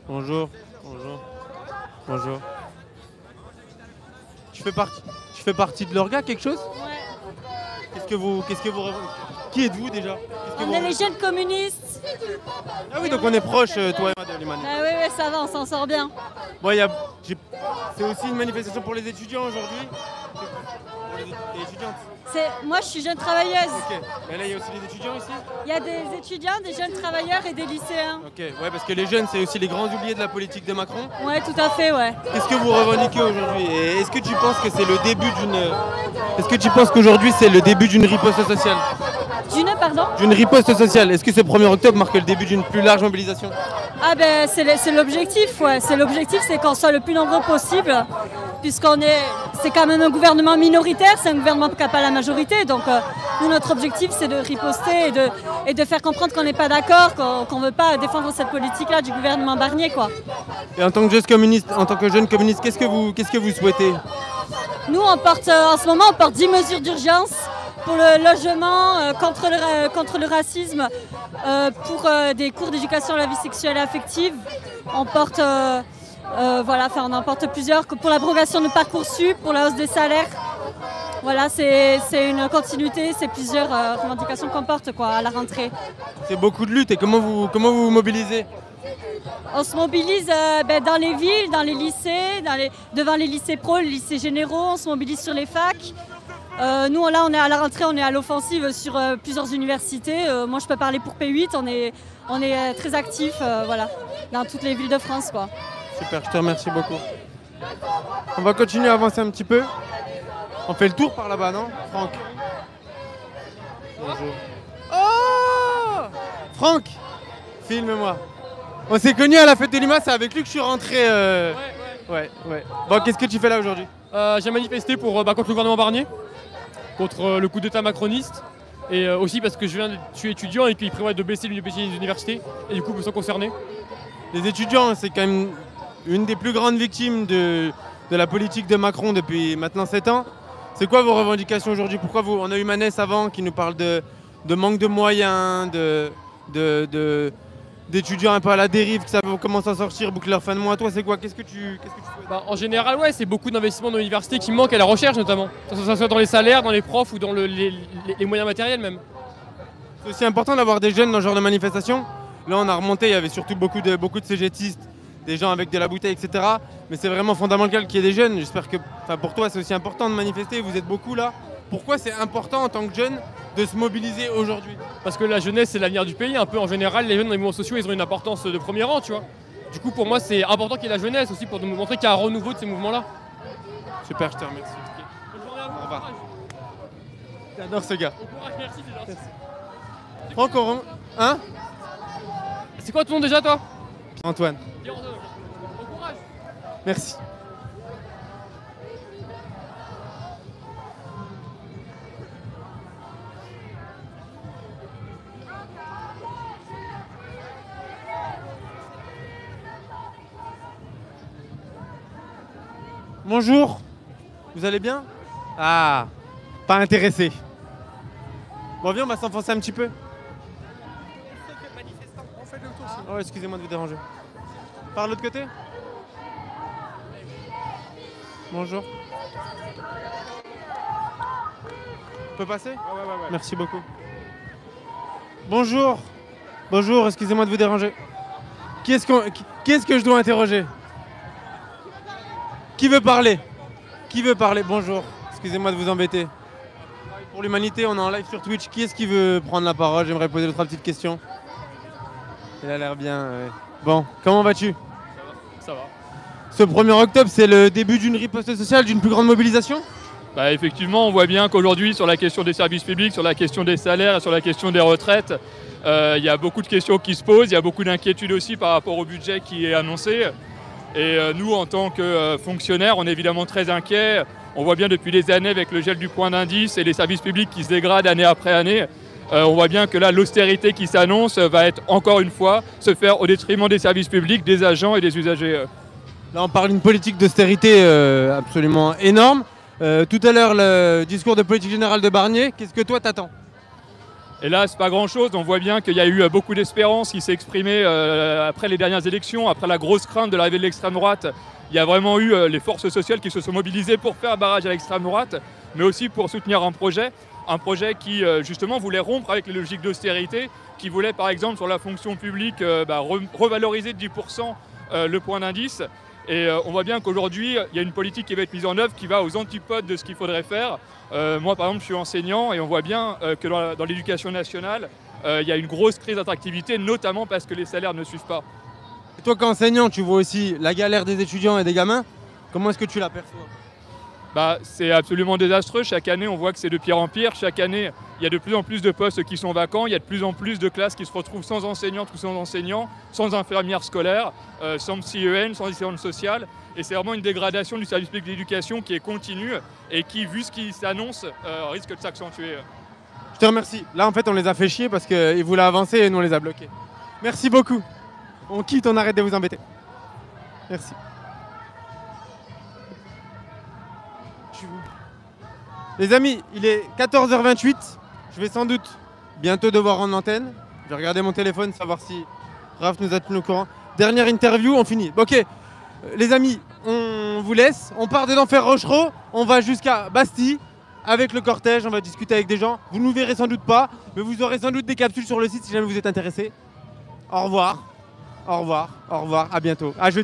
Bonjour. Bonjour. Tu fais partie de l'orga, quelque chose? Ouais. Qui êtes-vous déjà? On est les jeunes communistes. Ah oui, donc on est proches, toi et moi, de l'Iman. Ah oui, ça va, on s'en sort bien. Bon, c'est aussi une manifestation pour les étudiants aujourd'hui. Pour les étudiantes. Moi, je suis jeune travailleuse. Ok. Mais là, il y a aussi les étudiants ici? Il y a des étudiants, des jeunes travailleurs et des lycéens. Ok, ouais, parce que les jeunes, c'est aussi les grands oubliés de la politique de Macron. Ouais, tout à fait, ouais. Qu'est-ce que vous revendiquez aujourd'hui? Et est-ce que tu penses que c'est le début Est-ce que tu penses qu'aujourd'hui, c'est le début d'une riposte sociale? D'une riposte sociale. Est-ce que ce 1er octobre marque le début d'une plus large mobilisation? Ah ben, c'est l'objectif, ouais. L'objectif, c'est qu'on soit le plus nombreux possible, c'est quand même un gouvernement minoritaire, c'est un gouvernement qui n'a pas la majorité. Donc, nous, notre objectif, c'est de riposter et de faire comprendre qu'on n'est pas d'accord, qu'on ne veut pas défendre cette politique-là du gouvernement Barnier, quoi. Et en tant que jeune communiste, qu'est-ce que vous souhaitez? Nous, en ce moment, on porte 10 mesures d'urgence pour le logement, contre le racisme, pour des cours d'éducation à la vie sexuelle et affective. On porte, on en porte plusieurs pour l'abrogation de Parcoursup, pour la hausse des salaires. Voilà, c'est une continuité, c'est plusieurs revendications qu'on porte à la rentrée. C'est beaucoup de lutte et comment vous vous mobilisez? On se mobilise dans les villes, dans les lycées, devant les lycées pro, les lycées généraux, on se mobilise sur les facs. Nous, là, on est à la rentrée, on est à l'offensive sur plusieurs universités. Moi, je peux parler pour P8, on est très actifs voilà, dans toutes les villes de France, quoi. Super, je te remercie beaucoup. On va continuer à avancer un petit peu. On fait le tour par là-bas, non, Franck? Bonjour. Oh Franck, filme-moi. On s'est connus à la fête de Lima, c'est avec lui que je suis rentré. Ouais. Bon, qu'est-ce que tu fais là aujourd'hui? J'ai manifesté contre le gouvernement Barnier, contre le coup d'État macroniste, et aussi parce que je suis étudiant et qu'il prévoit de baisser les universités, et du coup, je me sens concerné. Les étudiants, c'est quand même une des plus grandes victimes de la politique de Macron depuis maintenant 7 ans. C'est quoi vos revendications aujourd'hui? Pourquoi on a eu Manès avant qui nous parle de manque de moyens, d'étudiants un peu à la dérive, qui savent comment s'en sortir, boucler leur fin de mois. Toi, c'est quoi? Qu'est-ce que tu souhaites? En général, ouais, c'est beaucoup d'investissements dans l'université qui manquent à la recherche notamment. Que ce soit dans les salaires, dans les profs ou dans les moyens matériels même. C'est aussi important d'avoir des jeunes dans ce genre de manifestation. Là, on a remonté, il y avait surtout beaucoup de cégétistes, des gens avec de la bouteille, etc. Mais c'est vraiment fondamental qu'il y ait des jeunes. J'espère que pour toi, c'est aussi important de manifester. Vous êtes beaucoup là. Pourquoi c'est important en tant que jeune de se mobiliser aujourd'hui? Parce que la jeunesse, c'est l'avenir du pays. Un peu en général, les jeunes dans les mouvements sociaux, ils ont une importance de premier rang, tu vois. Du coup, pour moi, c'est important qu'il y ait la jeunesse aussi pour nous montrer qu'il y a un renouveau de ces mouvements-là. Super, je te remercie. Au revoir. J'adore ce gars. Merci, c'est gentil. Franck, hein? C'est quoi ton nom déjà, toi? Antoine. Bon courage. Merci. Bonjour, vous allez bien? Ah, pas intéressé. Bon, viens, on va s'enfoncer un petit peu. Oh, excusez-moi de vous déranger. Par l'autre côté? Bonjour. On peut passer? Ouais. Merci beaucoup. Bonjour. Bonjour, excusez-moi de vous déranger. Qui est-ce que je dois interroger? Qui veut parler? Qui veut parler? Bonjour, excusez-moi de vous embêter. Pour l'humanité, on est en live sur Twitch. Qui est-ce qui veut prendre la parole? J'aimerais poser 2-3 petites questions. Il a l'air bien, ouais. Bon, comment vas-tu? Ça va. Ce 1er octobre, c'est le début d'une riposte sociale, d'une plus grande mobilisation? Effectivement, on voit bien qu'aujourd'hui, sur la question des services publics, sur la question des salaires, sur la question des retraites, il y a beaucoup de questions qui se posent, il y a beaucoup d'inquiétudes aussi par rapport au budget qui est annoncé. Et nous, en tant que fonctionnaires, on est évidemment très inquiets. On voit bien depuis des années avec le gel du point d'indice et les services publics qui se dégradent année après année. On voit bien que là, l'austérité qui s'annonce va être encore une fois se faire au détriment des services publics, des agents et des usagers. Là, on parle d'une politique d'austérité absolument énorme. Tout à l'heure, le discours de politique générale de Barnier, qu'est-ce que toi t'attends? Hélas, pas grand-chose. On voit bien qu'il y a eu beaucoup d'espérance qui s'est exprimée après les dernières élections, après la grosse crainte de l'arrivée de l'extrême droite. Il y a vraiment eu les forces sociales qui se sont mobilisées pour faire barrage à l'extrême droite, mais aussi pour soutenir un projet qui justement voulait rompre avec les logiques d'austérité, qui voulait par exemple sur la fonction publique revaloriser de 10% le point d'indice. Et on voit bien qu'aujourd'hui, il y a une politique qui va être mise en œuvre qui va aux antipodes de ce qu'il faudrait faire. Moi, par exemple, je suis enseignant et on voit bien que dans l'éducation nationale, il y a une grosse crise d'attractivité, notamment parce que les salaires ne suivent pas. Et toi, qu'enseignant, tu vois aussi la galère des étudiants et des gamins. Comment est-ce que tu l'aperçois? C'est absolument désastreux. Chaque année, on voit que c'est de pire en pire. Chaque année, il y a de plus en plus de postes qui sont vacants. Il y a de plus en plus de classes qui se retrouvent sans enseignants, sans infirmières scolaires, sans CEN, sans assistante sociale. Et c'est vraiment une dégradation du service public d'éducation qui est continue et qui, vu ce qui s'annonce, risque de s'accentuer. Je te remercie. Là, en fait, on les a fait chier parce qu'ils voulaient avancer et nous, on les a bloqués. Merci beaucoup. On quitte, on arrête de vous embêter. Merci. Les amis, il est 14h28. Je vais sans doute bientôt devoir rendre l'antenne. Je vais regarder mon téléphone, savoir si Raph nous a tenu au courant. Dernière interview, on finit. Ok, les amis, on vous laisse. On part de l'enfer Rochereau. On va jusqu'à Bastille avec le cortège. On va discuter avec des gens. Vous ne nous verrez sans doute pas, mais vous aurez sans doute des capsules sur le site si jamais vous êtes intéressés. Au revoir. Au revoir. Au revoir. À bientôt. À jeudi.